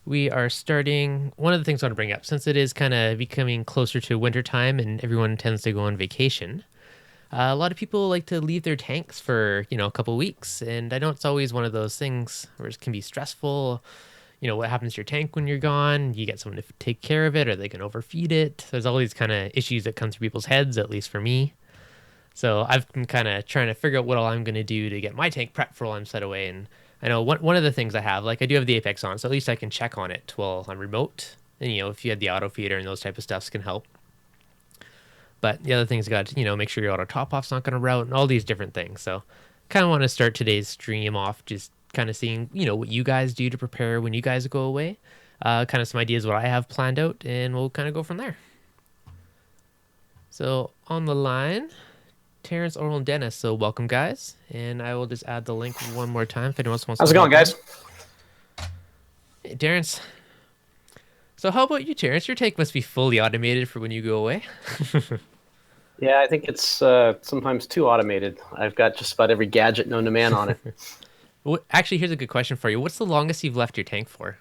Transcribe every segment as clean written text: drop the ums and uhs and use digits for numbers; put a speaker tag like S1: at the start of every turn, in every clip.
S1: we are starting. One of the things I want to bring up, since it is kind of becoming closer to winter time and everyone tends to go on vacation, a lot of people like to leave their tanks for, a couple weeks. And I know it's always one of those things where it can be stressful. What happens to your tank when you're gone? You get someone to take care of it, or they can overfeed it. There's all these kind of issues that come through people's heads, at least for me. So I've been kind of trying to figure out what all I'm going to do to get my tank prepped for while I'm set away. And I know one of the things I have, like I do have the Apex on, so at least I can check on it while I'm remote. And if you had the auto feeder and those type of stuffs can help. But the other thing's got make sure your auto top off's not going to route and all these different things. So kind of want to start today's stream off just kind of seeing what you guys do to prepare when you guys go away. Kind of some ideas what I have planned out, and we'll kind of go from there. So on the line, Terrence, Oral, and Dennis. So welcome, guys. And I will just add the link one more time if anyone else wants
S2: How's
S1: to
S2: it going,
S1: hop in.
S2: guys?
S1: Hey, Terrence. So how about you, Terrence? Your tank must be fully automated for when you go away.
S2: Yeah, I think it's sometimes too automated. I've got just about every gadget known to man on it.
S1: Actually, here's a good question for you. What's the longest you've left your tank for?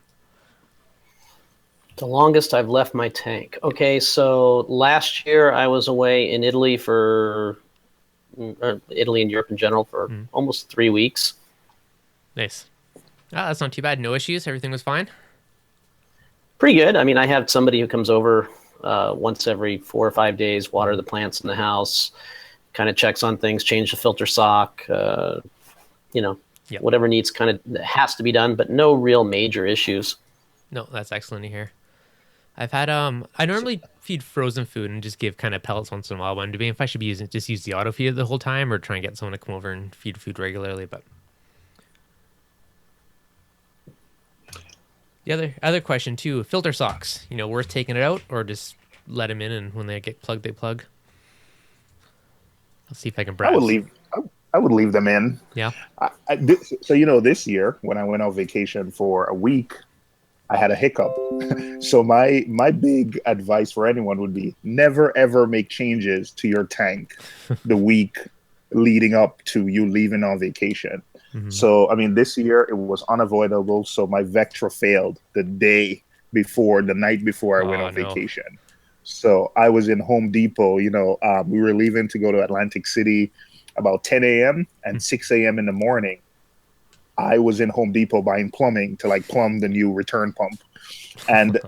S2: The longest I've left my tank. Okay, so last year I was away in Italy or Italy and Europe in general for
S1: Hmm.
S2: almost 3 weeks.
S1: Nice. Ah, that's not too bad. No issues. Everything was fine.
S2: Pretty good. I mean, I have somebody who comes over once every 4 or 5 days, water the plants in the house, kind of checks on things, change the filter sock, you know,
S1: Yep.
S2: whatever needs kind of has to be done, but no real major issues.
S1: No, that's excellent to hear. I've had I normally feed frozen food and just give kind of pellets once in a while. When debating if I should be using just use the auto feed the whole time or try and get someone to come over and feed food regularly. But the other question too, filter socks. Worth taking it out or just let them in and when they get plugged, they plug. I'll see if I can
S3: I would
S1: browse.
S3: leave. I would leave them in.
S1: Yeah.
S3: So this year when I went on vacation for a week, I had a hiccup. So my big advice for anyone would be never ever make changes to your tank the week leading up to you leaving on vacation.
S1: Hmm.
S3: So I mean, this year it was unavoidable. So my Vectra failed the night before I went
S1: Oh
S3: on
S1: no.
S3: vacation. So I was in Home Depot. We were leaving to go to Atlantic City about 10 a.m. and 6 a.m. in the morning. I was in Home Depot buying plumbing to like plumb the new return pump. And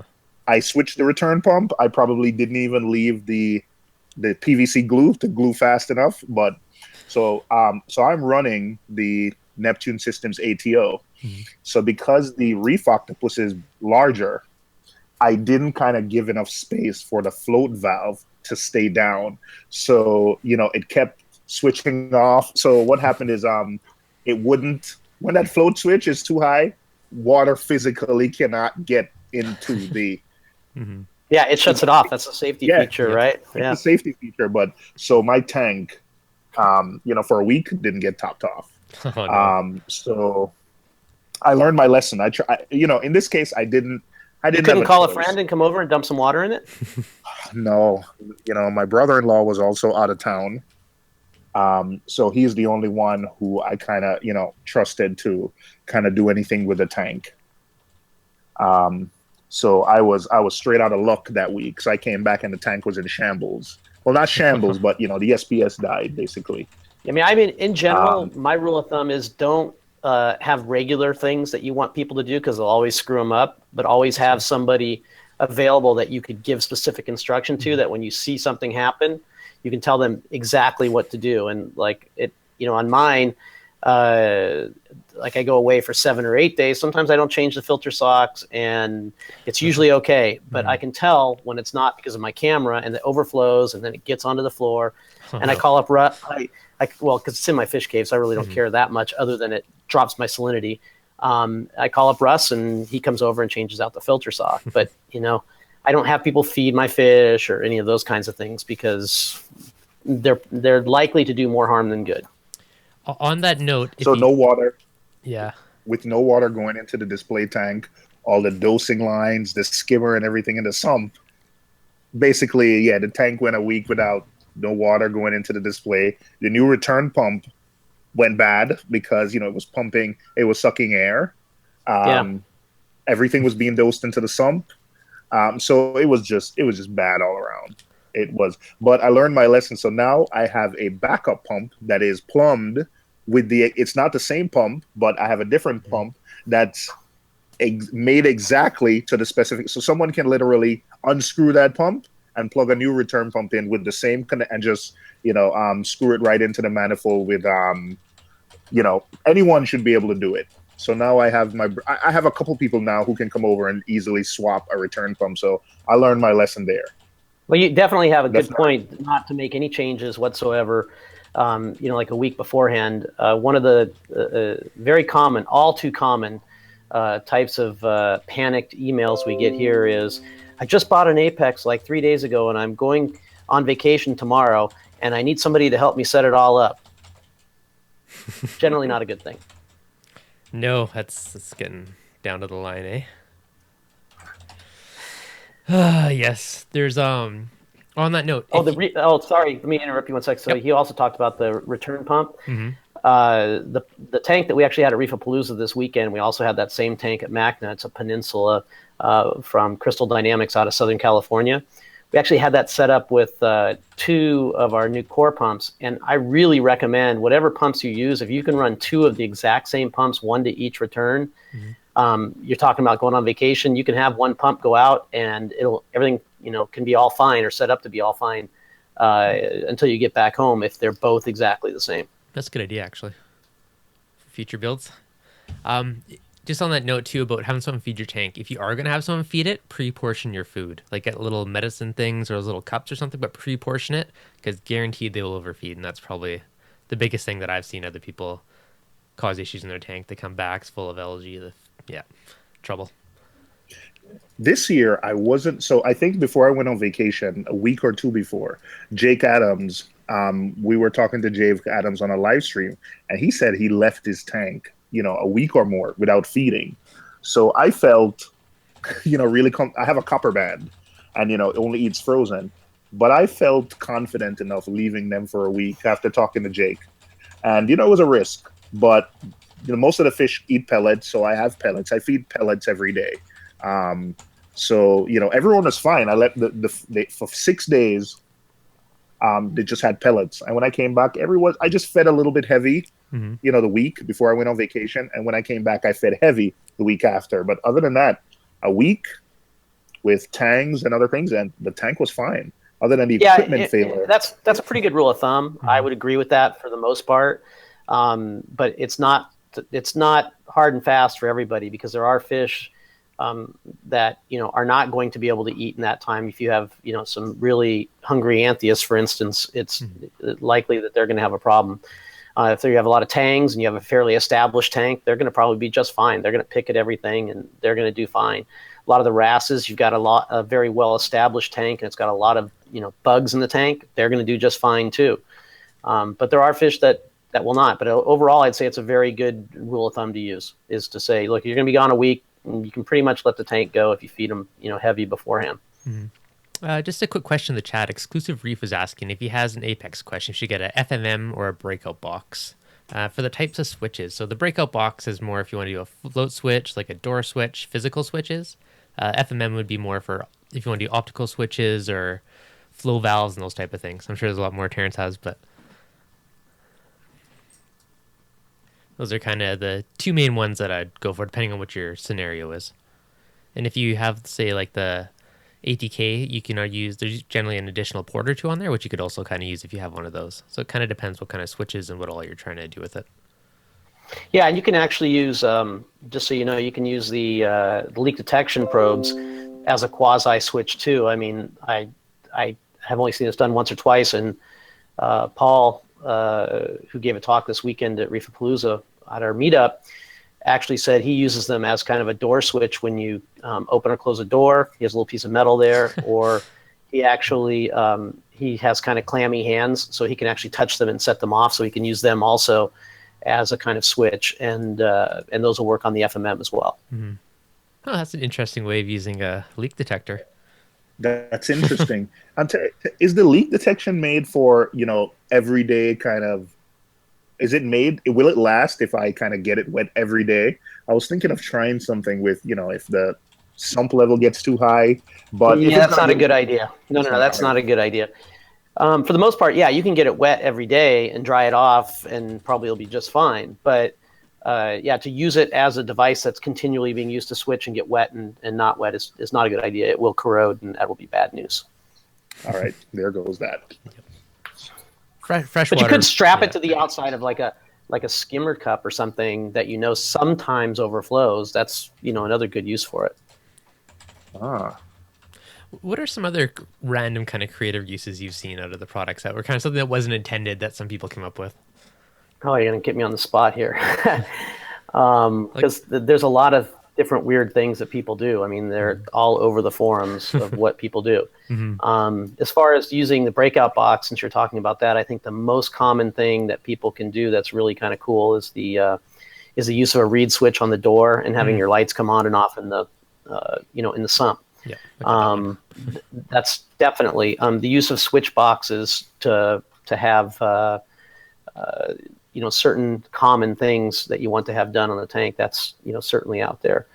S3: I switched the return pump. I probably didn't even leave the PVC glue to glue fast enough. But so I'm running the Neptune Systems ATO.
S1: Mhm.
S3: So because the reef octopus is larger, I didn't kind of give enough space for the float valve to stay down. So, it kept switching off. So what happened is it wouldn't when that float switch is too high, water physically cannot get into the
S1: Mhm.
S2: Yeah, it shuts it off. That's a safety
S3: yeah,
S2: feature,
S1: Yep.
S2: right?
S3: it's a
S2: Yeah.
S3: safety feature. But so my tank, for a week didn't get topped off.
S1: Oh no.
S3: So I learned my lesson. In this case, I
S2: You
S3: didn't have
S2: couldn't
S3: a
S2: call a
S3: choice.
S2: friend and come over and dump some water in it?
S3: No, my brother-in-law was also out of town. So he's the only one who I kind of, trusted to kind of do anything with the tank. Um, so I was straight out of luck that week. So I came back and the tank was in shambles. Well, not shambles, but the SPS died basically.
S2: I mean, in general,
S3: Um,
S2: my rule of thumb is don't have regular things that you want people to do because they'll always screw them up, but always have
S1: Sure.
S2: somebody available that you could give specific instruction to
S1: Mhm.
S2: that when you see something happen, you can tell them exactly what to do. And like on mine, uh, like I go away for 7 or 8 days. Sometimes I don't change the filter socks and it's usually okay, but I
S1: Mhm.
S2: can tell when it's not because of my camera and it overflows and then it gets onto the floor
S1: Oh
S2: and I
S1: no.
S2: call up well, because it's in my fish cave, so I really don't
S1: Mhm.
S2: care that much other than it drops my salinity. I call up Russ and he comes over and changes out the filter sock. But, I don't have people feed my fish or any of those kinds of things because they're likely to do more harm than good.
S1: On that note, if
S3: so
S1: you
S3: no water,
S1: yeah.
S3: with no water going into the display tank, all the dosing lines, the skimmer, and everything in the sump. Basically, yeah, the tank went a week without no water going into the display. The new return pump went bad because it was sucking air.
S2: Yeah.
S3: Um, Everything was being dosed into the sump. So it was just bad all around. It was, but I learned my lesson. So now I have a backup pump that is plumbed with it's not the same pump, but I have a different pump that's made exactly to the specific. So someone can literally unscrew that pump and plug a new return pump in with the same and just, screw it right into the manifold with, anyone should be able to do it. So now I have a couple people now who can come over and easily swap a return pump. So I learned my lesson there.
S2: Well, you definitely have a good point not to make any changes whatsoever, like a week beforehand. One of the very common, all too common types of panicked emails we get here is, I just bought an Apex like 3 days ago and I'm going on vacation tomorrow and I need somebody to help me set it all up. Generally not a good thing.
S1: No, that's getting down to the line, eh? Yes, there's on that note.
S2: Sorry, let me interrupt you one sec. So He also talked about the return pump.
S1: Mm-hmm.
S2: The tank that we actually had at Reefapalooza this weekend, we also had that same tank at Macna. It's a Peninsula from Crystal Dynamics out of Southern California. We actually had that set up with 2 of our new core pumps, and I really recommend whatever pumps you use, if you can run 2 of the exact same pumps, 1 to each return. Mm-hmm. You're talking about going on vacation. You can have 1 pump go out, and everything can be all fine or set up to be all fine until you get back home if they're both exactly the same.
S1: That's a good idea, actually, for future builds. Just on that note, too, about having someone feed your tank. If you are going to have someone feed it, pre-portion your food. Like get little medicine things or those little cups or something, but pre-portion it, because guaranteed they will overfeed. And that's probably the biggest thing that I've seen other people cause issues in their tank. They come back, it's full of algae. Trouble.
S3: This year, I wasn't. So I think before I went on vacation, a week or 2 before, Jake Adams, we were talking to Jake Adams on a live stream, and he said he left his tank a week or more without feeding. So I felt, really, I have a copper band and, it only eats frozen, but I felt confident enough leaving them for a week after talking to Jake. And, it was a risk, but, most of the fish eat pellets. So I have pellets. I feed pellets every day. So, everyone was fine. I let they for 6 days, they just had pellets. And when I came back, I just fed a little bit heavy, the week before I went on vacation. And when I came back, I fed heavy the week after. But other than that, a week with tangs and other things, and the tank was fine, other than the equipment failure.
S2: That's a pretty good rule of thumb. I would agree with that for the most part. But it's not hard and fast for everybody, because there are fish that are not going to be able to eat in that time. If you have some really hungry anthias, for instance, it's likely that they're going to have a problem. If you have a lot of tangs and you have a fairly established tank, they're going to probably be just fine. They're going to pick at everything and they're going to do fine. A lot of the wrasses, you've got a very well established tank and it's got a lot of bugs in the tank. They're going to do just fine too. But there are fish that will not. But overall, I'd say it's a very good rule of thumb to use, is to say, look, you're going to be gone a week. You can pretty much let the tank go if you feed them, heavy beforehand.
S1: Mm-hmm. Just a quick question in the chat. Exclusive Reef is asking if he has an Apex question. Should get a FMM or a breakout box for the types of switches. So the breakout box is more if you want to do a float switch, like a door switch, physical switches. FMM would be more for if you want to do optical switches or flow valves and those type of things. I'm sure there's a lot more Terrence has, but those are kind of the 2 main ones that I'd go for, depending on what your scenario is. And if you have, say, like the ATK, you can use, there's generally an additional port or 2 on there, which you could also kind of use if you have one of those. So it kind of depends what kind of switches and what all you're trying to do with it.
S2: Yeah, and you can actually use, just so you know, you can use the leak detection probes as a quasi switch too. I mean, I have only seen this done once or twice, and Paul, who gave a talk this weekend at Reefapalooza at our meetup, actually said he uses them as kind of a door switch when you open or close a door. He has a little piece of metal there, or he actually he has kind of clammy hands, so he can actually touch them and set them off. So he can use them also as a kind of switch, and those will work on the FMM as well.
S1: Mm-hmm. Oh, that's an interesting way of using a leak detector.
S3: That's interesting. Is the leak detection made for everyday kind of is it made? Will it last if I kind of get it wet every day? I was thinking of trying something with, if the sump level gets too high, but if
S2: Yeah,
S3: it's
S2: that's
S3: not
S2: not a good
S3: getting,
S2: idea. No,
S3: it's
S2: no, no,
S3: not.
S2: that's not a good idea. For the most part, yeah, you can get it wet every day and dry it off, and probably it'll be just fine. But yeah, to use it as a device that's continually being used to switch and get wet and not wet is not a good idea. It will corrode, and that will be bad news.
S3: All right, there goes that.
S1: Fresh
S2: But you
S1: water,
S2: could strap
S1: yeah.
S2: it to the outside of like a skimmer cup or something that sometimes overflows. That's another good use for it.
S3: Ah,
S1: What are some other random kind of creative uses you've seen out of the products that were kind of something that wasn't intended that some people came up with?
S2: Oh, you're gonna get me on the spot here,
S1: Like,
S2: because there's a lot of different weird things that people do. I mean, they're all over the forums of what people do.
S1: mhm.
S2: As far as using the breakout box, since you're talking about that, I think the most common thing that people can do that's really kind of cool is the use of a reed switch on the door and having your lights come on and off in the in the sump.
S1: Yeah, I got that one.
S2: That's definitely the use of switch boxes to have certain common things that you want to have done on the tank. That's certainly out there.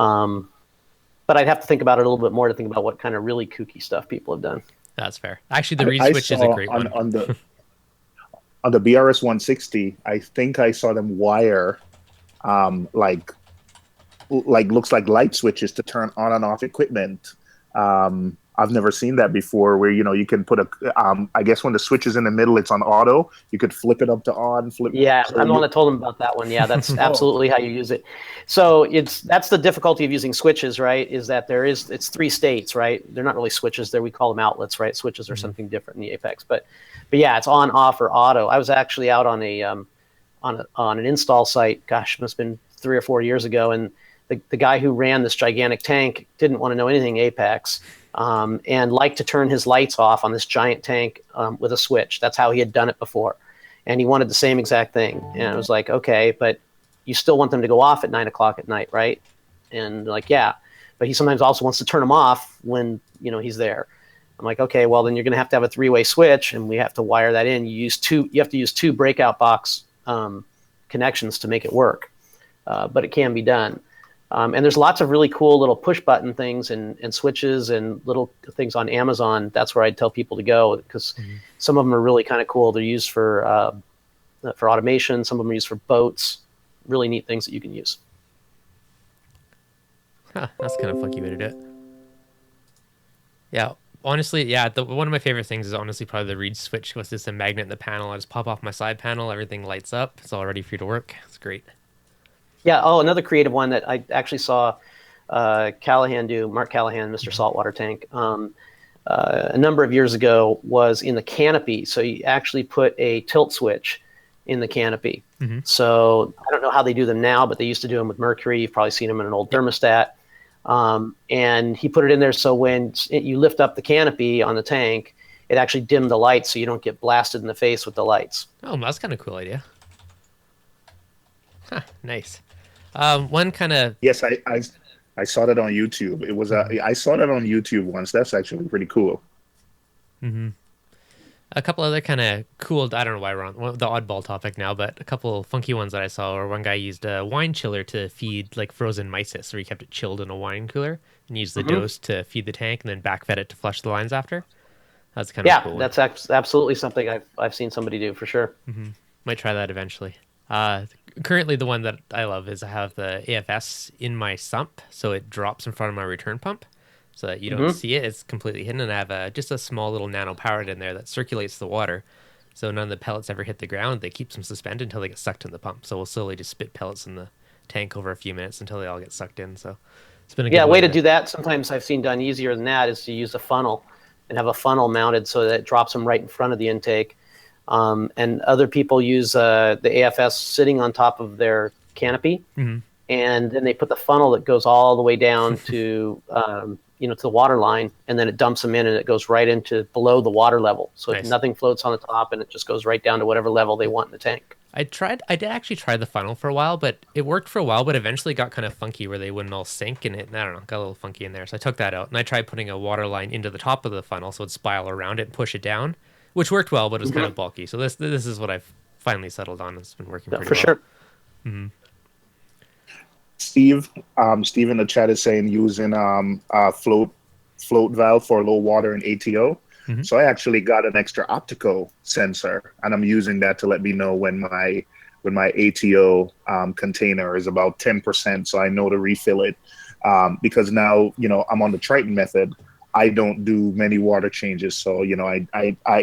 S2: But I'd have to think about it a little bit more to think about what kind of really kooky stuff people have done.
S1: That's fair. Actually, the reed
S3: I
S1: switch is a
S3: saw
S1: great one.
S3: on the BRS 160. I think I saw them wire like looks like light switches to turn on and off equipment. I've never seen that before where, you can put I guess when the switch is in the middle, it's on auto. You could flip it up to on, flip.
S2: Yeah,
S3: So
S2: I'm the one that told them about that one. Yeah, that's
S3: Oh,
S2: absolutely how you use it. So that's the difficulty of using switches, right? Is that it's three states, right? They're not really switches. We call them outlets, right? Switches are something different in the Apex, but yeah, it's on, off, or auto. I was actually out on on an install site. Gosh, it must have been 3 or 4 years ago, and the guy who ran this gigantic tank didn't want to know anything Apex. And liked to turn his lights off on this giant tank with a switch. That's how he had done it before. And he wanted the same exact thing. And I was like, okay, but you still want them to go off at 9 o'clock at night, right? And like, yeah. But he sometimes also wants to turn them off when, he's there. I'm like, okay, well, then you're going to have a 3-way switch, and we have to wire that in. You have to use 2 breakout box connections to make it work. But it can be done. And there's lots of really cool little push button things and switches and little things on Amazon. That's where I'd tell people to go, because some of them are really kind of cool. They're used for automation. Some of them are used for boats. Really neat things that you can use.
S1: Huh, that's kind of funky way to do it. Yeah, honestly, yeah. One of my favorite things is honestly probably the reed switch. Was just a magnet in the panel. I just pop off my side panel. Everything lights up. It's all ready for you to work. It's great.
S2: Yeah. Oh, another creative one that I actually saw Callahan do, Mark Callahan, Mr. Saltwater Tank, a number of years ago, was in the canopy. So you actually put a tilt switch in the canopy. So I don't know how they do them now, but they used to do them with mercury. You've probably seen them in an old thermostat. And he put it in there so when you lift up the canopy on the tank, it actually dimmed the lights so you don't get blasted in the face with the lights.
S1: Oh, that's kind of a cool idea. Huh, nice. One kind of
S3: yes, I saw that on YouTube. It was I saw that on YouTube once. That's actually pretty cool.
S1: a couple other kind of cool. I don't know why we're on the oddball topic now, but a couple funky ones that I saw. Where one guy used a wine chiller to feed like frozen mysis, so he kept it chilled in a wine cooler and used the dose to feed the tank, and then backfed it to flush the lines after. That's kind of cool.
S2: Yeah, that's absolutely something I've seen somebody do for sure.
S1: Might try that eventually. Currently, the one that I love is I have the AFS in my sump, so it drops in front of my return pump, so that you don't see it. It's completely hidden, and I have just a small little nano powder in there that circulates the water, so none of the pellets ever hit the ground. They keep them suspended until they get sucked in the pump. So we'll slowly just spit pellets in the tank over a few minutes until they all get sucked in. So it's been a good
S2: way to do that. Sometimes I've seen done easier than that is to use a funnel and have a funnel mounted so that it drops them right in front of the intake. And other people use the AFS sitting on top of their canopy, and then they put the funnel that goes all the way down to to the water line, and then it dumps them in, and it goes right into below the water level. So nothing floats on the top, and it just goes right down to whatever level they want in the tank.
S1: I did actually try the funnel for a while, but it worked for a while, but eventually got kind of funky where they wouldn't all sink, and I don't know, got a little funky in there. So I took that out, and I tried putting a water line into the top of the funnel so it'd spiral around it and push it down, which worked well, but it was kind of bulky. So this is what I've finally settled on. It's been working
S2: Yeah,
S1: pretty
S2: for
S1: well.
S2: sure.
S1: Mm-hmm.
S3: Steve in the chat is saying using float valve for low water and ATO.
S1: Mm-hmm.
S3: So I actually got an extra optical sensor, and I'm using that to let me know when my ATO container is about 10%, so I know to refill it. Because now, I'm on the Triton method. I don't do many water changes, so I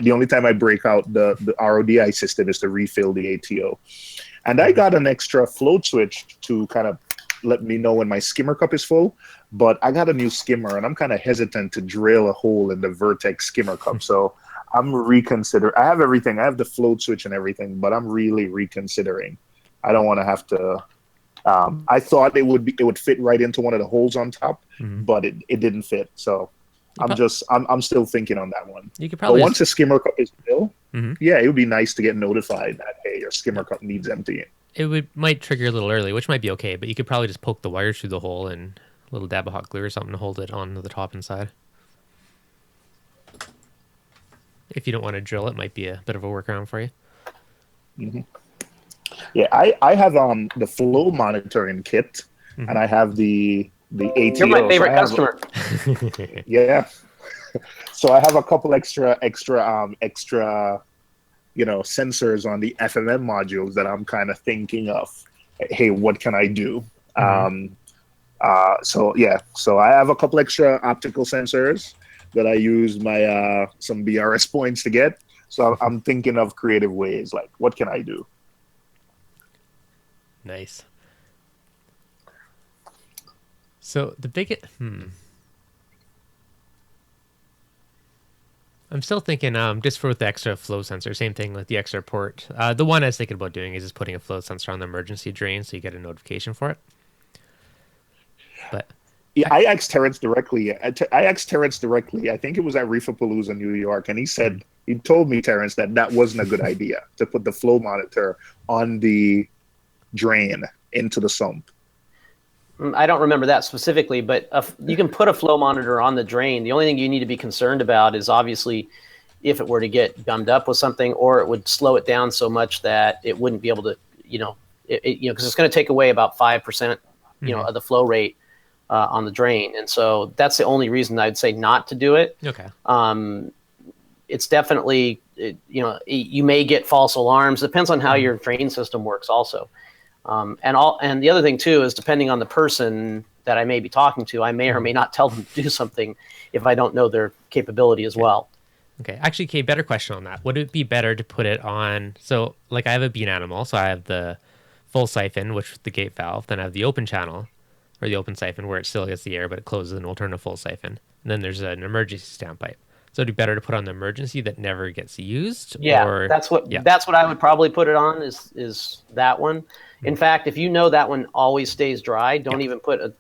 S3: the only time I break out the RODI system is to refill the ATO. And I got an extra float switch to kind of let me know when my skimmer cup is full, but I got a new skimmer and I'm kind of hesitant to drill a hole in the Vertex skimmer cup. So I'm reconsidering. I have everything. I have the float switch and everything, but I'm really reconsidering. I don't want to have to. I thought it would fit right into one of the holes on top,
S1: Mm-hmm.
S3: but it didn't fit. So I'm still thinking on that one.
S1: You could
S3: But
S1: probably
S3: once a skimmer cup is filled,
S1: Mm-hmm.
S3: yeah, it would be nice to get notified that, hey, your skimmer cup needs emptying.
S1: It might trigger a little early, which might be okay, but you could probably just poke the wires through the hole and a little dab of hot glue or something to hold it on the top and side. If you don't want to drill, it might be a bit of a workaround for you.
S3: Mm-hmm. Yeah, I have the flow monitoring kit,
S1: Mm-hmm.
S3: and I have the ATO.
S2: You're my favorite customer.
S3: Yeah. So I have a couple extra sensors on the FMM modules that I'm kind of thinking of. Hey, what can I do?
S1: Mm-hmm.
S3: So I have a couple extra optical sensors that I use my some BRS points to get. So I'm thinking of creative ways, like what can I do?
S1: Nice. So the biggest I'm still thinking, just for the extra flow sensor, same thing with the extra port. The one I was thinking about doing is just putting a flow sensor on the emergency drain so you get a notification for it. But
S3: yeah, I asked Terrence directly. I think it was at Reefapalooza, New York, and he told me, Terrence, that wasn't a good idea to put the flow monitor on the drain into the sump.
S2: I don't remember that specifically, but you can put a flow monitor on the drain. The only thing you need to be concerned about is obviously if it were to get gummed up with something, or it would slow it down so much that it wouldn't be able to, because it's going to take away about 5%, of the flow rate on the drain. And so that's the only reason I'd say not to do it.
S1: Okay.
S2: It's definitely, you may get false alarms. Depends on how your drain system works also. And the other thing too is, depending on the person that I may be talking to, I may or may not tell them to do something if I don't know their capability as well.
S1: Okay. Actually, Kay, better question on that. Would it be better to put it on? So, like, I have a bean animal, so I have the full siphon, which is the gate valve. Then I have the open channel, or the open siphon, where it still gets the air, but it closes and will turn to full siphon. And then there's an emergency standpipe. So it'd be better to put on the emergency that never gets used.
S2: Yeah, that's what I would probably put it on. Is that one? In fact, if you know that one always stays dry, don't even put a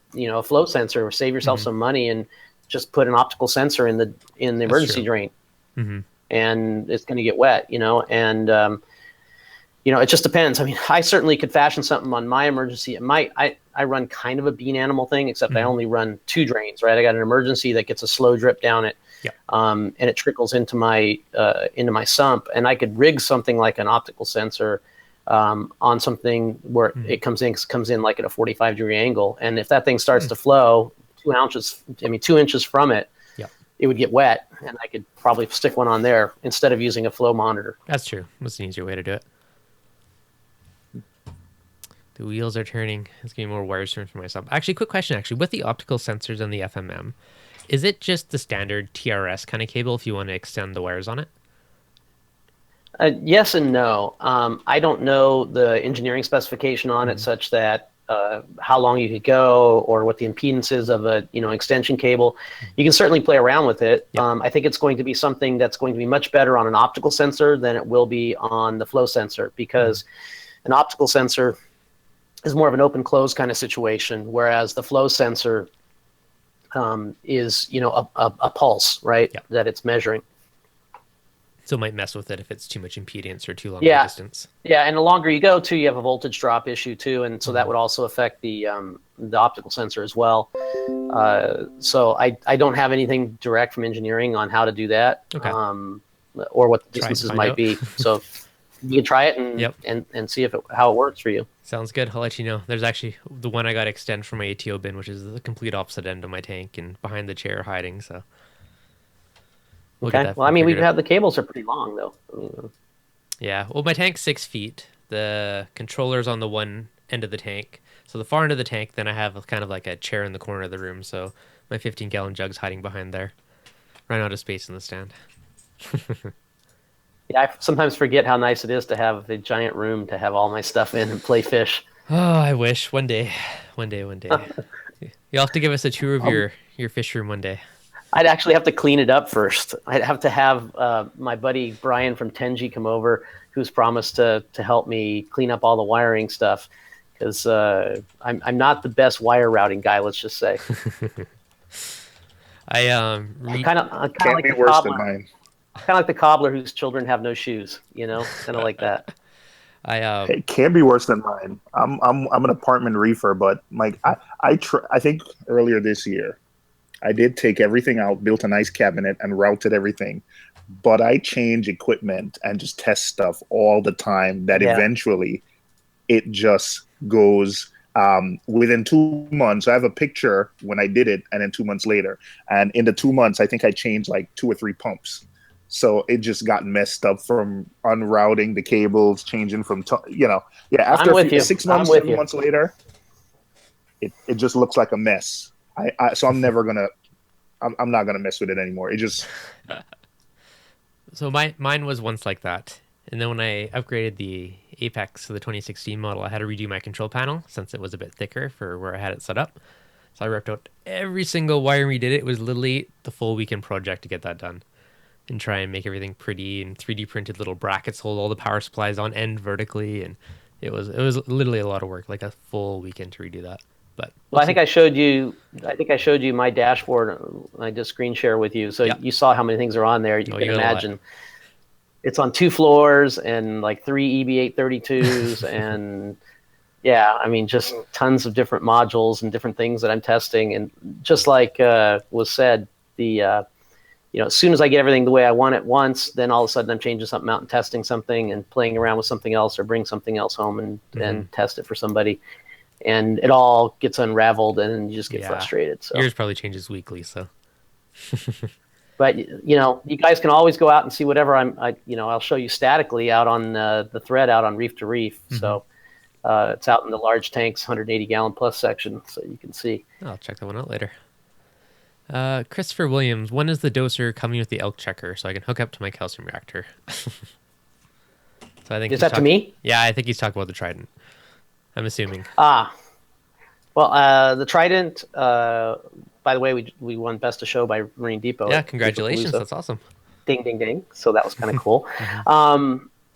S2: flow sensor, or save yourself some money and just put an optical sensor in the emergency drain, and it's going to get wet, and it just depends. I mean, I certainly could fashion something on my emergency. I run kind of a bean animal thing, except I only run 2 drains, right? I got an emergency that gets a slow drip down it, and it trickles into my sump, and I could rig something like an optical sensor on something where it comes in like at a 45-degree angle, and if that thing starts to flow 2 inches from it, it would get wet, and I could probably stick one on there instead of using a flow monitor.
S1: That's true. That's an easier way to do it. The wheels are turning. It's getting more wires turned for myself. Actually, quick question. With the optical sensors and the FMM, is it just the standard TRS kind of cable if you want to extend the wires on it?
S2: Yes and no. I don't know the engineering specification on it, such that how long you could go or what the impedance is of a extension cable. You can certainly play around with it. I think it's going to be something that's going to be much better on an optical sensor than it will be on the flow sensor, because an optical sensor is more of an open close kind of situation, whereas the flow sensor is a pulse, right? That it's measuring.
S1: So it might mess with it if it's too much impedance or too long a distance.
S2: Yeah, and the longer you go, too, you have a voltage drop issue, too, and so that would also affect the optical sensor as well. So I don't have anything direct from engineering on how to do that,
S1: Okay.
S2: or what the distances might be. So you can try it and
S1: Yep.
S2: and see how it works for you.
S1: Sounds good. I'll let you know. There's actually the one I got to extend from my ATO bin, which is the complete opposite end of my tank and behind the chair hiding. So we'll get
S2: Okay.
S1: that
S2: Well, I mean,
S1: figured
S2: we've
S1: out.
S2: had the cables are pretty long though. I mean,
S1: Yeah. Well, my tank's 6 feet. The controller's on the one end of the tank. So the far end of the tank, then I have kind of like a chair in the corner of the room. So my 15-gallon jug's hiding behind there. Run out of space in the stand.
S2: yeah, I sometimes forget how nice it is to have a giant room to have all my stuff in and play fish.
S1: Oh, I wish one day, one day, one day. You'll have to give us a tour of your fish room one day.
S2: I'd actually have to clean it up first. I'd have to have my buddy Brian from Tenji come over, who's promised to help me clean up all the wiring stuff, because I'm not the best wire routing guy. Let's just say. I'm kind of
S3: Can't
S2: like
S3: be
S2: the
S3: worse than
S2: cobbler.
S3: mine.
S2: Kind of like the cobbler whose children have no shoes. You know, kind of like that.
S1: I
S3: It can't be worse than mine. I'm an apartment reefer, but like I think earlier this year I did take everything out, built a nice cabinet, and routed everything. But I change equipment and just test stuff all the time. That
S2: Yeah.
S3: eventually it just goes within 2 months. I have a picture when I did it, and then 2 months later. And in the 2 months, I think I changed like 2 or 3 pumps. So it just got messed up from unrouting the cables, changing from, yeah, after
S2: I'm with you.
S3: 6 months,
S2: I'm with
S3: 7 months later, it just looks like a mess. So I'm never going to, I'm not going to mess with it anymore. It just,
S1: So mine was once like that. And then when I upgraded the Apex to the 2016 model, I had to redo my control panel since it was a bit thicker for where I had it set up. So I ripped out every single wire and redid it. It was literally the full weekend project to get that done and try and make everything pretty and 3D printed little brackets hold all the power supplies on end vertically. And it was literally a lot of work, like a full weekend to redo that. But
S2: Well, I think I showed you. I think I showed you my dashboard. I just screen share with you, so
S1: Yeah.
S2: you saw how many things are on there. You
S1: Oh,
S2: can
S1: you got a lot.
S2: imagine. It's on 2 floors and like 3 EB832s, and yeah, I mean, just tons of different modules and different things that I'm testing. And just like was said, as soon as I get everything the way I want it once, then all of a sudden I'm changing something out and testing something and playing around with something else, or bring something else home and test it for somebody. And it all gets unraveled, and you just get
S1: Yeah.
S2: frustrated. So,
S1: Yours probably changes weekly, so
S2: but you guys can always go out and see whatever I'll show you statically out on the thread out on Reef to Reef. So it's out in the large tanks, 180 gallon plus section, so you can see.
S1: I'll check that one out later. Christopher Williams, when is the doser coming with the elk checker so I can hook up to my calcium reactor? So I think
S2: Is that to me?
S1: Yeah, I think he's talking about the Trident. I'm assuming.
S2: Well, the Trident. By the way, we won Best of Show by Marine Depot.
S1: Yeah,
S2: at
S1: congratulations.
S2: Palooza.
S1: That's awesome.
S2: Ding, ding, ding. So that was kind of cool.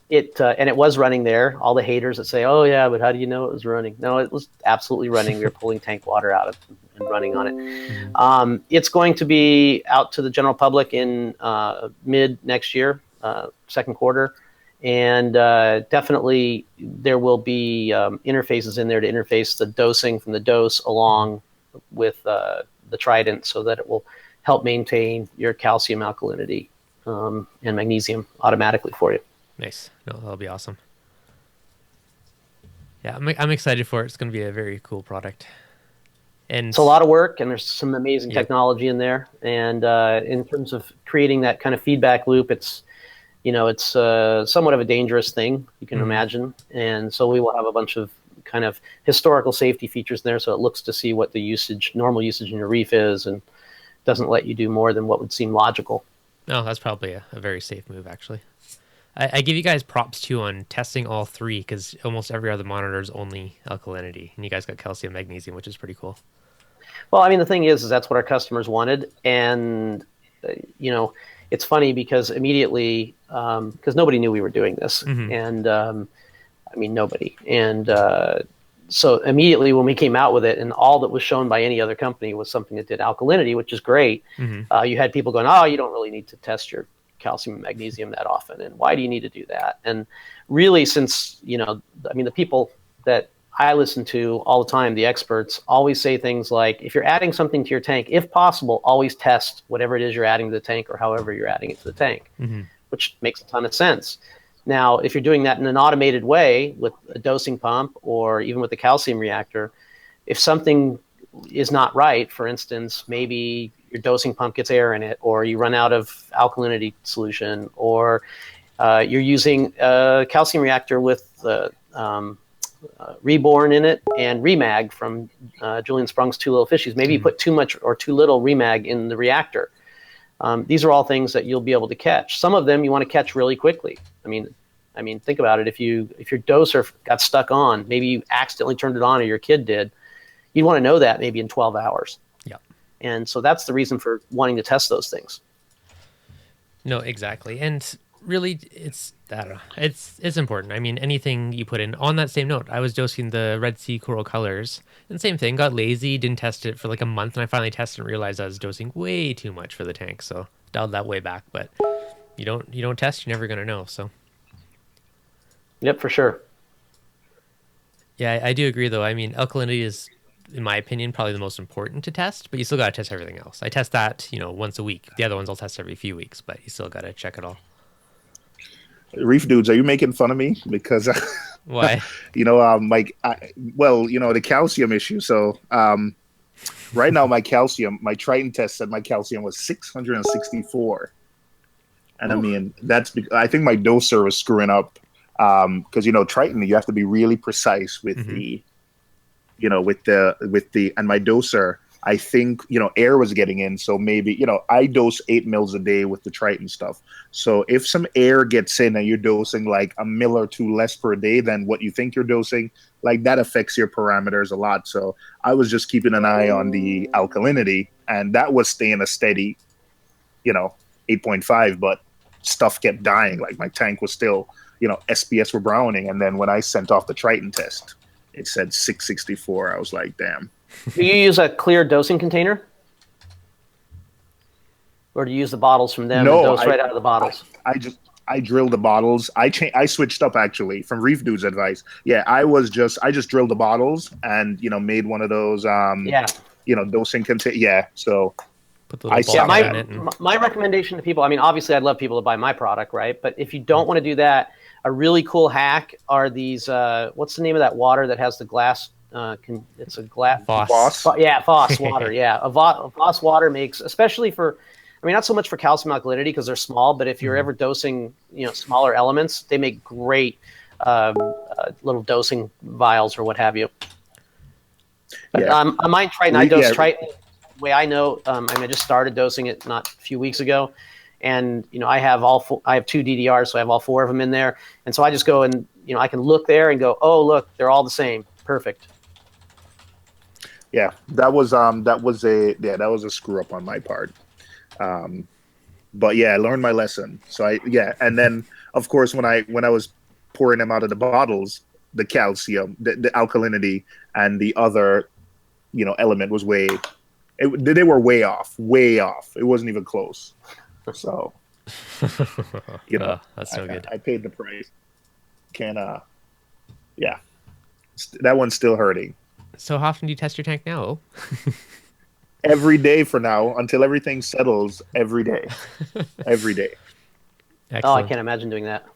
S2: It was running there. All the haters that say, "Oh yeah, but how do you know it was running?" No, it was absolutely running. We were pulling tank water out of and running on it. It's going to be out to the general public in mid next year, second quarter, and definitely there will be interfaces in there to interface the dosing from the dose along with the Trident, so that it will help maintain your calcium alkalinity and magnesium automatically for you.
S1: Nice. No, that'll be awesome. Yeah, I'm excited for it. It's going to be a very cool product. And
S2: it's a lot of work, and there's some amazing
S1: Yep.
S2: technology in there. And in terms of creating that kind of feedback loop, it's somewhat of a dangerous thing, you can imagine. And so we will have a bunch of kind of historical safety features in there, so it looks to see what the normal usage in your reef is, and doesn't let you do more than what would seem logical.
S1: No, that's probably a very safe move, actually. I give you guys props, too, on testing all three, because almost every other monitor is only alkalinity, and you guys got calcium, magnesium, which is pretty cool.
S2: Well, I mean, the thing is that's what our customers wanted. And, it's funny because immediately, because nobody knew we were doing this. And, nobody. And so immediately when we came out with it, and all that was shown by any other company was something that did alkalinity, which is great. You had people going, "Oh, you don't really need to test your calcium and magnesium that often, and why do you need to do that?" And really, since the people that I listen to all the time, the experts, always say things like, if you're adding something to your tank, if possible, always test whatever it is you're adding to the tank, or however you're adding it to the tank, which makes a ton of sense. Now, if you're doing that in an automated way with a dosing pump or even with the calcium reactor, if something is not right, for instance, maybe your dosing pump gets air in it, or you run out of alkalinity solution, or you're using a calcium reactor with Reborn in it and Remag from Julian Sprung's Two Little Fishies. Maybe you put too much or too little Remag in the reactor. These are all things that you'll be able to catch. Some of them you want to catch really quickly. I mean, think about it. If your doser got stuck on, maybe you accidentally turned it on, or your kid did. You'd want to know that maybe in 12 hours.
S1: Yeah.
S2: And so that's the reason for wanting to test those things.
S1: No, exactly. And really, I don't know. It's important. I mean, anything you put in. On that same note, I was dosing the Red Sea Coral Colors, and same thing. Got lazy, didn't test it for like a month, and I finally tested and realized I was dosing way too much for the tank, so dialed that way back. But you don't test, you're never gonna know. So.
S2: Yep, for sure.
S1: Yeah, I do agree though. I mean, alkalinity is, in my opinion, probably the most important to test, but you still got to test everything else. I test that, once a week. The other ones I'll test every few weeks, but you still got to check it all.
S3: ReefDudes, are you making fun of me? Because
S1: why?
S3: The calcium issue. So right now, my Triton test said my calcium was 664, and oof. I mean I think my doser was screwing up because Triton, you have to be really precise with the and my doser, I think, air was getting in. So maybe, I dose 8 mils a day with the Triton stuff. So if some air gets in and you're dosing like a mil or two less per day than what you think you're dosing, like that affects your parameters a lot. So I was just keeping an eye on the alkalinity, and that was staying a steady, 8.5, but stuff kept dying. Like my tank was still, SPS were browning. And then when I sent off the Triton test, it said 664. I was like, damn.
S2: Do you use a clear dosing container? Or do you use the bottles from them and dose right out of the bottles?
S3: I drilled the bottles. I switched up actually from ReefDudes advice. Yeah, I just drilled the bottles and made one of those dosing container. Yeah, so
S2: my recommendation to people, I mean, obviously I'd love people to buy my product, right? But if you don't want to do that, a really cool hack are these what's the name of that water that has the glass it's a glass
S1: Voss.
S2: Voss water. Yeah, a Voss water makes, especially for, I mean, not so much for calcium alkalinity because they're small, but if you're ever dosing, smaller elements, they make great little dosing vials or what have you. But I might Triton. I dose Triton the way I know. I just started dosing it not a few weeks ago, and I have I have 2 DDRs, so I have all 4 of them in there, and so I just go and I can look there and go, oh look, they're all the same, perfect.
S3: Yeah, that was a screw up on my part. But yeah, I learned my lesson. So and then of course when I was pouring them out of the bottles, the calcium, the alkalinity, and the other, element was they were way off. It wasn't even close. So,
S1: that's so good.
S3: I paid the price. That one's still hurting.
S1: So how often do you test your tank now?
S3: Every day for now, until everything settles. Every day.
S1: Excellent.
S2: Oh, I can't imagine doing that.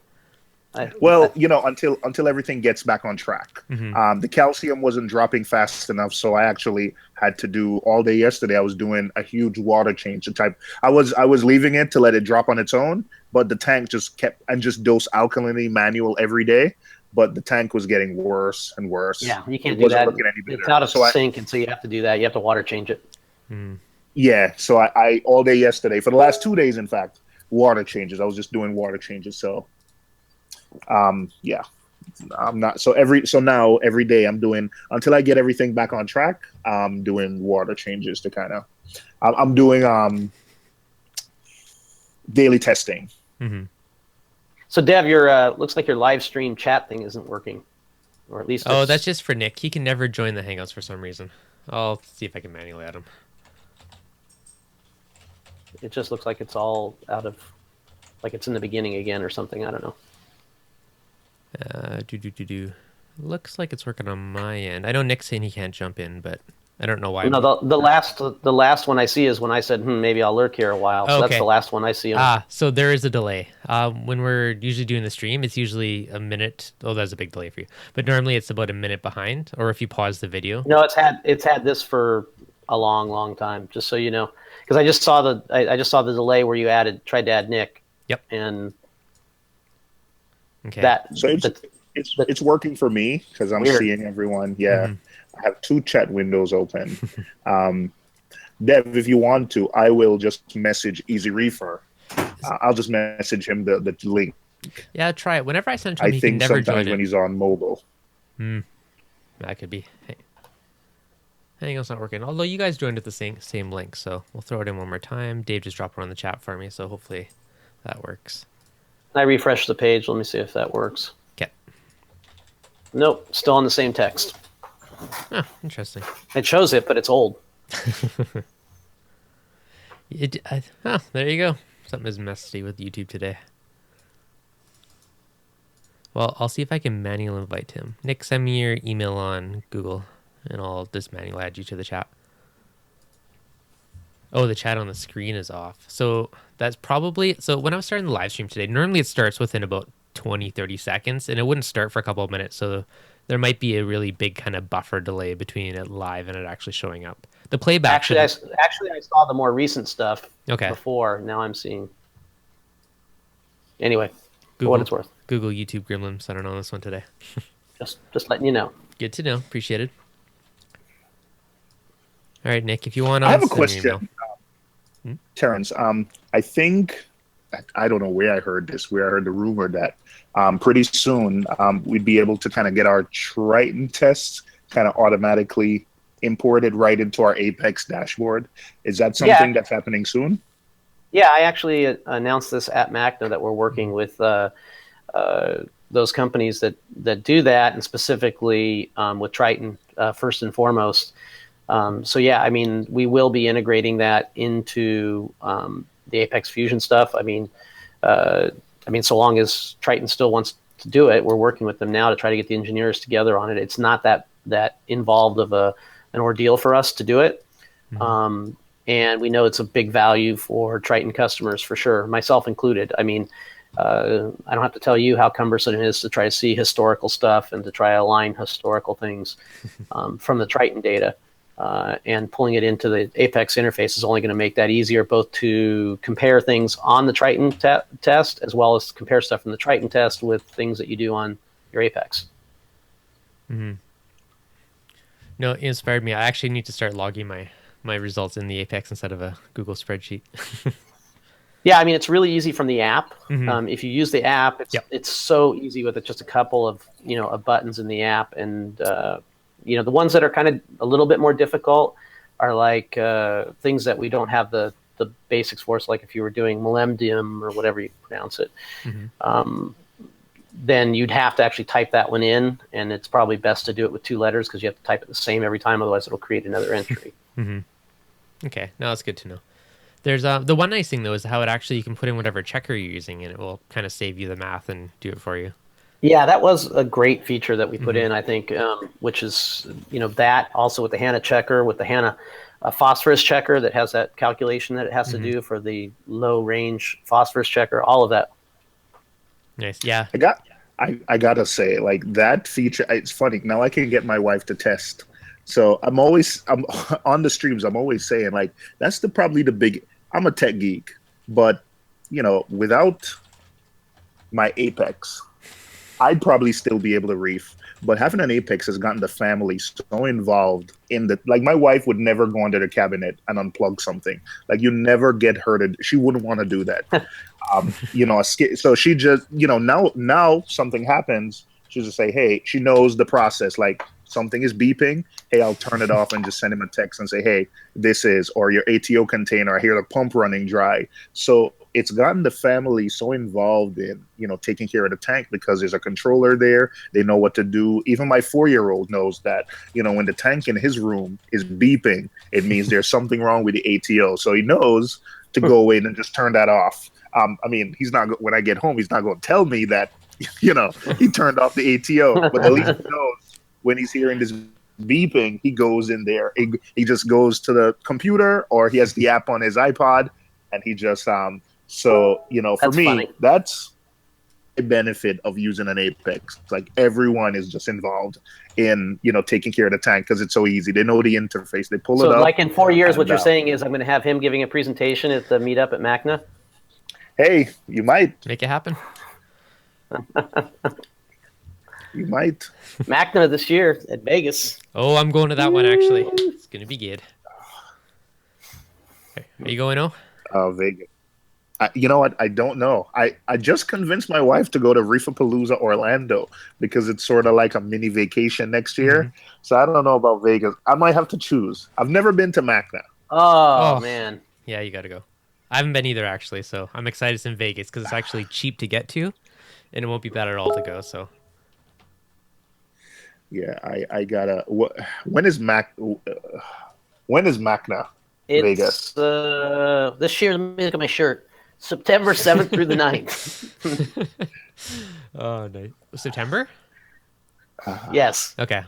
S3: Until everything gets back on track. The calcium wasn't dropping fast enough, so I actually had to do all day yesterday. I was doing a huge water change. I was leaving it to let it drop on its own, but the tank just dose alkalinity manual every day. But the tank was getting worse and worse.
S2: Yeah, you can't do that. It's out of sync, and so you have to do that. You have to water change it.
S3: Yeah, so I all day yesterday, for the last 2 days, in fact, water changes. I was just doing water changes. So, I'm not. So now every day I'm doing, until I get everything back on track, I'm doing water changes to kind of. I'm doing daily testing.
S2: So Dev, your looks like your live stream chat thing isn't working, or at least.
S1: Oh, that's just for Nick. He can never join the Hangouts for some reason. I'll see if I can manually add him.
S2: It just looks like it's all out of, like it's in the beginning again or something. I don't know.
S1: Looks like it's working on my end. I know Nick's saying he can't jump in, but I don't know why.
S2: No, the last one I see is when I said, maybe I'll lurk here a while. So that's
S1: Okay.
S2: the last one I see. On.
S1: So there is a delay. When we're usually doing the stream, it's usually a minute. Oh, that's a big delay for you. But normally it's about a minute behind, or if you pause the video.
S2: No, it's had this for a long, long time. Just so you know, because I just saw the delay where you tried to add Nick.
S1: Yep.
S2: And
S1: Okay.
S3: So it's working for me because I'm
S2: weird.
S3: seeing everyone. Yeah, I have 2 chat windows open. Dev, if you want to, I will just message Easy Reefer. I'll just message him the link.
S1: Yeah, try it. Whenever I send it to him,
S3: I
S1: he can
S3: think
S1: never
S3: sometimes
S1: join
S3: when
S1: it.
S3: he's on mobile.
S1: That could be. Hey. I think it's not working. Although you guys joined at the same link, so we'll throw it in one more time. Dave just dropped one on the chat for me, so hopefully that works.
S2: I refresh the page. Let me see if that works.
S1: Okay.
S2: Nope, still on the same text.
S1: Oh, interesting.
S2: It shows it, but it's old.
S1: There you go. Something is messy with YouTube today. Well, I'll see if I can manually invite him. Nick, send me your email on Google, and I'll just manually add you to the chat. Oh, the chat on the screen is off. So that's probably... So when I was starting the live stream today, normally it starts within about 20, 30 seconds, and it wouldn't start for a couple of minutes, so there might be a really big kind of buffer delay between it live and it actually showing up. The playback
S2: Actually, I saw the more recent stuff before. Now I'm seeing. Anyway, for what it's worth.
S1: Google YouTube Gremlins. I don't know on this one today.
S2: Just letting you know.
S1: Good to know. Appreciate it. All right, Nick, if you want to...
S3: I have a question, Terrence. I think, I don't know where I heard this, where I heard the rumor that pretty soon we'd be able to kind of get our Triton tests kind of automatically imported right into our Apex dashboard. Is that something that's happening soon?
S2: Yeah, I actually announced this at MACNA that we're working with those companies that do that, and specifically with Triton first and foremost. So yeah, I mean, we will be integrating that into the Apex Fusion stuff. I mean, so long as Triton still wants to do it, we're working with them now to try to get the engineers together on it. It's not that involved of an ordeal for us to do it. And we know it's a big value for Triton customers for sure, myself included. I mean, I don't have to tell you how cumbersome it is to try to see historical stuff and to try to align historical things from the Triton data. And pulling it into the Apex interface is only going to make that easier, both to compare things on the Triton test as well as compare stuff from the Triton test with things that you do on your Apex.
S1: No, it inspired me. I actually need to start logging my results in the Apex instead of a Google spreadsheet.
S2: Yeah, I mean, it's really easy from the app. If you use the app, it's so easy with just a couple of of buttons in the app, and the ones that are kind of a little bit more difficult are like things that we don't have the basics for. So like if you were doing millennium or whatever you pronounce it, then you'd have to actually type that one in, and it's probably best to do it with 2 letters because you have to type it the same every time, otherwise it'll create another entry.
S1: Okay, no, that's good to know. There's the one nice thing though is how it actually, you can put in whatever checker you're using and it will kind of save you the math and do it for you.
S2: Yeah, that was a great feature that we put in, I think, which is, that also with the HANA checker, with the HANA phosphorus checker that has that calculation that it has to do for the low range phosphorus checker, all of that.
S1: Nice. Yeah.
S3: I gotta say, like, that feature, it's funny. Now I can get my wife to test. So I'm on the streams, I'm always saying, like, that's probably the big, I'm a tech geek, but, without my Apex, I'd probably still be able to reef. But having an Apex has gotten the family so involved in like, my wife would never go under the cabinet and unplug something. Like, you never get hurted. She wouldn't want to do that. So she just, now something happens. She'll just say, hey, she knows the process. Like, something is beeping. Hey, I'll turn it off and just send him a text and say, hey, or your ATO container, I hear the pump running dry. So it's gotten the family so involved in, taking care of the tank because there's a controller there. They know what to do. Even my 4-year-old knows that, when the tank in his room is beeping, it means there's something wrong with the ATO. So he knows to go in and just turn that off. He's not, when I get home, he's not going to tell me that, he turned off the ATO, but at least he knows when he's hearing this beeping, he goes in there. He just goes to the computer, or he has the app on his iPod, and he just So for
S2: That's
S3: me,
S2: funny.
S3: that's a benefit of using an Apex. Like everyone is just involved in taking care of the tank because it's so easy. They know the interface. They pull
S2: So,
S3: it up.
S2: like in 4 years, what
S3: and,
S2: you're saying is I'm going to have him giving a presentation at the meetup at MACNA?
S3: Hey, you might.
S1: Make it happen.
S3: You might.
S2: MACNA this year at Vegas.
S1: Oh, I'm going to that one, actually. It's going to be good. Are you going,
S3: Vegas. You know what? I don't know. I just convinced my wife to go to Reefapalooza Orlando because it's sort of like a mini vacation next year.
S1: Mhm.
S3: So I don't know about Vegas. I might have to choose. I've never been to MACNA.
S2: Oh,
S1: Oh.
S2: man.
S1: Yeah, you got to go. I haven't been either, actually, so I'm excited it's in Vegas because it's actually cheap to get to, and it won't be bad at all to go, so.
S3: Yeah, I gotta. When is MACNA? Vegas?
S2: It's this year, let me look at my shirt. September 7th through the 9th.
S1: Oh, nice. September?
S2: Yes.
S1: Okay.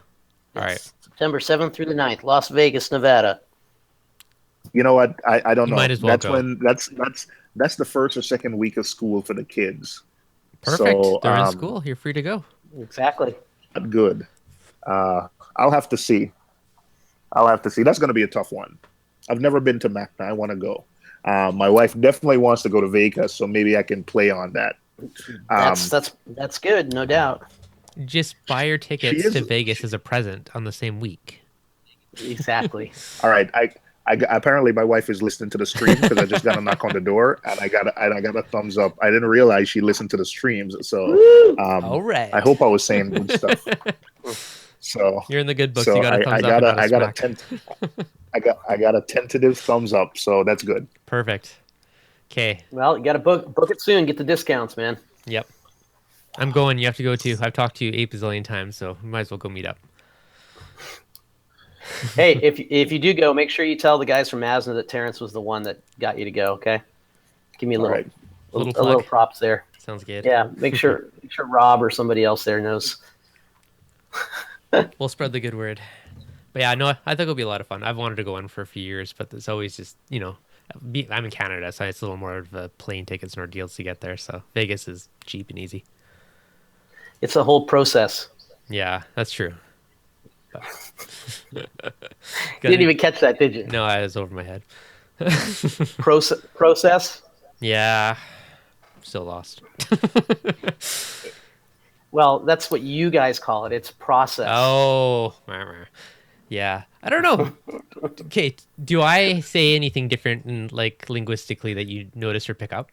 S1: All right.
S2: September 7th through the 9th, Las Vegas, Nevada.
S3: You know what? I don't
S1: You
S3: know.
S1: might as well
S3: that's
S1: go.
S3: when that's the first or second week of school for the kids.
S1: Perfect.
S3: So,
S1: They're in school. You're free to go.
S2: Exactly.
S3: not good. I'll have to see. That's going to be a tough one. I've never been to MACNA. I want to go. My wife definitely wants to go to Vegas, so maybe I can play on that.
S2: That's good, no doubt.
S1: Just buy your tickets to Vegas as a present on the same week.
S2: Exactly.
S3: All right. I apparently my wife is listening to the stream because I just got a knock on the door and I got a thumbs up. I didn't realize she listened to the streams, so
S1: All right.
S3: I hope I was saying good stuff. So
S1: You're in the good books.
S3: so
S1: you got a thumbs up.
S3: I got a tentative thumbs up, so that's good.
S1: Perfect. Okay.
S2: Well, you got to book it soon. Get the discounts, man.
S1: Yep. I'm going. You have to go too. I've talked to you 8 bazillion times, so we might as well go meet up.
S2: Hey, if you do go, make sure you tell the guys from Asna that Terrence was the one that got you to go. Okay, give me a little,
S3: Right.
S2: a
S1: Little
S2: little
S1: plug.
S2: props there.
S1: Sounds good.
S2: Yeah, make sure Rob or somebody else there knows.
S1: We'll spread the good word. But yeah, no, I think it'll be a lot of fun. I've wanted to go in for a few years, but it's always just, I'm in Canada, so it's a little more of a plane tickets and ordeals to get there. So Vegas is cheap and easy.
S2: It's a whole process.
S1: Yeah, that's true.
S2: You didn't even catch that, did you?
S1: No, I was over my head.
S2: Process.
S1: Yeah, still lost.
S2: Well, that's what you guys call it. It's process.
S1: Oh, yeah. I don't know. Okay, do I say anything different in, linguistically that you notice or pick up?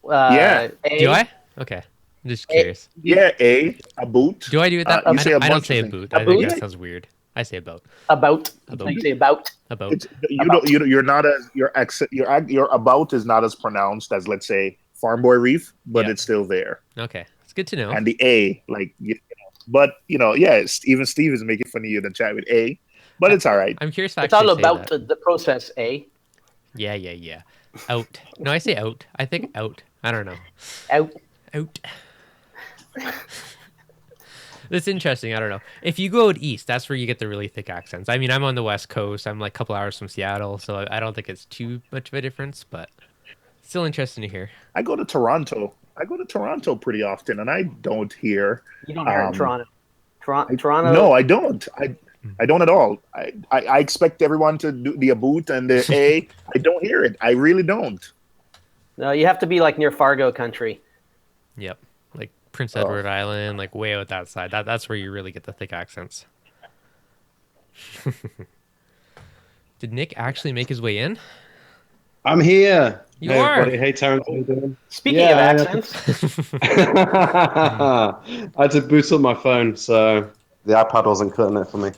S3: Yeah.
S1: Do I? Okay, I'm just curious.
S3: Yeah, a boot.
S1: Do I do it that?
S3: You say a
S1: I don't
S3: bunch
S1: say a
S3: of
S1: boot.
S2: A
S1: I think
S2: boot?
S1: that sounds weird. I say about.
S2: About.
S1: About.
S2: You say about.
S1: About.
S3: You're not as your about is not as pronounced as, let's say, Farm Boy Reef, but
S1: Yeah.
S3: it's still there.
S1: Okay, it's good to know.
S3: And the A, but yeah, even Steve is making fun of you in the chat with A, but it's all right.
S1: I'm curious if I
S2: It's all
S1: actually say
S2: about
S1: that.
S2: the process, eh?
S1: Yeah. Out. No, I say out. I think out. I don't know.
S2: Out.
S1: Out. That's interesting. I don't know. If you go out east, that's where you get the really thick accents. I mean, I'm on the West Coast. I'm like a couple hours from Seattle, so I don't think it's too much of a difference, but still interesting to hear.
S3: I go to Toronto. Pretty often, and I don't hear.
S2: You don't hear it in Toronto. Toronto.
S3: No, I don't. I don't at all. I expect everyone to do the aboot and the A. I don't hear it. I really don't.
S2: No, you have to be like near Fargo country.
S1: Yep. Like Prince Edward Island, like way out that side. That's where you really get the thick accents. Did Nick actually make his way in?
S4: I'm here.
S1: You
S4: Hey,
S1: are.
S4: everybody. Hey, Terrence. How you doing?
S2: Speaking
S4: Yeah,
S2: of
S4: I-
S2: accents,
S4: I had to boot up my phone, so the iPad wasn't cutting it for me.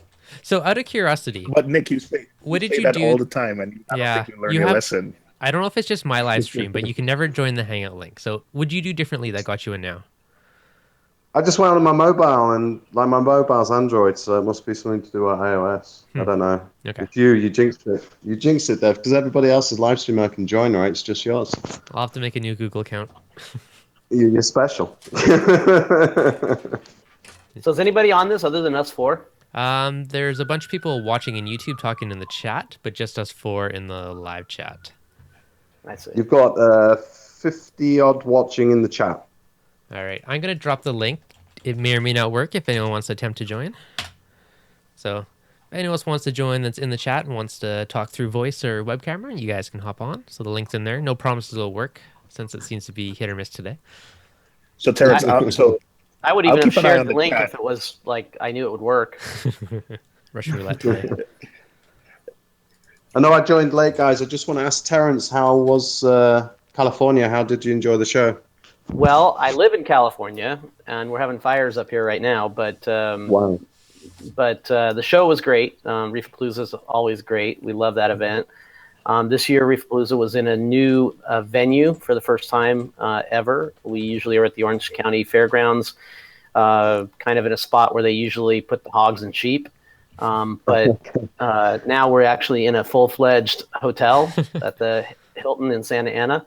S1: So out of curiosity,
S3: But Nick, you say
S1: What did
S3: say
S1: you
S3: that
S1: do-
S3: all the time, and I
S1: Yeah,
S3: don't think you learn
S1: you
S3: your
S1: have-
S3: lesson.
S1: I don't know if it's just my live stream, but you can never join the Hangout link. So what'd you do differently that got you in now?
S4: I just went on my mobile, and my mobile's Android, so it must be something to do with iOS. I don't know.
S1: Okay.
S4: If you jinxed it. You jinxed it there, because everybody else's live stream I can join, right? It's just yours.
S1: I'll have to make a new Google account.
S4: You're special.
S2: so is anybody on this other than us four?
S1: There's a bunch of people watching in YouTube talking in the chat, but just us four in the live chat.
S2: I see.
S4: You've got 50 odd watching in the chat.
S1: All right, I'm gonna drop the link. It may or may not work if anyone wants to attempt to join. So, if anyone else wants to join that's in the chat and wants to talk through voice or web camera, you guys can hop on. So the link's in there. No promises it'll work since it seems to be hit or miss today.
S3: So Terrence,
S2: I would
S3: I'll
S2: even have
S3: keep an eye
S2: shared
S3: on
S2: the
S3: the
S2: link
S3: chat.
S2: if it was like I knew it would work.
S1: Russian roulette today.
S4: I know I joined late, guys. I just want to ask Terrence, how was California? How did you enjoy the show?
S2: Well, I live in California, and we're having fires up here right now. But
S4: Wow.
S2: the show was great. Reefapalooza is always great. We love that event. This year, Reefapalooza was in a new venue for the first time ever. We usually are at the Orange County Fairgrounds, kind of in a spot where they usually put the hogs and sheep. But now we're actually in a full-fledged hotel at the Hilton in Santa Ana,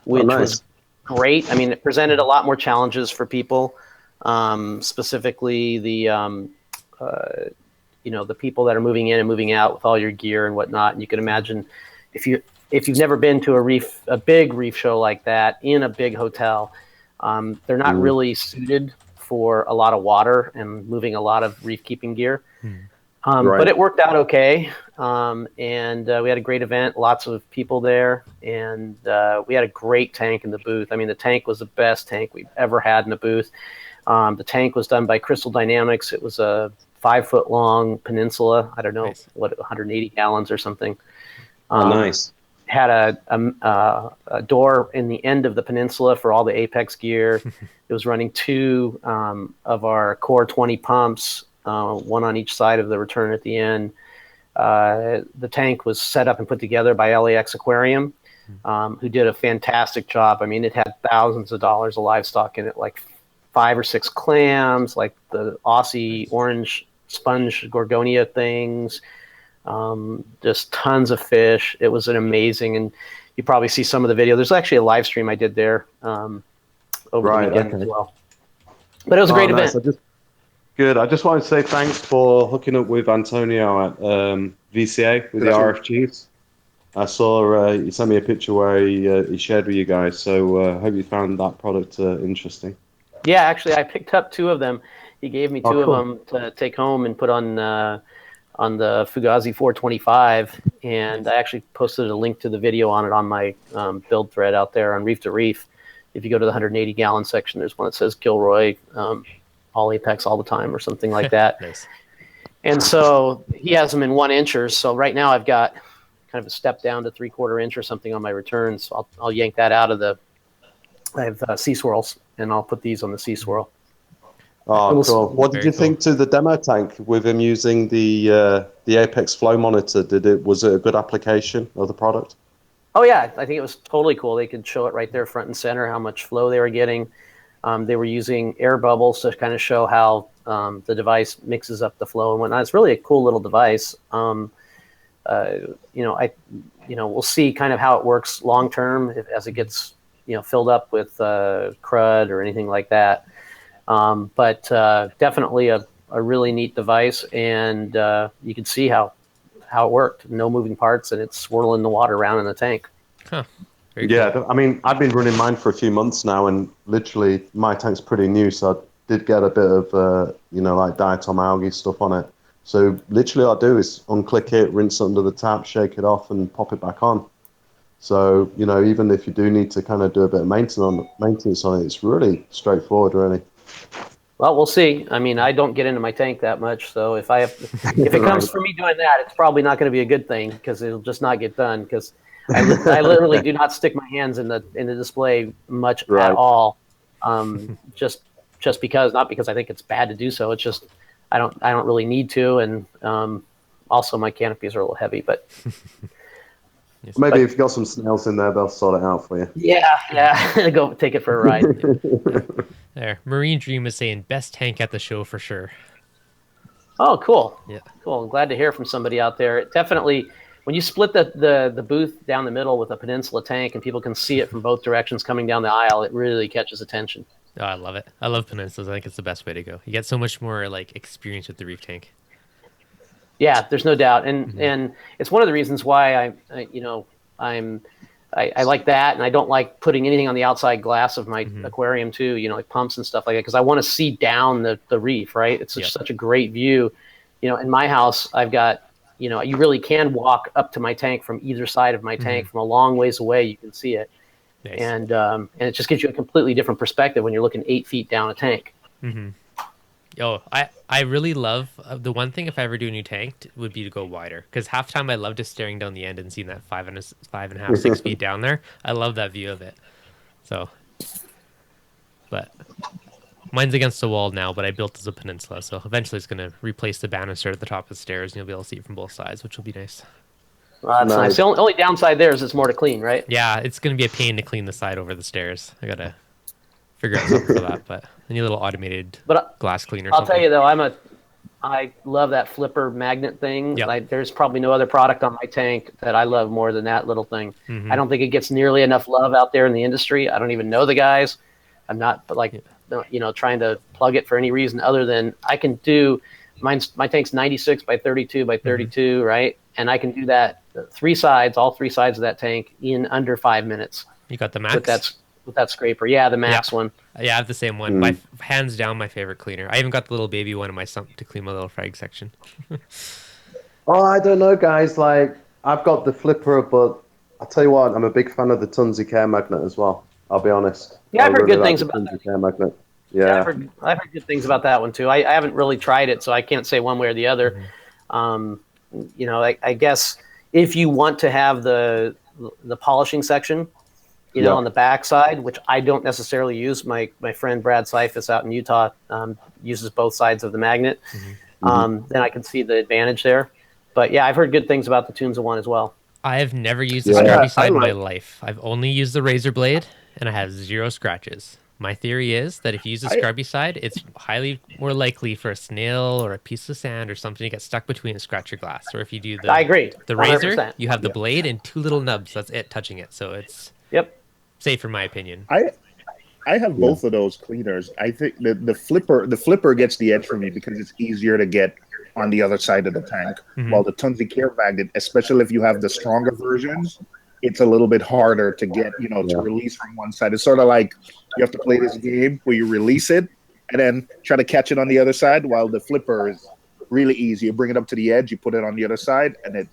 S2: which was great. I mean, it presented a lot more challenges for people, specifically the the people that are moving in and moving out with all your gear and whatnot. And you can imagine if you've never been to a big reef show like that in a big hotel, they're not really suited for a lot of water and moving a lot of reef keeping gear. But it worked out okay. And we had a great event, lots of people there, and we had a great tank in the booth. I mean, the tank was the best tank we've ever had in a booth. The tank was done by Crystal Dynamics. It was a 5-foot long peninsula. I don't know, 180 gallons or something.
S4: Nice.
S2: Had a door in the end of the peninsula for all the Apex gear. It was running 2 of our Core 20 pumps, one on each side of the return at the end. The tank was set up and put together by LAX Aquarium, who did a fantastic job. I mean, it had thousands of dollars of livestock in it, like 5 or 6 clams, like the Aussie orange sponge gorgonia things, just tons of fish. It was an amazing, and you probably see some of the video. There's actually a live stream I did there over the weekend as well. But it was a great event.
S4: Good. I just wanted to say thanks for hooking up with Antonio at VCA with the RFGs. I saw you sent me a picture where he shared with you guys, so I hope you found that product interesting.
S2: Yeah, actually, I picked up 2 of them. He gave me 2 of them to take home and put on the Fugazi 425, and I actually posted a link to the video on it on my build thread out there on Reef to Reef. If you go to the 180-gallon section, there's one that says Gilroy, all Apex all the time or something like that.
S1: Nice.
S2: And so he has them in 1-inchers. So right now I've got kind of a step down to 3/4 inch or something on my returns. So I'll yank that out of the. I have Sea Swirls, and I'll put these on the Sea Swirl.
S4: Oh, cool. What did you think to the demo tank with him using the Apex flow monitor? Was it a good application of the product?
S2: Oh yeah, I think it was totally cool. They could show it right there front and center, how much flow they were getting. They were using air bubbles to kind of show how the device mixes up the flow and whatnot. It's really a cool little device. We'll see kind of how it works long term as it gets filled up with crud or anything like that. But definitely a really neat device, and you can see how it worked. No moving parts, and it's swirling the water around in the tank.
S1: Huh.
S4: Yeah, I mean, I've been running mine for a few months now, and literally my tank's pretty new, so I did get a bit of, like diatom algae stuff on it. So literally all I do is unclick it, rinse it under the tap, shake it off, and pop it back on. So, even if you do need to kind of do a bit of maintenance on it, it's really straightforward, really.
S2: Well, we'll see. I mean, I don't get into my tank that much, so if it comes from me doing that, it's probably not going to be a good thing because it'll just not get done. Because I literally do not stick my hands in the display much at all. Just because, not because I think it's bad to do so. It's just I don't really need to, and also my canopies are a little heavy, but.
S4: Maybe if you got some snails in there, they'll sort it out for you.
S2: Yeah. Go take it for a ride.
S1: There, Marine Dream is saying best tank at the show for sure.
S2: Oh, cool.
S1: Yeah,
S2: cool. I'm glad to hear from somebody out there. It definitely, when you split the booth down the middle with a peninsula tank and people can see it from both directions coming down the aisle, it really catches attention.
S1: Oh, I love it. I love peninsulas. I think it's the best way to go. You get so much more experience with the reef tank.
S2: Yeah, there's no doubt, and it's one of the reasons why I like that, and I don't like putting anything on the outside glass of my aquarium too. Like pumps and stuff like that, because I want to see down the reef. Right, it's such a great view. In my house, I've got you really can walk up to my tank from either side of my tank from a long ways away. You can see it, nice. And it just gives you a completely different perspective when you're looking 8 feet down a tank.
S1: Oh, I really love the one thing if I ever do a new tank would be to go wider, because half the time I love just staring down the end and seeing that 5.5, 6 feet down there. I love that view of it. So, but mine's against the wall now, but I built as a peninsula, so eventually it's going to replace the banister at the top of the stairs, and you'll be able to see it from both sides, which will be nice.
S2: Well, that's nice. The only downside there is it's more to clean, right?
S1: Yeah, it's going to be a pain to clean the side over the stairs. I gotta figure out something for that, but I need a little automated glass cleaner.
S2: I'll tell you though, I love that flipper magnet thing. Yep. There's probably no other product on my tank that I love more than that little thing. I don't think it gets nearly enough love out there in the industry. I don't even know the guys. I'm not trying to plug it for any reason other than I can do my tank's 96 by 32 by 32, right? And I can do that all three sides of that tank in under 5 minutes.
S1: You got the Max?
S2: With that scraper. Yeah, the Max one.
S1: Yeah, I have the same one. My hands down my favorite cleaner. I even got the little baby one in my sump to clean my little frag section.
S4: Oh, I don't know, guys. Like, I've got the flipper, but I'll tell you what, I'm a big fan of the Tunzi Care Magnet as well. I'll be honest.
S2: Yeah, I've heard good things about
S4: that. Care Magnet.
S2: Yeah, I've heard good things about that one too. I haven't really tried it, so I can't say one way or the other. I guess if you want to have the polishing section, on the back side, which I don't necessarily use. My friend Brad Seifus out in Utah uses both sides of the magnet. Then I can see the advantage there. But yeah, I've heard good things about the Tunza one as well.
S1: I have never used the scrubby side in my life. I've only used the razor blade, and I have 0 scratches. My theory is that if you use the scrubby side, it's highly more likely for a snail or a piece of sand or something to get stuck between and scratch your glass. Or if you do
S2: I agree.
S1: The razor, you have the blade and 2 little nubs. That's it touching it. So it's safe, in my opinion.
S3: I have both of those cleaners. I think the flipper gets the edge for me because it's easier to get on the other side of the tank. While the Tunzi Care Magnet, especially if you have the stronger versions, it's a little bit harder to get, to release from one side. It's sort of like you have to play this game where you release it and then try to catch it on the other side, while the flipper is really easy. You bring it up to the edge, you put it on the other side, and it,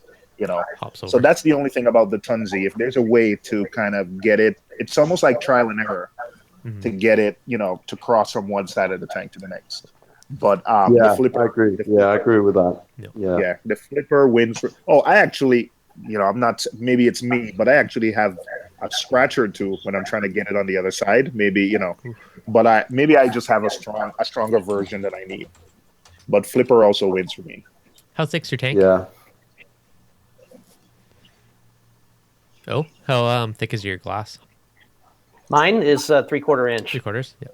S1: hops over.
S3: So that's the only thing about the Tunzi. If there's a way to kind of get it, it's almost like trial and error to get it, to cross from one side of the tank to the next. But the flipper,
S4: I agree. I agree with that.
S3: Yeah, the flipper wins. I actually, I'm not. Maybe it's me, but I actually have a scratch or two when I'm trying to get it on the other side. Maybe but I just have a stronger version that I need. But flipper also wins for me.
S1: How thick's your tank?
S4: Yeah.
S1: Oh, how thick is your glass?
S2: Mine is 3/4 inch.
S1: 3/4. Yeah.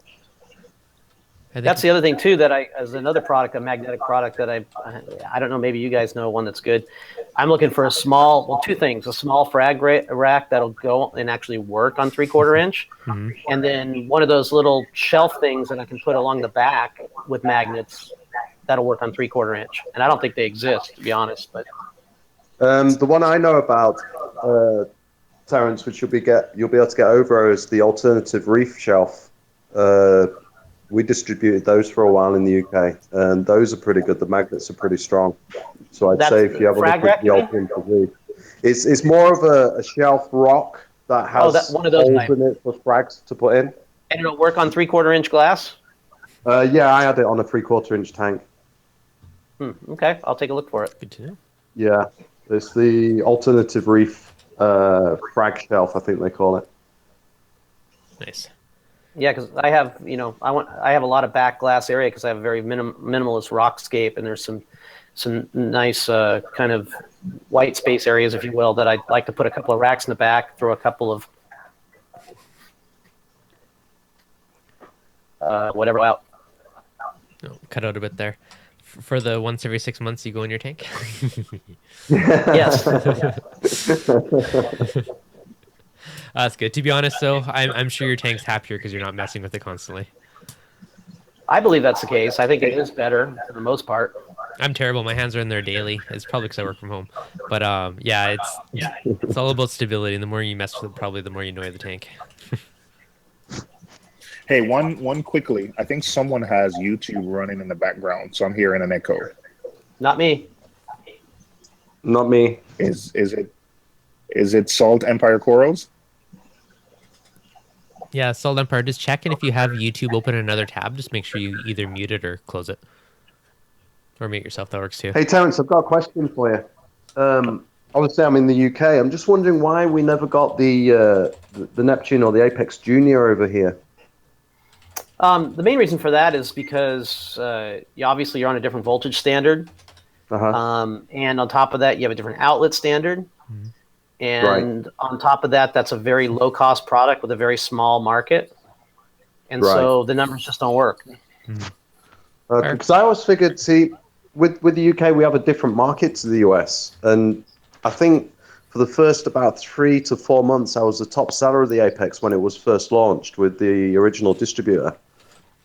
S2: That's the other thing too that as another product, a magnetic product that I don't know, maybe you guys know one that's good. I'm looking for two things: a small frag rack that'll go and actually work on 3/4 inch, and then one of those little shelf things that I can put along the back with magnets that'll work on 3/4 inch. And I don't think they exist, to be honest. But
S4: the one I know about, Terrence, which you'll be able to get over, is the alternative reef shelf. We distributed those for a while in the UK, and those are pretty good. The magnets are pretty strong. So I'd say if you have a look at the alternative reef, it's more of a shelf rock that has
S2: one of those
S4: holes in it for frags to put in.
S2: And it'll work on 3/4 inch glass?
S4: Yeah, I had it on a 3/4 inch tank.
S2: Okay, I'll take a look for it.
S1: Good to know.
S4: Yeah, it's the alternative reef frag shelf, I think they call it.
S1: Nice.
S2: Yeah, because I have, I have a lot of back glass area because I have a very minimalist rockscape, and there's some nice kind of white space areas, if you will, that I'd like to put a couple of racks in the back, throw a couple of whatever out.
S1: Oh, cut out a bit there. For the once every 6 months you go in your tank?
S2: Yes.
S1: That's good. To be honest, though, I'm sure your tank's happier because you're not messing with it constantly.
S2: I believe that's the case. I think it is better for the most part.
S1: I'm terrible. My hands are in there daily. It's probably because I work from home. But yeah, it's all about stability. And the more you mess with it, probably the more you annoy the tank.
S3: Hey, one quickly. I think someone has YouTube running in the background, so I'm hearing an echo.
S2: Not me.
S4: Not me.
S3: Is it Salt Empire Corals?
S1: Yeah, Salt Empire, just check, and if you have YouTube open in another tab, just make sure you either mute it or close it. Or mute yourself, that works too.
S4: Hey, Terence, I've got a question for you. Obviously, I'm in the UK. I'm just wondering why we never got the Neptune or the Apex Junior over here.
S2: The main reason for that is because obviously you're on a different voltage standard. And on top of that, you have a different outlet standard. And on top of that, that's a very low-cost product with a very small market. And so the numbers just don't work.
S4: Because I always figured, see, with the UK, we have a different market to the US. And I think for the first about 3 to 4 months, I was the top seller of the Apex when it was first launched with the original distributor.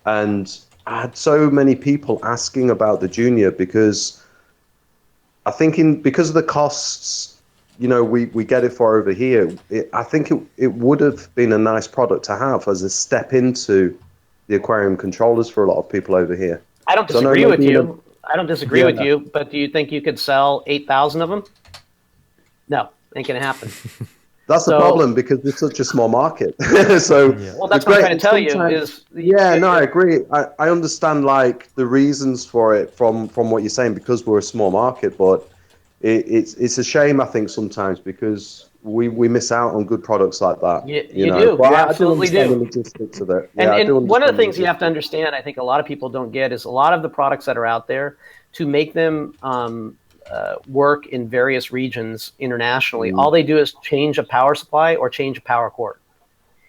S4: And I had so many people asking about the Junior because I think because of the costs, you know, we get it for over here. I think it would have been a nice product to have as a step into the aquarium controllers for a lot of people over here.
S2: I don't disagree with you. I don't disagree with you, but do you think you could sell 8,000 of them? No, ain't going to happen.
S4: That's the problem because it's such a small market.
S2: Well, that's what I'm trying to tell you is...
S4: I agree. I understand, like, the reasons for it from what you're saying because we're a small market, but it's a shame, I think, sometimes because we miss out on good products like that.
S2: You do. You absolutely do.
S4: The logistics of it.
S2: And one of the things you have to understand, I think a lot of people don't get, is a lot of the products that are out there, to make them work in various regions internationally, all they do is change a power supply or change a power cord.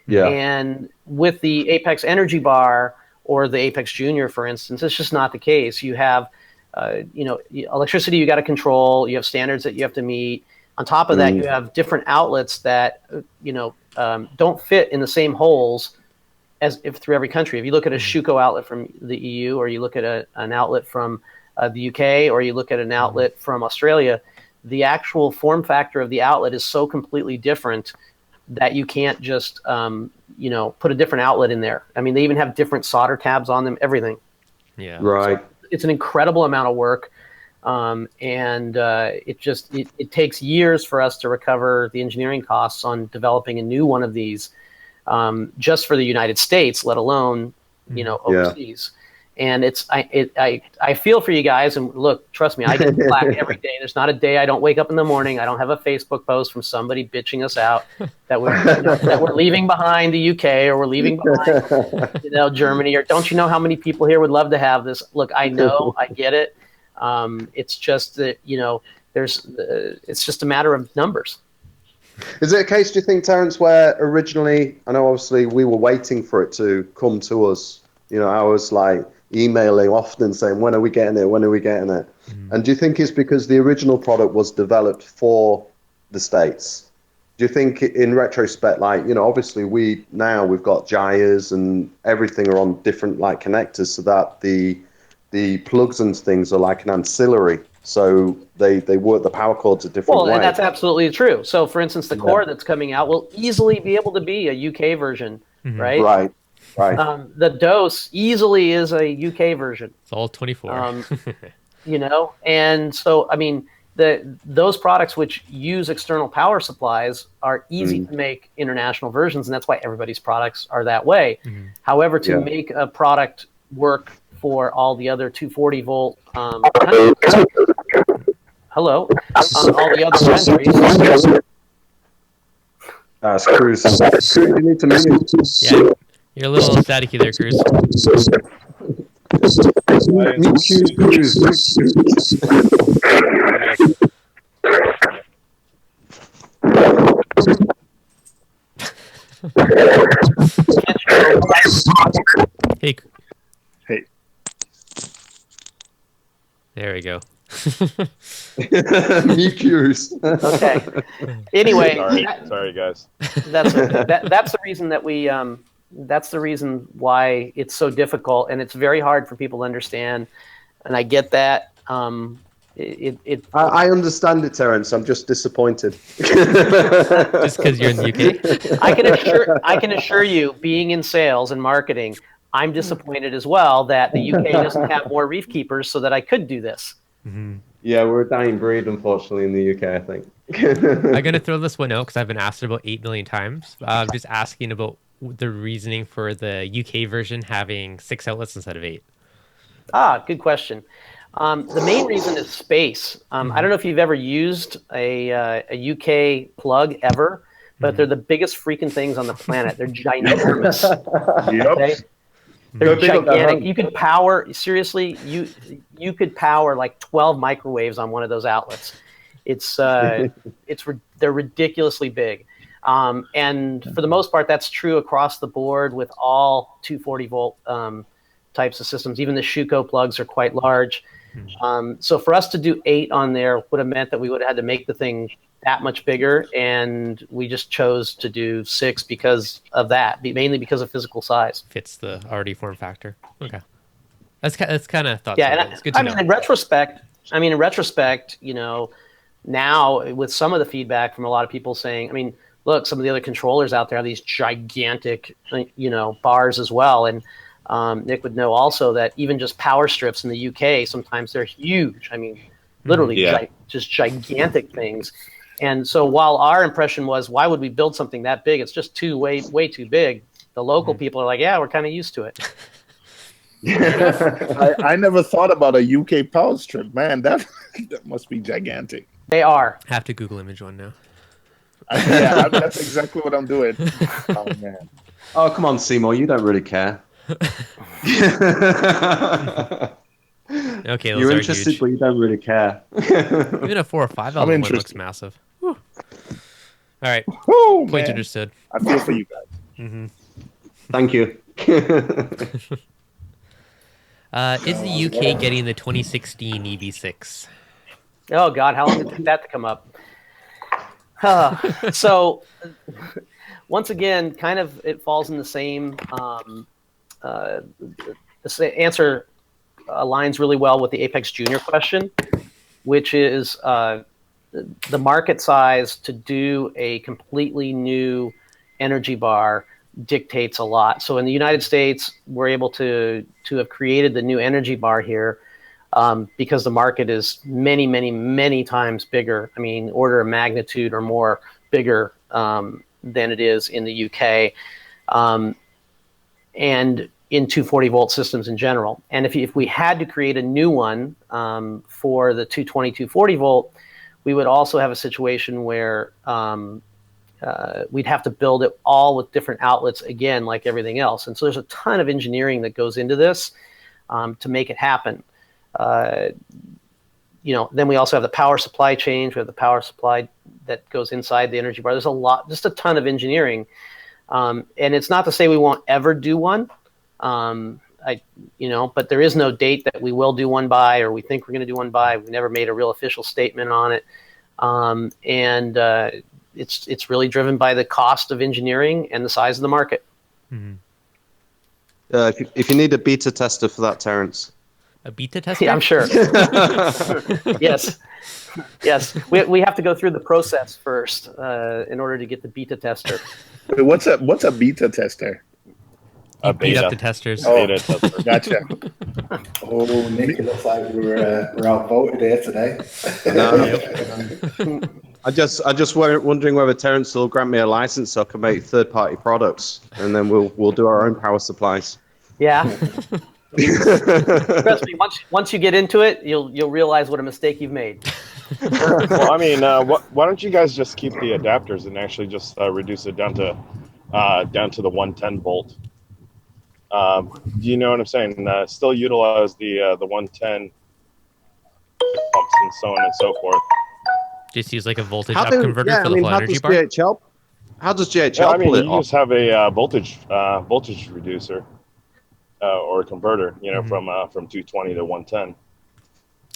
S2: And with the Apex Energy Bar or the Apex Junior, for instance, it's just not the case. You have electricity you got to control. You have standards that you have to meet. On top of that, you have different outlets that don't fit in the same holes as if through every country. If you look at a Schuko outlet from the EU, or you look at an outlet from the UK, or you look at an outlet from Australia, the actual form factor of the outlet is so completely different that you can't just put a different outlet in there. I mean, they even have different solder tabs on them, everything.
S1: Yeah.
S4: Right.
S2: So it's an incredible amount of work. It takes years for us to recover the engineering costs on developing a new one of these, just for the United States, let alone, overseas. And I feel for you guys, and look, trust me, I get Slack every day. There's not a day I don't wake up in the morning. I don't have a Facebook post from somebody bitching us out that we're leaving behind the UK, or we're leaving behind, Germany, or don't you know how many people here would love to have this? Look, I know, I get it. It's just that, it's just a matter of numbers.
S4: Is it a case, do you think, Terence, where originally, I know obviously we were waiting for it to come to us, I was like emailing often saying, when are we getting it? When are we getting it? And do you think it's because the original product was developed for the States? Do you think in retrospect, obviously we've got gyres and everything are on different connectors so that the plugs and things are like an ancillary. So they work the power cords a different way.
S2: And that's absolutely true. So for instance, the core that's coming out will easily be able to be a UK version, right? Right. The dose easily is a UK version.
S1: It's all 24.
S2: And so, I mean, those products which use external power supplies are easy to make international versions, and that's why everybody's products are that way. However, to make a product work for all the other 240 volt all the other countries.
S4: Cruz, you need to mute.
S1: Yeah, you're a little staticky there, Cruz. Hey. There we go.
S4: Me curious.
S2: Okay. Anyway,
S5: sorry guys.
S2: That's the reason that we that's the reason why it's so difficult, and it's very hard for people to understand. And I get that,
S4: I understand it, Terence. I'm just disappointed.
S1: Just because you're in the UK?
S2: I can assure you, being in sales and marketing, I'm disappointed as well that the UK doesn't have more reef keepers so that I could do this.
S1: Mm-hmm.
S4: Yeah, we're a dying breed, unfortunately, in the UK, I think.
S1: I'm going to throw this one out because I've been asked it about 8 million times. I'm just asking about the reasoning for the UK version having 6 outlets instead of 8.
S2: Good question. The main reason is space. I don't know if you've ever used a UK plug ever, but they're the biggest freaking things on the planet. They're ginormous.
S3: Yep.
S2: Okay? They're gigantic. You could power, seriously, you could power like 12 microwaves on one of those outlets. They're ridiculously big. And for the most part, that's true across the board with all 240 volt types of systems. Even the Schuko plugs are quite large. So for us to do 8 on there would have meant that we would have had to make the thing that much bigger, and we just chose to do 6 because of that, mainly because of physical size.
S1: Fits the already form factor. Okay, that's kind of thought.
S2: Yeah,
S1: it's good to know.
S2: in retrospect, you know, now with some of the feedback from a lot of people saying, look, some of the other controllers out there have these gigantic, bars as well, and Nick would know also that even just power strips in the UK, sometimes they're huge. Literally just gigantic things. And so while our impression was, why would we build something that big? It's just way too big. The local people are like, yeah, we're kind of used to it.
S3: I never thought about a UK power strip. Man, that must be gigantic.
S2: They are.
S1: Have to Google image one now.
S3: Yeah, that's exactly what I'm doing. Oh, man.
S4: Oh, come on, Seymour. You don't really care.
S1: Okay, those
S4: you're
S1: are
S4: interested,
S1: huge.
S4: but you don't really care.
S1: Even a 4 or 5 element one looks massive. Whew. All right, point understood.
S3: I feel for you guys.
S1: Mm-hmm.
S4: Thank you.
S1: Is the UK getting the 2016 EV6?
S2: Oh God, how long did it take that to come up? So once again, kind of it falls in the same. The answer aligns really well with the Apex Junior question, which is the market size to do a completely new energy bar dictates a lot. So in the United States, we're able to have created the new energy bar here because the market is many times bigger. Order of magnitude or more bigger than it is in the UK. And in 240 volt systems in general. And if we had to create a new one for the 240 volt, we would also have a situation where we'd have to build it all with different outlets again, like everything else. And so there's a ton of engineering that goes into this to make it happen. Then we also have the power supply change. We have the power supply that goes inside the energy bar. There's just a ton of engineering. And it's not to say we won't ever do one. But there is no date that we will do one by, or we think we're going to do one by. We never made a real official statement on it. It's really driven by the cost of engineering and the size of the market.
S1: Mm-hmm.
S4: If you need a beta tester for that, Terence.
S1: A beta tester?
S2: Yeah, I'm sure. Yes. We have to go through the process first in order to get the beta tester.
S3: Wait, what's a beta tester?
S1: You beat up the testers.
S3: Oh, gotcha.
S5: Oh, Nick, it looks like we're outvoted here today.
S4: I just wondering whether Terence will grant me a license so I can make third-party products, and then we'll do our own power supplies.
S2: Yeah. Trust me, once you get into it, you'll realize what a mistake you've made.
S6: Well, why don't you guys just keep the adapters and actually just reduce it down to the 110 volt? You know what I'm saying? Still utilize the 110 pumps and so on and so forth.
S1: Just use like a voltage up converter for the full energy bar.
S4: How does GHL pull it
S6: you
S4: off?
S6: just have a voltage reducer or a converter, from 220 to 110.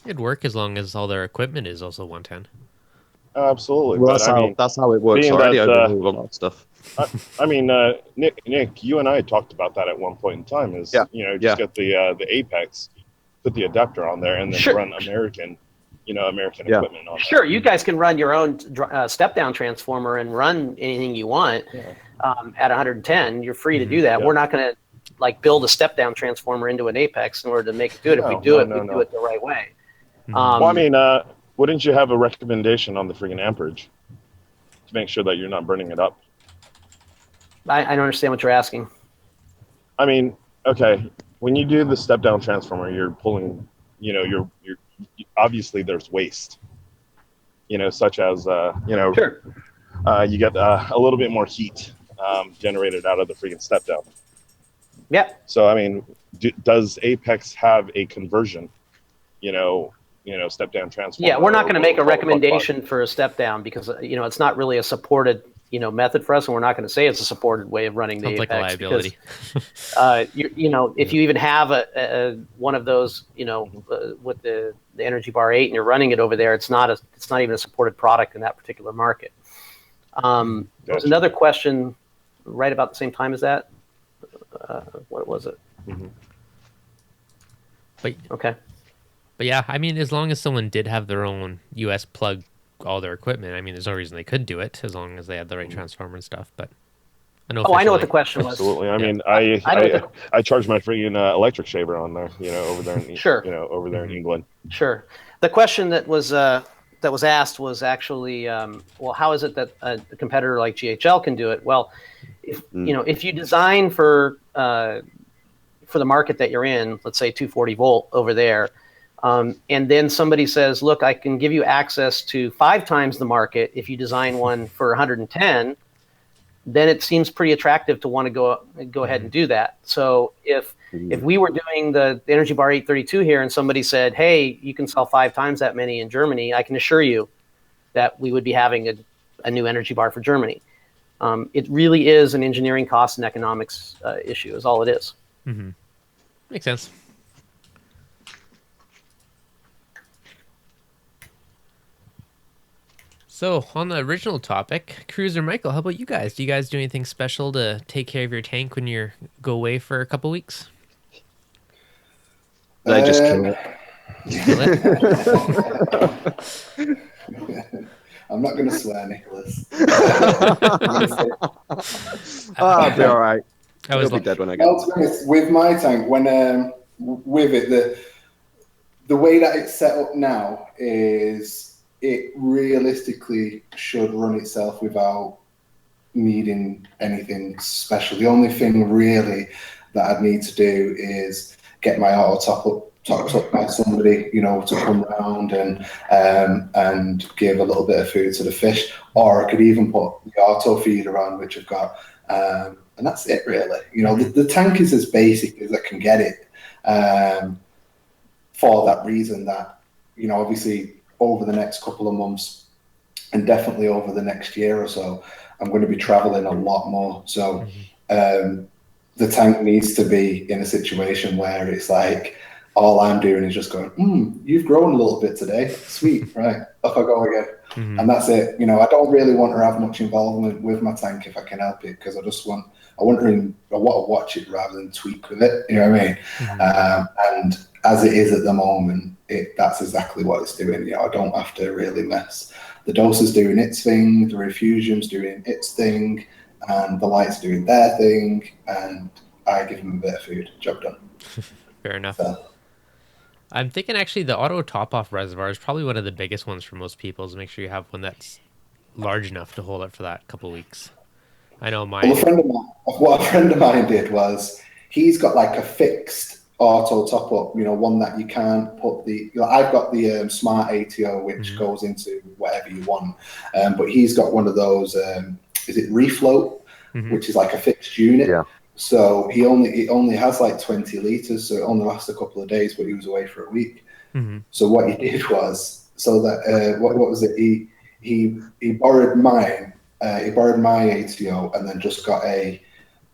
S1: It'd work as long as all their equipment is also 110.
S6: Absolutely.
S4: Well,
S6: but,
S4: that's how it works already over a lot of stuff.
S6: Nick, you and I talked about that at one point in time. Get the Apex put the adapter on there and then run American equipment on
S2: Sure, you guys can run your own step-down transformer and run anything you want at 110. You're free to do that. We're not going to like build a step-down transformer into an Apex in order to make it good. If we do it, we do it the right way.
S6: Well, I mean, wouldn't you have a recommendation on the freaking amperage to make sure that you're not burning it up?
S2: I don't understand what you're asking.
S6: I mean, okay, when you do the step-down transformer, you're pulling, you're obviously there's waste, such as, you get a little bit more heat generated out of the freaking step-down.
S2: Yeah.
S6: So, I mean, does Apex have a conversion, step-down transformer?
S2: Yeah, we're not going to make a recommendation for a step-down because, it's not really a supported, method for us, and we're not going to say it's a supported way of running the Apex.
S1: Like a liability.
S2: Because, if you even have a one of those, with the Energy Bar 8 and you're running it over there, it's not even a supported product in that particular market. There was another question right about the same time as that. What was it? Okay.
S1: But yeah, I mean, as long as someone did have their own US plug all their equipment, I mean, there's no reason they couldn't do it as long as they had the right transformer and stuff. But I know.
S2: I know what the question was.
S6: Absolutely. I mean, I charge my freaking electric shaver on there, over there in over there in England.
S2: Sure. The question that was asked was actually, well, how is it that a competitor like GHL can do it? Well, if you design for the market that you're in, let's say 240 volt over there, and then somebody says, look, I can give you access to 5 times the market if you design one for 110, then it seems pretty attractive to want to go ahead and do that. So if we were doing the Energy Bar 832 here and somebody said, hey, you can sell 5 times that many in Germany, I can assure you that we would be having a new Energy Bar for Germany. It really is an engineering cost and economics issue is all it is.
S1: Mm-hmm. Makes sense. So on the original topic, Cruiser Michael, how about you guys? Do you guys do anything special to take care of your tank when you go away for a couple weeks?
S4: I just kill it.
S1: Kill it?
S5: I'm not going to swear, Nicholas.
S4: I'll be all right.
S1: I'll
S4: be dead when I get.
S5: Well, to be honest, with my tank, when with it, the way that it's set up now is it realistically should run itself without needing anything special. The only thing really that I'd need to do is get my auto topped up by somebody, to come around and give a little bit of food to the fish, or I could even put the auto feeder on, which I've got, and that's it really. The tank is as basic as I can get it, for that reason that, obviously over the next couple of months and definitely over the next year or so, I'm going to be traveling a lot more. So the tank needs to be in a situation where it's like, all I'm doing is just going, you've grown a little bit today. Sweet, right, off I go again. And that's it. I don't really want to have much involvement with my tank if I can help it, because I want to watch it rather than tweak with it. You know what I mean? And as it is at the moment, that's exactly what it's doing. I don't have to really mess. The doser's doing its thing, the refusion's doing its thing, and the light's doing their thing, and I give them a bit of food. Job done.
S1: Fair enough. I'm thinking actually the auto top-off reservoir is probably one of the biggest ones for most people, to make sure you have one that's large enough to hold it for that couple of weeks. I know mine.
S5: Well, what a friend of mine did was he's got like a fixed auto top-up, one that you can't put I've got the smart ATO, which goes into whatever you want, but he's got one of those, is it refloat, which is like a fixed unit. Yeah. So it only has like 20 liters, so it only lasts a couple of days, but he was away for a week. So what he did was, what was it? He borrowed mine. He borrowed my ATO and then just got a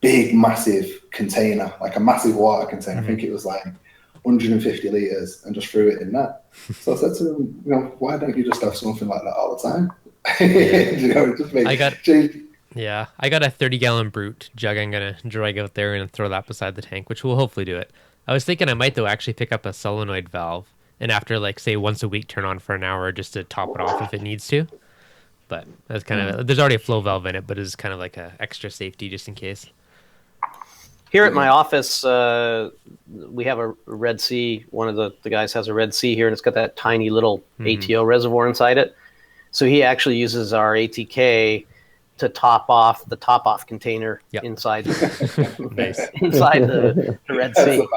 S5: big, massive container, like a massive water container. I think it was like 150 liters, and just threw it in that. So I said to him, why don't you just have something like that all the time?
S1: I got a 30-gallon brute jug I'm going to drag out there and throw that beside the tank, which will hopefully do it. I was thinking I might though actually pick up a solenoid valve and after like say once a week turn on for an hour just to top it off if it needs to. But that's kind of there's already a flow valve in it, but it's kind of like a extra safety just in case.
S2: Here at my office, we have a Red Sea. One of the guys has a Red Sea here, and it's got that tiny little ATO reservoir inside it. So he actually uses our ATK to top off the top-off container inside inside the Red Sea.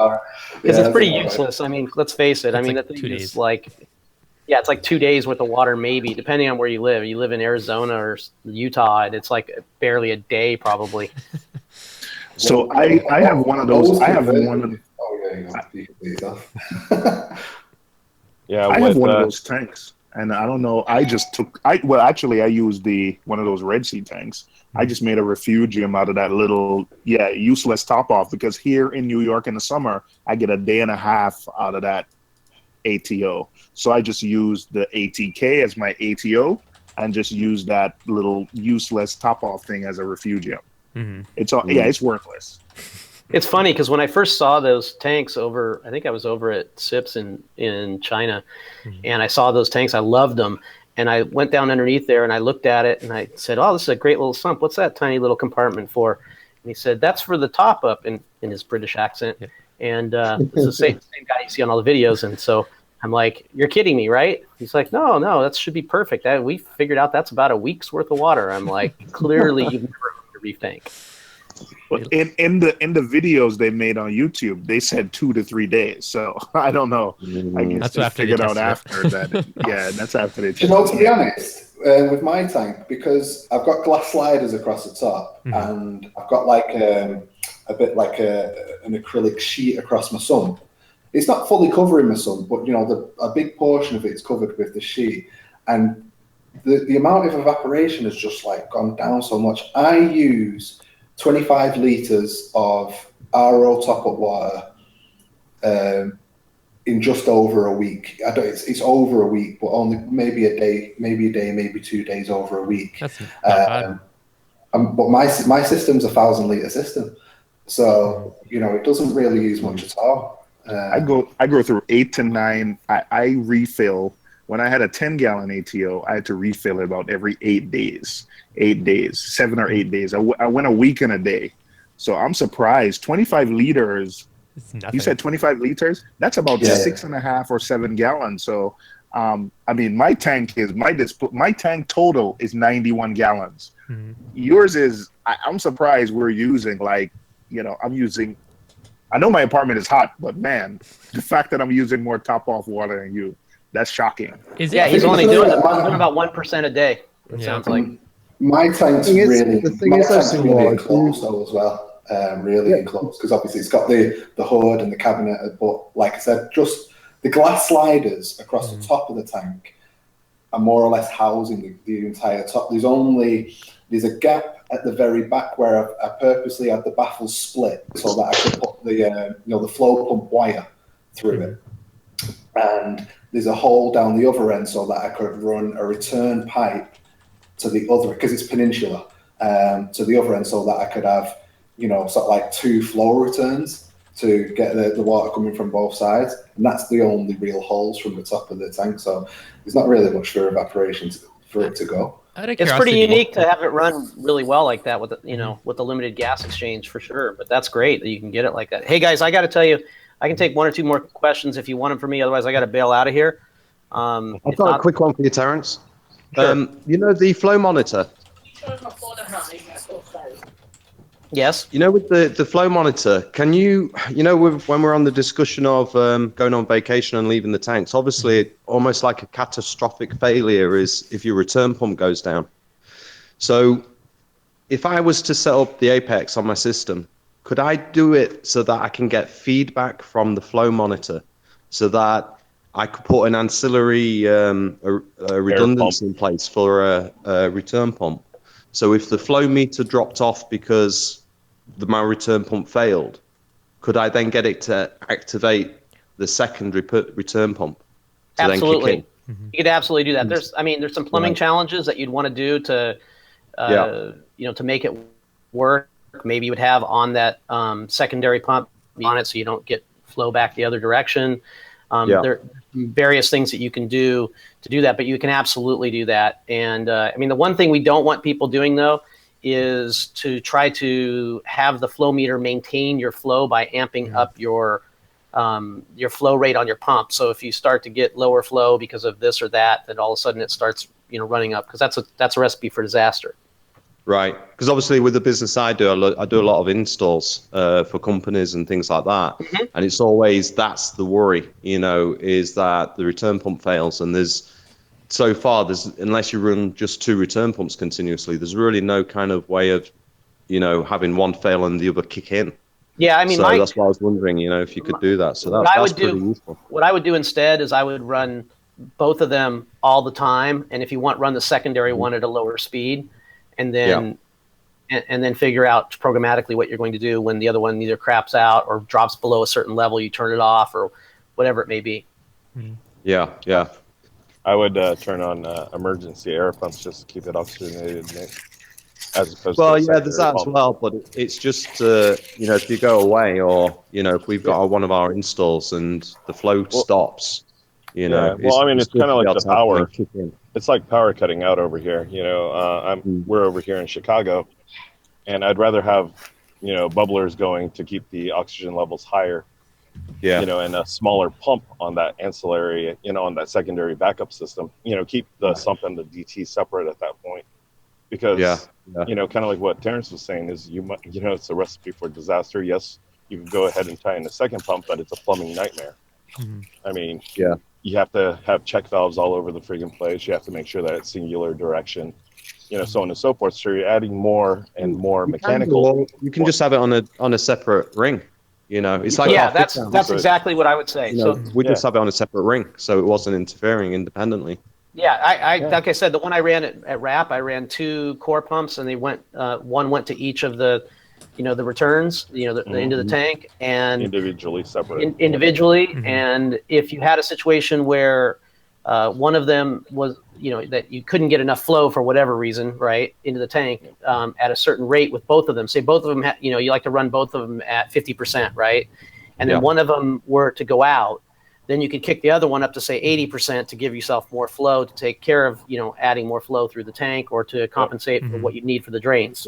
S2: Because it's pretty useless. I mean, let's face it. I mean,
S1: like
S2: that
S1: 2
S2: thing
S1: days.
S2: is like, it's like 2 days worth of water, maybe, depending on where you live. You live in Arizona or Utah, and it's like barely a day, probably.
S3: So I have one of those. I have one of.
S6: Yeah,
S3: I have one of those tanks, and I don't know. I just took. I used one of those Red Sea tanks. I just made a refugium out of that little useless top off because here in New York in the summer I get a day and a half out of that ATO. So I just used the ATK as my ATO and just used that little useless top off thing as a refugium. It's all it's worthless.
S2: It's funny because when I first saw those tanks I think I was over at SIPS in China, and I saw those tanks. I loved them, and I went down underneath there and I looked at it and I said, "Oh, this is a great little sump. What's that tiny little compartment for?" And he said, "That's for the top up," in his British accent. Yeah. And it's the same guy you see on all the videos. And so I'm like, "You're kidding me, right?" He's like, "No, that should be perfect. We figured out that's about a week's worth of water." I'm like, "Clearly, you've never owned a reef tank."
S3: Well, in the videos they made on YouTube, they said 2 to 3 days. So I don't know. I guess
S1: that's
S3: they figured out
S1: after
S3: that. Yeah, that's after they.
S5: To be honest, with my tank, because I've got glass sliders across the top, and I've got like a bit like an acrylic sheet across my sump. It's not fully covering my sump, but a big portion of it's covered with the sheet, and the amount of evaporation has just like gone down so much. I use 25 litres of RO top-up water in just over a week. It's over a week, but only maybe a day, maybe 2 days over a week.
S1: That's not bad.
S5: But my system's a 1,000-litre system, so it doesn't really use much at all.
S3: I go through 8 to 9. I refill. When I had a 10-gallon ATO, I had to refill it about every 8 days. 8 days, 7 or 8 days. I went a week and a day. So I'm surprised. 25 liters. You said 25 liters? That's about 6.5 or 7 gallons. So, I mean, my tank total is 91 gallons. Yours is, I'm surprised we're using I know my apartment is hot, but man, the fact that I'm using more top off water than you, that's shocking.
S2: He's only doing about 1% a day. It sounds like.
S5: My tank's really enclosed though as well. Really enclosed because obviously it's got the hood and the cabinet. But like I said, just the glass sliders across the top of the tank are more or less housing the entire top. There's a gap at the very back where I purposely had the baffles split so that I could put the flow pump wire through it. And there's a hole down the other end so that I could run a return pipe to the other, because it's peninsular, to the other end so that I could have, sort of like 2 flow returns to get the water coming from both sides. And that's the only real holes from the top of the tank. So there's not really much for evaporation for it to go.
S2: It's pretty unique to have it run really well like that with with the limited gas exchange for sure. But that's great that you can get it like that. Hey guys, I got to tell you, I can take 1 or 2 more questions if you want them from me. Otherwise, I got to bail out of here.
S4: I've got a quick one for you, Terence.
S2: Sure.
S4: The flow monitor.
S2: Yes.
S4: With the flow monitor, can you, when we're on the discussion of going on vacation and leaving the tanks, obviously almost like a catastrophic failure is if your return pump goes down. So if I was to set up the Apex on my system, could I do it so that I can get feedback from the flow monitor so that I could put an ancillary redundancy in place for a return pump? So if the flow meter dropped off because my return pump failed, could I then get it to activate the secondary return pump to
S2: absolutely.
S4: Then kick in?
S2: You could absolutely do that. There's some plumbing challenges that you'd want to do to, to make it work. Maybe you would have on that secondary pump on it so you don't get flow back the other direction. There are various things that you can do to do that, but you can absolutely do that. And I mean, the one thing we don't want people doing though is to try to have the flow meter maintain your flow by amping up your flow rate on your pump. So if you start to get lower flow because of this or that, then all of a sudden it starts, running up, because that's a recipe for disaster.
S4: Right, because obviously with the business I do a lot of installs for companies and things like that, and it's always, that's the worry, is that the return pump fails, and unless you run just 2 return pumps continuously, there's really no kind of way of, having one fail and the other kick in.
S2: Yeah, I mean,
S4: so that's why I was wondering, if you could do that. So that's pretty useful.
S2: What I would do instead is I would run both of them all the time, and if you want, run the secondary one at a lower speed. And then, and then figure out programmatically what you're going to do when the other one either craps out or drops below a certain level. You turn it off or whatever it may be.
S4: Yeah.
S6: I would turn on emergency air pumps just to keep it oxygenated, as opposed to
S4: there's that as well. But it's just if you go away, or if we've got one of our installs and the flow stops,
S6: it's kind of like the power. It's like power cutting out over here. We're over here in Chicago, and I'd rather have, bubblers going to keep the oxygen levels higher. And a smaller pump on that ancillary, on that secondary backup system. Keep the sump and the DT separate at that point, because kind of like what Terrence was saying is it's a recipe for disaster. Yes, you can go ahead and tie in a second pump, but it's a plumbing nightmare. I mean, you have to have check valves all over the friggin' place. You have to make sure that it's singular direction, so on and so forth. So you're adding more and more mechanical.
S4: You can just have it on a separate ring. It's like
S2: that's exactly what I would say.
S4: We just have it on a separate ring, so it wasn't interfering independently.
S2: Yeah, I like I said, the one I ran at RAP, I ran 2 core pumps, and they went one went to each of the the returns, the end of the tank, and
S6: individually separate.
S2: And if you had a situation where one of them was, that you couldn't get enough flow for whatever reason, right, into the tank at a certain rate with both of them. Say both of them, you like to run both of them at 50%, right? And then one of them were to go out, then you could kick the other one up to say 80% to give yourself more flow to take care of, adding more flow through the tank or to compensate for what you need for the drains.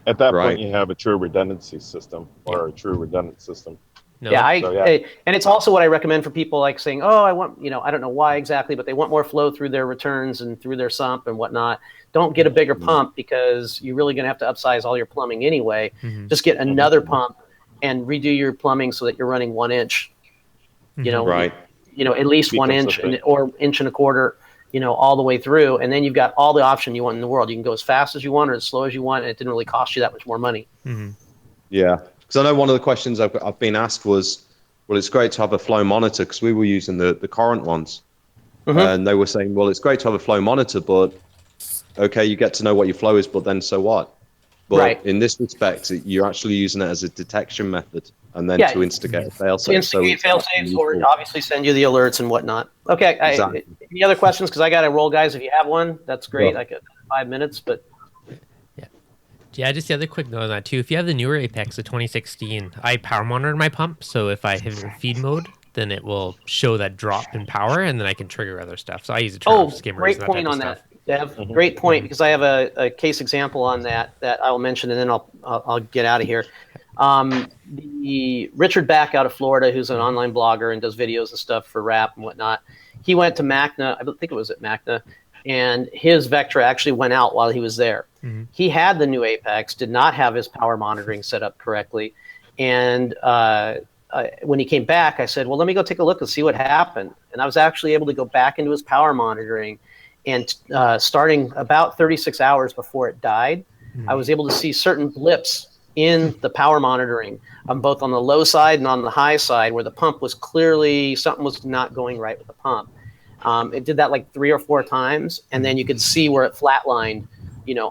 S6: At that point, you have a true redundancy system or a true redundant system.
S2: And it's also what I recommend for people like saying, oh, I want, I don't know why exactly, but they want more flow through their returns and through their sump and whatnot. Don't get a bigger pump, because you're really going to have to upsize all your plumbing anyway. Just get another pump and redo your plumbing so that you're running 1 inch, at least 1 inch or 1.25 inches, all the way through. And then you've got all the option you want in the world. You can go as fast as you want or as slow as you want, and it didn't really cost you that much more money.
S4: Yeah. Because I know one of the questions I've been asked was, well, it's great to have a flow monitor, because we were using the current ones. And they were saying, well, it's great to have a flow monitor, but okay, you get to know what your flow is, but then so what? But in this respect, you're actually using it as a detection method, and then to instigate a failsafe.
S2: Instigate failsafes, or obviously send you the alerts and whatnot. Okay. Any other questions? Because I got to roll, guys. If you have one, that's great. I got 5 minutes, but.
S1: Yeah, just the other quick note on that too. If you have the newer Apex, the 2016, I power monitor my pump. So if I have it in feed mode, then it will show that drop in power, and then I can trigger other stuff. So I use a turn off skimmers.
S2: Great point on that, Dev. Great point, because I have a case example on that I will mention, and then I'll get out of here. The Richard Back out of Florida, who's an online blogger and does videos and stuff for RAP and whatnot, he went to Macna. I think it was at Macna. And his Vectra actually went out while he was there. He had the new Apex, did not have his power monitoring set up correctly. And when he came back, I said, well, let me go take a look and see what happened. And I was actually able to go back into his power monitoring. And starting about 36 hours before it died, I was able to see certain blips in the power monitoring, both on the low side and on the high side, where the pump was clearly, something was not going right with the pump. It did that like 3 or 4 times, and then you could see where it flatlined,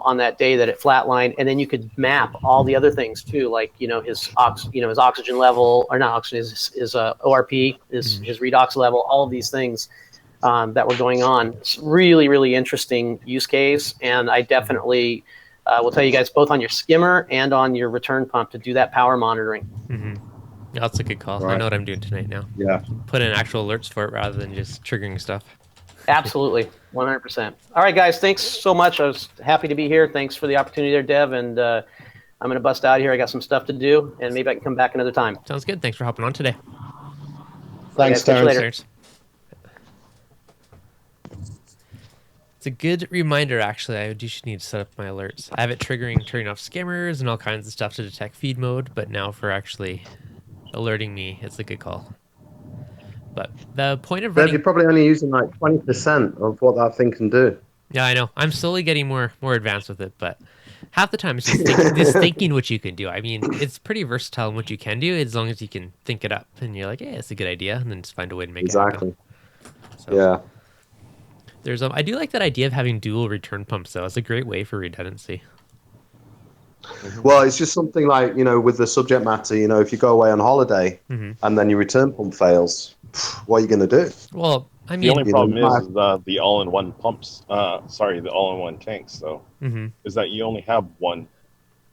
S2: on that day that it flatlined, and then you could map all the other things too, like his oxygen level, or not oxygen, his ORP, his redox level, all of these things that were going on. It's really, really interesting use case, and I definitely will tell you guys both on your skimmer and on your return pump to do that power monitoring.
S1: Yeah, that's a good call. I
S4: Right.
S1: know what I'm doing tonight now.
S4: Yeah.
S1: Put in actual alerts for it rather than just triggering stuff.
S2: Absolutely, 100%. All right, guys, thanks so much. I was happy to be here. Thanks for the opportunity there, Dev. And I'm going to bust out of here. I got some stuff to do, and maybe I can come back another time.
S1: Sounds good. Thanks for hopping on today.
S4: Thanks,
S2: guys, catch you
S4: Terrence.
S2: later.
S1: Cheers. It's a good reminder, actually. I do need to set up my alerts. I have it turning off skimmers and all kinds of stuff to detect feed mode, but now for actually alerting me, it's a good call. But the point of
S4: Dev,
S1: running...
S4: you're probably only using like 20% of what that thing can do.
S1: Yeah, I know. I'm slowly getting more advanced with it, but half the time it's just thinking what you can do. I mean, it's pretty versatile in what you can do as long as you can think it up. And you're like, yeah, it's a good idea, and then just find a way to make it happen. So,
S4: Yeah.
S1: There's I do like that idea of having dual return pumps, though. It's a great way for redundancy.
S4: Well, it's just something like, with the subject matter, if you go away on holiday and then your return pump fails, what are you going to do?
S1: Well, I
S6: The
S1: mean,
S6: only problem is the all-in-one pumps. The all-in-one tanks, though, is that you only have one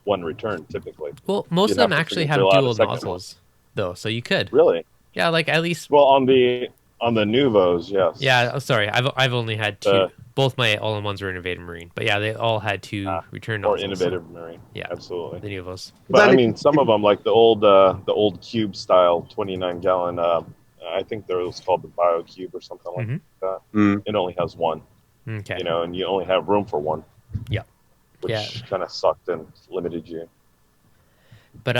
S6: return typically.
S1: well, most of
S6: You'd
S1: them
S6: have to
S1: actually have
S6: fill out a
S1: dual
S6: second
S1: nozzles, though, so you could.
S6: Really?
S1: Yeah, like at least.
S6: Well, on the Nuvos, yes.
S1: Yeah, oh, sorry, I've only had two. Both my all-in-ones were Innovative Marine, but yeah, they all had two return
S6: Or
S1: nozzles.
S6: Innovative Marine.
S1: Yeah,
S6: Absolutely.
S1: the Nuvos.
S6: But I mean, some of them, like the old cube style 29-gallon. I think there was called the Bio Cube or something like that. It only has one.
S1: Okay.
S6: And you only have room for one.
S1: Yep.
S6: Which kind of sucked and limited you.
S1: But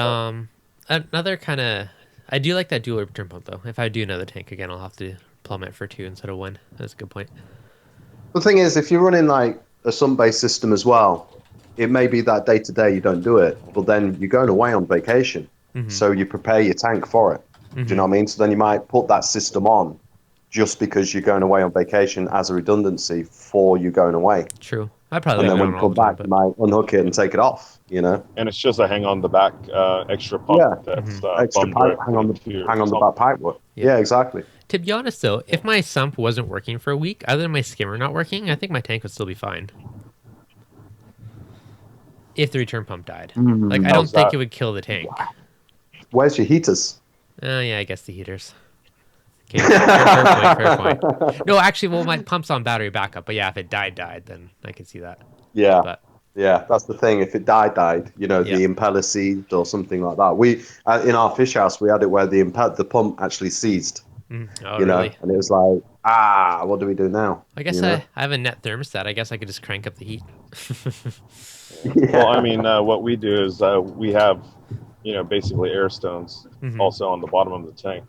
S1: another kind of, I do like that dual return pump though. If I do another tank again, I'll have to plumb it for 2 instead of 1. That's a good point.
S4: The thing is, if you're running like a sun-based system as well, it may be that day to day you don't do it, but then you're going away on vacation, so you prepare your tank for it. Do you know what I mean? So then you might put that system on just because you're going away on vacation as a redundancy for you going away.
S1: True. I probably.
S4: And then when you come back, you might unhook it and take it off. And
S6: it's just a hang on the back extra pump. That's
S4: extra pipe, hang on the back pipe work. Yeah, exactly.
S1: To be honest, though, if my sump wasn't working for a week, other than my skimmer not working, I think my tank would still be fine. If the return pump died. Like, I don't think it would kill the tank.
S4: Where's your heaters?
S1: Oh, yeah, I guess the heaters. Okay, fair point. No, actually, well, my pump's on battery backup, but yeah, if it died, then I can see that.
S4: Yeah.
S1: But,
S4: yeah, that's the thing. If it died, the impeller seized or something like that. We in our fish house, we had it where the pump actually seized.
S1: Really?
S4: And it was like, what do we do now?
S1: I guess I have a net thermostat. I guess I could just crank up the heat.
S6: Well, I mean, what we do is we have, basically air stones also on the bottom of the tank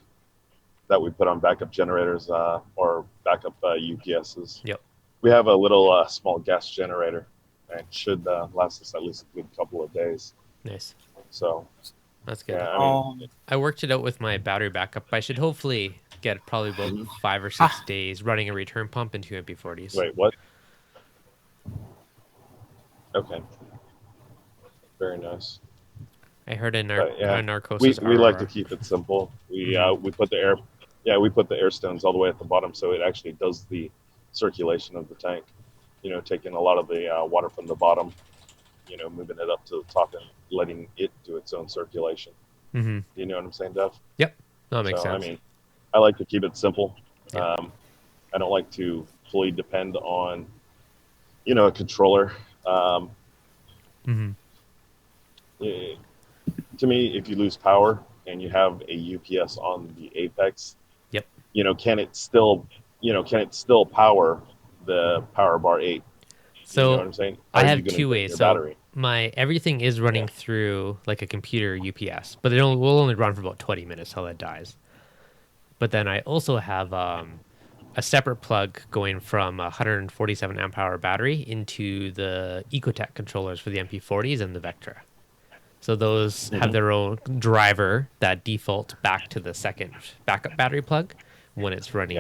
S6: that we put on backup generators or backup UPSs.
S1: Yep.
S6: We have a little small gas generator, and it should last us at least a good couple of days.
S1: Nice.
S6: So
S1: that's good.
S6: Yeah,
S1: I worked it out with my battery backup. I should hopefully get probably about 5 or 6 days running a return pump and 2 MP40s.
S6: Wait, what? Okay. Very nice.
S1: I heard in Narcosis.
S6: We like to keep it simple. We put the air stones all the way at the bottom, so it actually does the circulation of the tank. Taking a lot of the water from the bottom, moving it up to the top and letting it do its own circulation. You know what I'm saying, Dev?
S1: Yep. That makes sense.
S6: I mean, I like to keep it simple.
S1: Yeah.
S6: I don't like to fully depend on, a controller. To me, if you lose power and you have a UPS on the apex,
S1: yep.
S6: Can it still power the Power Bar 8?
S1: So
S6: you know what I'm saying?
S1: I have 2 ways. So my everything is running through like a computer UPS, but will only run for about 20 minutes till that dies. But then I also have a separate plug going from a 147 amp hour battery into the Ecotech controllers for the MP40s and the Vectra. So those have their own driver that default back to the second backup battery plug when it's running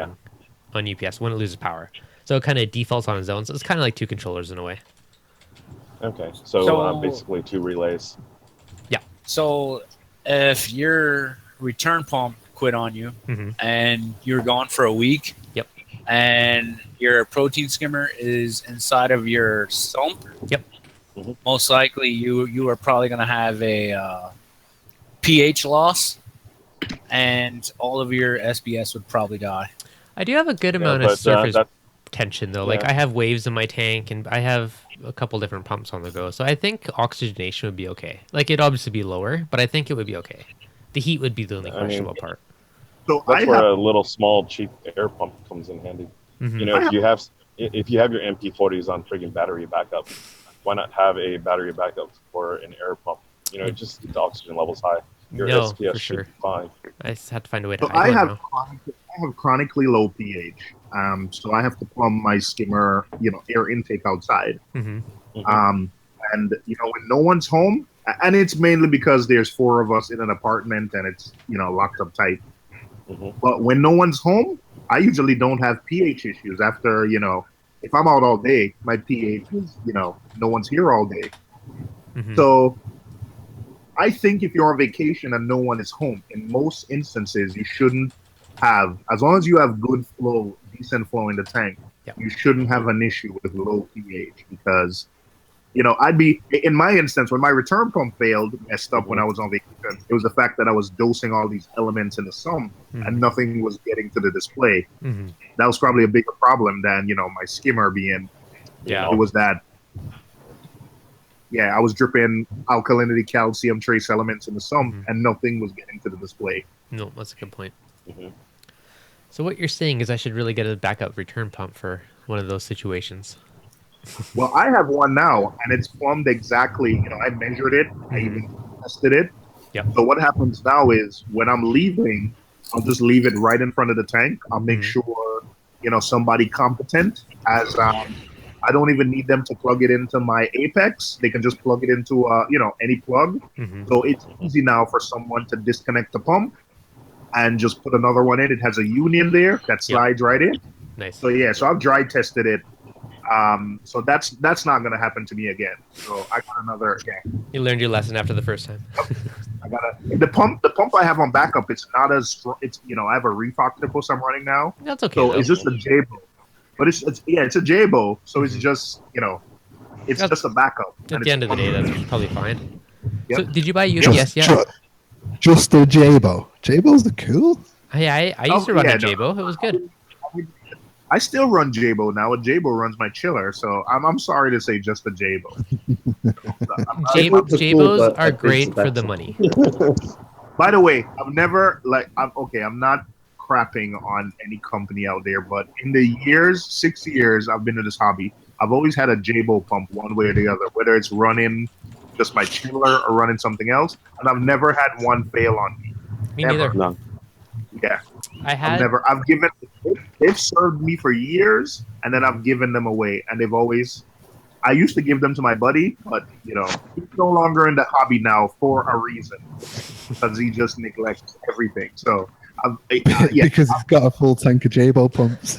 S1: on UPS, when it loses power. So it kind of defaults on its own. So it's kind of like 2 controllers in a way.
S6: Okay. So basically 2 relays.
S1: Yeah.
S7: So if your return pump quit on you and you're gone for a week,
S1: yep,
S7: and your protein skimmer is inside of your sump,
S1: yep,
S7: most likely you are probably going to have a pH loss and all of your SBS would probably die.
S1: I do have a good amount of
S6: but,
S1: surface
S6: that-
S1: tension though. Like
S6: Yeah.
S1: I have waves in my tank, and I have a couple different pumps on the go. So I think oxygenation would be okay. Like it'd obviously be lower, but I think it would be okay. The heat would be the only
S6: I mean,
S1: questionable part.
S3: So
S6: That's
S3: I
S6: where
S3: have,
S6: a little small cheap air pump comes in handy.
S1: Mhm.
S6: You know, if you have your MP40s on friggin' battery backup, why not have a battery backup for an air pump? You know, just keep the oxygen levels high. Your
S1: No,
S6: SPS
S1: for
S6: should
S1: sure.
S6: be fine.
S1: I just have to find a way to
S3: so
S1: hide one now.
S3: I have chronically low pH. So I have to plumb my skimmer, air intake outside.
S1: Hmm.
S3: And when no one's home, and it's mainly because there's 4 of us in an apartment and it's locked up tight.
S6: Mhm.
S3: But when no one's home, I usually don't have pH issues. After if I'm out all day, my pH is no one's here all day.
S1: Hmm.
S3: So I think if you're on vacation and no one is home, in most instances, you shouldn't have, as long as you have good flow, decent flow in the tank,
S1: Yep.
S3: you shouldn't have an issue with low pH because, I'd be, in my instance, when my return pump failed, messed up when I was on vacation, it was the fact that I was dosing all these elements in the sump and nothing was getting to the display.
S1: Hmm.
S3: That was probably a bigger problem than, my skimmer being,
S1: Yeah.
S3: it was that. Yeah, I was dripping alkalinity, calcium, trace elements in the sump, and nothing was getting to the display.
S1: No, that's a good point.
S6: Mhm.
S1: So what you're saying is I should really get a backup return pump for one of those situations.
S3: Well, I have one now, and it's plumbed exactly. I measured it. I even tested it.
S1: Yep.
S3: So what happens now is when I'm leaving, I'll just leave it right in front of the tank. I'll make sure, somebody competent as I don't even need them to plug it into my Apex. They can just plug it into any plug.
S1: Hmm.
S3: So it's easy now for someone to disconnect the pump and just put another one in. It has a union there that slides right in.
S1: Nice.
S3: So yeah, so I've dry tested it. So that's not gonna happen to me again. So I got another. Yeah,
S1: You learned your lesson after the first time.
S3: I got the pump. The pump I have on backup. It's not as strong. It's I have a reef octopus I'm running now.
S1: That's okay.
S3: So
S1: though.
S3: it's just a J-bow. But it's a J-bow. So it's just it's
S1: That's-
S3: just a backup.
S1: At the end of the day, that's probably fine.
S3: Yep.
S1: So did you buy UPS yet?
S8: Just a J-bow. J-bows are cool.
S1: I used to run
S3: yeah,
S1: a J-bow. It was good.
S3: I still run J-bow now. A J-bow runs my chiller. So I'm sorry to say just a J-bow.
S1: J-bows are great for the money.
S3: By the way, I've never I'm not crapping on any company out there, but in the 6 years I've been in this hobby, I've always had a J-bow pump one way or the other, whether it's running just my chiller or running something else, and I've never had one fail on me.
S1: Me
S3: Ever.
S1: neither.
S4: No.
S3: Yeah,
S1: I've
S3: they've served me for years, and then I've given them away, and I used to give them to my buddy, but he's no longer in the hobby now for a reason, because he just neglects everything. So,
S8: Because he's got a full tank of J-bow pumps.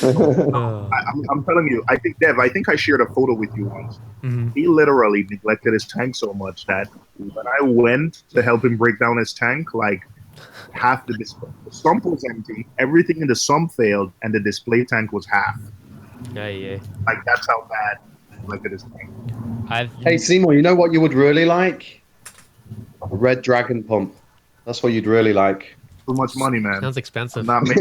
S3: I'm telling you, I think Dev, I shared a photo with you once.
S1: Mhm.
S3: He literally neglected his tank so much that when I went to help him break down his tank, like half the sump was empty, everything in the sump failed, and the display tank was half.
S1: Yeah.
S3: Like that's how bad he neglected his tank.
S4: Hey, Seymour, you know what you would really like? A red dragon pump. That's what you'd really like.
S3: Too much money, man.
S1: Sounds expensive.
S3: I'm not made.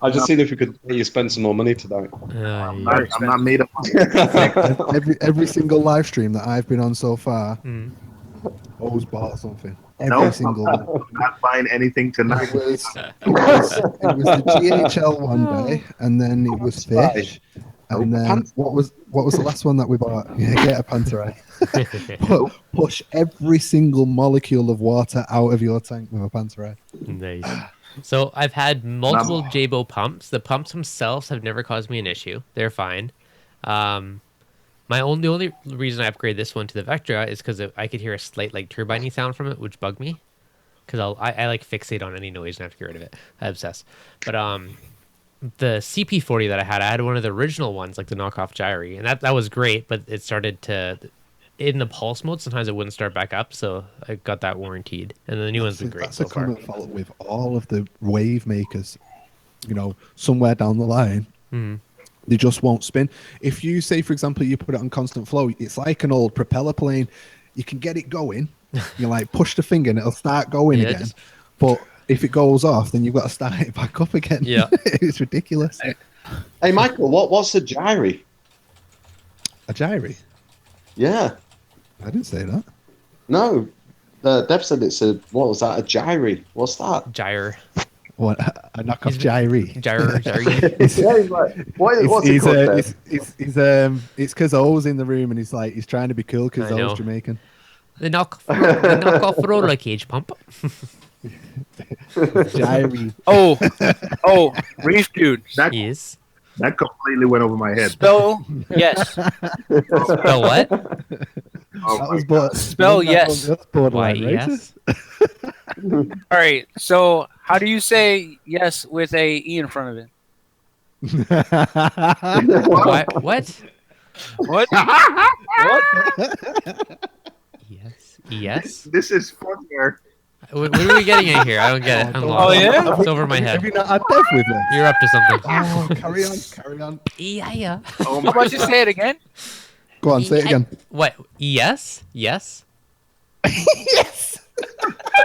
S4: I just seen if we could get you spend some more money tonight.
S3: I'm not made of money.
S8: every single live stream that I've been on so far,
S1: Mm.
S8: always bought something. Every
S3: No,
S8: single one.
S3: I'm not buying anything tonight.
S8: It was the GHL one day, and then it was fish, and then what was the last one that we bought? Yeah, get a Panther Eye. Push every single molecule of water out of your tank with a Panther Eye.
S1: Nice. So I've had multiple J-bow pumps. The pumps themselves have never caused me an issue. They're fine. The only reason I upgrade this one to the Vectra is because I could hear a slight like turbine sound from it, which bugged me. Because I like fixate on any noise and I have to get rid of it. I obsess. But the CP40 that I had one of the original ones, like the knockoff Gyri, and that was great. But it started to in the pulse mode. Sometimes it wouldn't start back up, so I got that warranted. And the new one's been great
S8: That's
S1: so
S8: a
S1: far.
S8: common fault with all of the wave makers. Somewhere down the line.
S1: Mhm.
S8: They just won't spin. If you say, for example, you put it on constant flow, it's like an old propeller plane. You can get it going, You like push the finger and it'll start going
S1: Yeah,
S8: again.
S1: just-
S8: But if it goes off, then you've got to start it back up again.
S1: Yeah.
S8: It's ridiculous.
S4: Hey, Michael, what's a gyri?
S8: A gyri?
S4: Yeah.
S8: I didn't say that.
S4: No. Dev said it's a, what was that? A gyri. What's that?
S1: Gyre.
S8: What, a knockoff gyri?
S1: Gyre.
S4: Yeah, he's like, what's it called, Dev?
S8: It's because O's in the room and he's trying to be cool because
S1: I know.
S8: O's Jamaican.
S1: The knockoff roller cage pump.
S8: Gyri.
S7: Oh, Reef Dude.
S1: Yes.
S3: That completely went over my head.
S7: Spell yes.
S1: Spell what?
S3: Oh
S8: That
S3: my
S8: was
S3: God.
S7: Spell yes.
S8: That's borderline
S1: Y-E-S?
S8: racist.
S7: All right. So how do you say yes with a E in front of it?
S1: What? What?
S7: What?
S1: Yes. Yes.
S3: This is funnier.
S1: What are we getting at here? I don't get it. I'm
S8: Oh,
S1: lost.
S7: yeah?
S1: It's over my
S8: Have
S1: head.
S8: you not had Dev with me?
S1: You're up to something.
S8: Oh, carry on.
S1: Yeah.
S3: Oh
S7: How
S3: my
S7: about you say it again?
S8: Go on, say it again.
S1: What? Yes? Yes?
S8: Yes.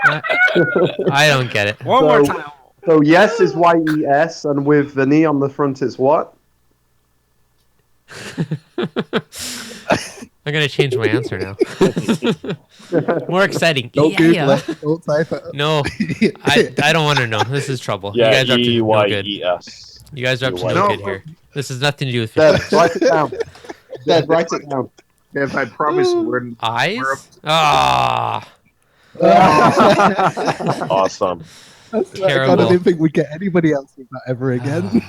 S1: I don't get it.
S7: One more time.
S4: So yes is Y-E-S, and with the knee on the front, it's what?
S1: I'm gonna change my answer now. More exciting.
S8: Don't Google
S1: Yeah.
S8: it. Don't type it.
S1: No, I don't want to know. This is trouble.
S6: Yeah,
S1: you guys are up to no good.
S6: EYES.
S1: You guys are up to
S6: No.
S1: no good here. This has nothing to do with
S4: Dev,
S1: fish.
S4: write it down. Dev, write it down.
S3: If I promise we're
S1: Eyes? Ah,
S6: Awesome.
S8: I
S1: terrible.
S8: didn't think we'd get anybody else with that ever again.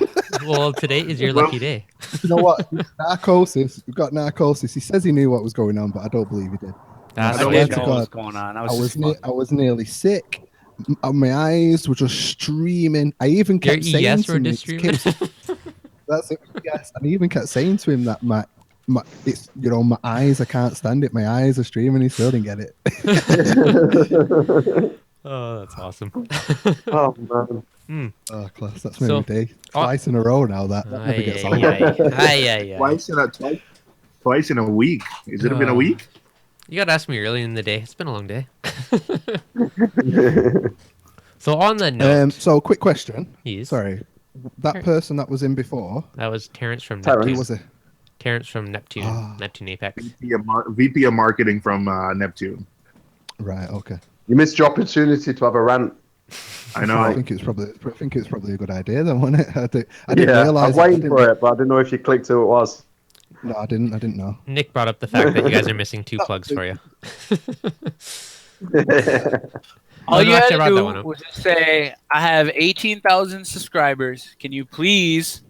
S1: Well, today is your lucky day.
S8: You know what? Narcosis. We've got narcosis. He says he knew what was going on, but I don't believe he did.
S1: That's
S7: I
S8: swear
S7: didn't
S8: to
S7: know what was
S8: God.
S7: going on.
S8: I was nearly sick. My eyes were just streaming. I even
S1: Your
S8: kept saying
S1: ES
S8: to
S1: were
S8: him,
S1: just streaming.
S8: that's it. Yes, and I even kept saying to him that my it's my eyes. I can't stand it. My eyes are streaming. He still didn't get it.
S1: Oh, that's awesome.
S4: Oh, man.
S8: Oh, class. That's made
S1: So-
S8: me day. Twice in a row now. That never gets old.
S3: twice in a week. Is it been a week?
S1: You gotta ask me early in the day. It's been a long day. So on the note,
S8: So, quick question.
S1: Yes.
S8: Sorry, that person that was in before.
S1: that was Terrence from
S4: Terrence.
S8: Who
S1: Neptune.
S8: was it?
S1: Terrence from Neptune.
S8: Ah.
S1: Neptune Apex.
S3: VP of marketing from Neptune.
S8: Right. Okay.
S4: You missed your opportunity to have a rant.
S3: I know.
S8: I think it's probably a good idea, though, wasn't it? I didn't
S4: Yeah,
S8: realize.
S4: I'm waiting for it, but I didn't know if you clicked who it was.
S8: No, I didn't know.
S1: Nick brought up the fact that you guys are missing 2 plugs for you.
S7: All
S1: Oh,
S7: you
S1: no,
S7: had
S1: actually, I brought that
S7: to
S1: one
S7: do
S1: up.
S7: was just say, I have 18,000 subscribers. Can you please,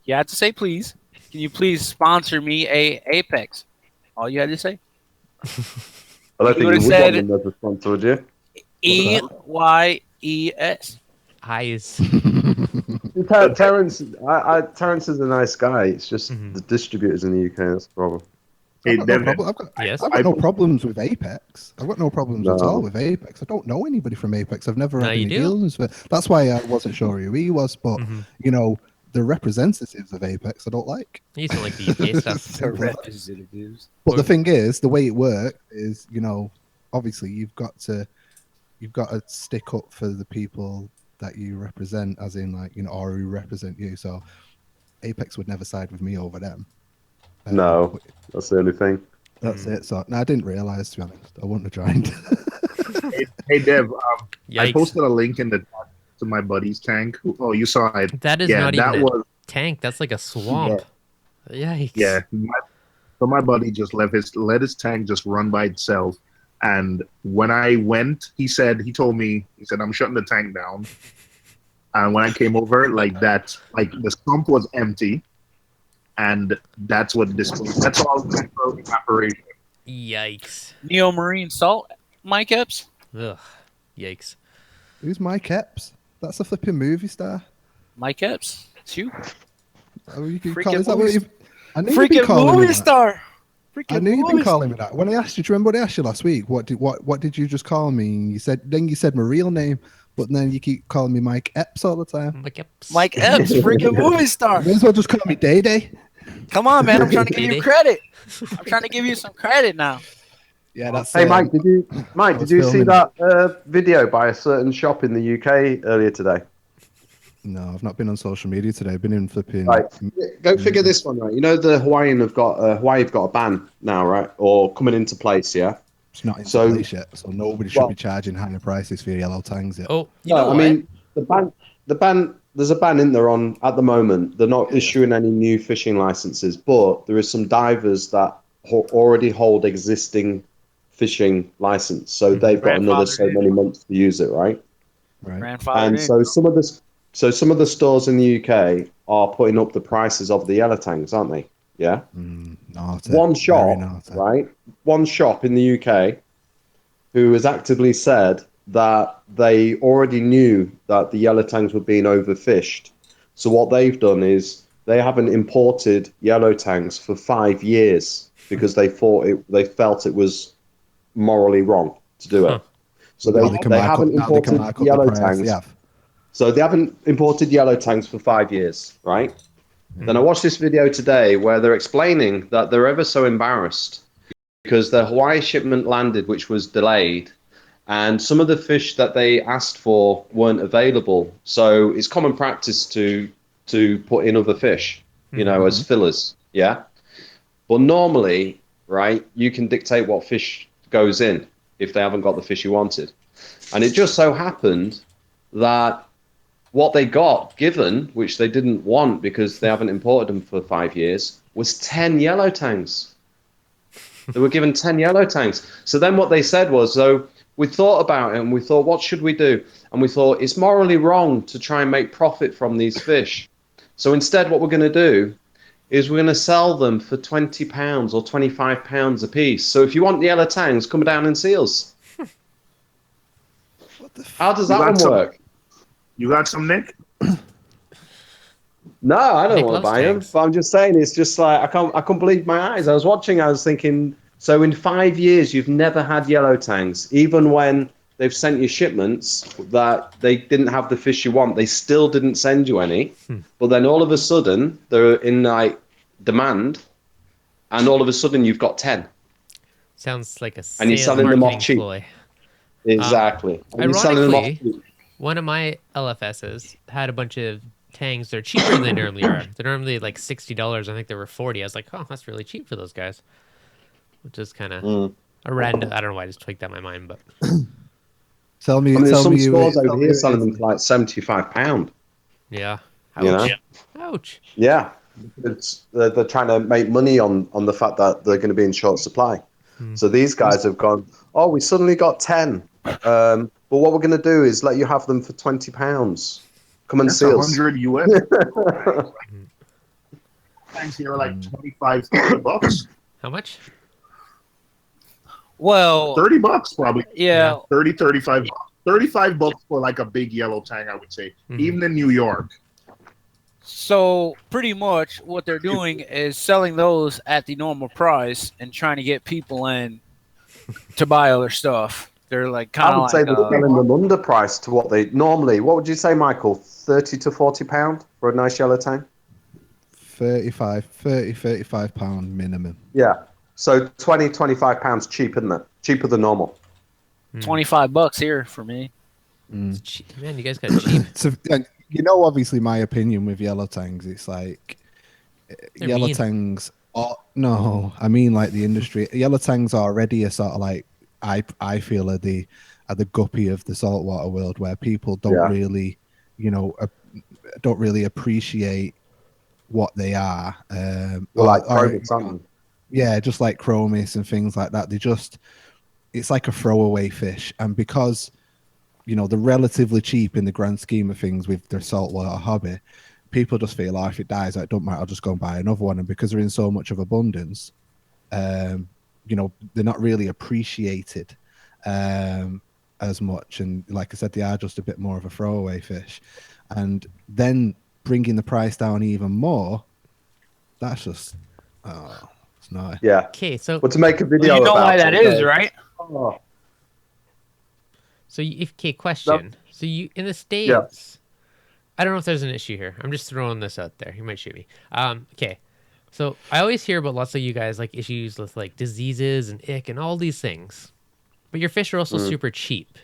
S7: you had to say please, can you please sponsor me a Apex? All you had to say.
S4: I don't
S7: You
S4: think you
S7: would've
S4: would
S7: said-
S4: want them as a sponsor, would you?
S7: EYES.
S1: Eyes.
S4: Terrence, Terrence is a nice guy. It's just the distributors in the UK. That's the problem.
S3: Hey,
S8: I've
S3: Devin,
S8: got
S1: Yes.
S8: no problems with Apex. I've got no problems at
S4: No.
S8: all with Apex. I don't know anybody from Apex. I've never
S1: No,
S8: had
S1: you
S8: any
S1: do.
S8: dealings with. That's why I wasn't sure who he was. But
S1: Mhm.
S8: the representatives of Apex, I don't like.
S1: You don't like the UK stuff.
S8: Simple as that.
S7: Representatives.
S8: But the thing is, the way it works is, obviously you've got to stick up for the people that you represent, as in or who represent you. So Apex would never side with me over them.
S4: No,
S8: but
S4: that's the only thing.
S8: that's it. So no, I didn't realize, to be honest. I wouldn't have joined.
S3: hey Dev, I
S1: Yikes.
S3: posted a link in the chat to my buddy's tank. Oh, you saw it.
S1: That is
S3: Yeah,
S1: not
S3: that
S1: even a
S3: was
S1: tank. That's like a swamp. Yikes.
S3: yeah. So my buddy just let his tank just run by itself. And when I went, he told me, I'm shutting the tank down. And when I came over, the sump was empty. And that's what displayed. That's all natural evaporation.
S1: Yikes.
S7: Neo Marine Salt, Mike Epps.
S1: Ugh. Yikes.
S8: Who's Mike Epps? That's a flipping movie star.
S7: Mike Epps. It's you.
S8: Oh, you can
S7: Freaking
S8: call, is that what
S7: movie-
S8: you? I knew you'd been
S7: Freaking
S8: calling me
S7: movie
S8: that.
S7: star.
S8: I
S7: Freaking
S8: knew you'd
S7: movie
S8: been calling me that. When I asked you, do you remember what I asked you last week? What did you just call me? And you said my real name, but then you keep calling me Mike Epps all the time.
S1: Mike Epps.
S7: Mike Epps, freaking movie star.
S8: May as well just call me Day Day.
S7: Come on, man. I'm trying to give
S1: Day-Day.
S7: you credit. I'm trying to give you some credit now.
S8: Yeah, that's.
S4: Hey, Mike, did you see
S8: filming.
S4: that video by a certain shop in the UK earlier today?
S8: No, I've not been on social media today. I've been in flipping.
S4: Right, go figure this one, right? You know the Hawaii have got a ban now, right? Or coming into place, yeah.
S8: It's not into
S4: So,
S8: place yet, so nobody should
S4: well,
S8: be charging higher prices for yellow tangs yet.
S1: Oh, you
S4: no,
S1: know
S4: I
S1: what?
S4: mean the ban. There's a ban in there on at the moment. They're not issuing any new fishing licenses, but there is some divers that already hold existing fishing license, so they've got another so many months to use it, right?
S8: Right.
S7: Grandfather
S4: And
S7: in.
S4: so some of the stores in the UK are putting up the prices of the yellow tangs, aren't they? Yeah.
S8: Naughty.
S4: One
S8: Very
S4: shop,
S8: naughty.
S4: right? One shop in the UK who has actively said that they already knew that the yellow tangs were being overfished. So what they've done is they haven't imported yellow tangs for 5 years because they felt it was morally wrong to do it. So
S8: Now they can
S4: they
S8: mark up-
S4: haven't
S8: now they can
S4: imported
S8: mark up the
S4: yellow
S8: price,
S4: tangs.
S8: yeah.
S4: So they haven't imported yellow tangs for 5 years, right? Then I watched this video today where they're explaining that they're ever so embarrassed because their Hawaii shipment landed, which was delayed, and some of the fish that they asked for weren't available. So it's common practice to put in other fish, as fillers, yeah. But normally, right, you can dictate what fish goes in if they haven't got the fish you wanted. And it just so happened that what they got given, which they didn't want because they haven't imported them for 5 years, was 10 yellow tangs. They were given 10 yellow tangs. So then what they said was, so we thought about it and we thought, what should we do? And we thought, it's morally wrong to try and make profit from these fish. So instead, what we're going to do is we're going to sell them for £20 or £25 a piece. So if you want the yellow tangs, come down and see us. How does that one work?
S3: You got some, Nick?
S4: No, I don't
S1: Nick
S4: want to
S1: loves
S4: buy them.
S1: tangs.
S4: But I'm just saying, it's just like I can't believe my eyes. I was watching, I was thinking, so in 5 years you've never had yellow tangs, even when they've sent you shipments that they didn't have the fish you want, they still didn't send you any. But then all of a sudden they're in like demand, and all of a sudden you've got 10,
S1: Sounds like a
S4: and you're
S1: sales
S4: selling them off
S1: marketing
S4: cheap.
S1: ploy.
S4: Exactly. And you're selling them off
S1: Ironically,
S4: cheap.
S1: one of my LFSs had a bunch of tangs. They're cheaper than they normally are. They're normally like $60. I think they were 40. I was like, oh, that's really cheap for those guys. Which is kind of a random. I don't know why I just tweaked that in my mind, but
S8: Tell me,
S4: I mean, there's
S8: tell
S4: some
S8: me you.
S4: stores
S8: tell
S4: over
S8: me
S4: here
S8: you
S4: selling them
S8: is-
S4: for like £75.
S1: yeah.
S4: You know?
S1: Ouch. Ouch.
S4: Yeah, they're trying to make money on the fact that they're going to be in short supply. So these guys have gone, oh, we suddenly got 10. But what we're going to do is let you have them for £20. Come and
S3: That's
S4: see us.
S3: 100 US. Tanks here are like 25, $30.
S1: How much?
S7: Well,
S3: $30 probably.
S7: yeah.
S3: 30, 35 bucks. $35 for like a big yellow tang, I would say. Even in New York.
S7: So pretty much what they're doing is selling those at the normal price and trying to get people in to buy other stuff. They're like kind
S4: I
S7: of
S4: would say they're selling them underpriced to what they normally. What would you say, Michael? £30 to £40 for a nice yellow tang?
S8: 35 pound minimum.
S4: Yeah. So £25 cheap, isn't it? Cheaper than normal.
S7: $25 here for me.
S1: It's cheap. Man, you guys got cheap.
S8: So, you know, obviously, my opinion with yellow tangs, it's like
S1: They're
S8: yellow
S1: mean.
S8: tangs. No, I mean like the industry. Yellow tangs are already a sort of like I feel are the guppy of the saltwater world, where people don't really, don't really appreciate what they are. Yeah, just like chromis and things like that. It's like a throwaway fish, and because they're relatively cheap in the grand scheme of things with their saltwater hobby, people just feel if it dies, it don't matter, I'll just go and buy another one. And because they're in so much of abundance, they're not really appreciated as much. And like I said, they are just a bit more of a throwaway fish. And then bringing the price down even more, that's just, it's not.
S4: Yeah.
S1: Okay, so
S4: But to make a video,
S7: You know
S4: about
S7: why that
S4: it,
S7: is, right?
S4: Oh.
S1: So, question. So, you in the States, I don't know if there's an issue here. I'm just throwing this out there. You might shoot me. Okay. So I always hear about lots of you guys like issues with like diseases and ick and all these things, but your fish are also super cheap.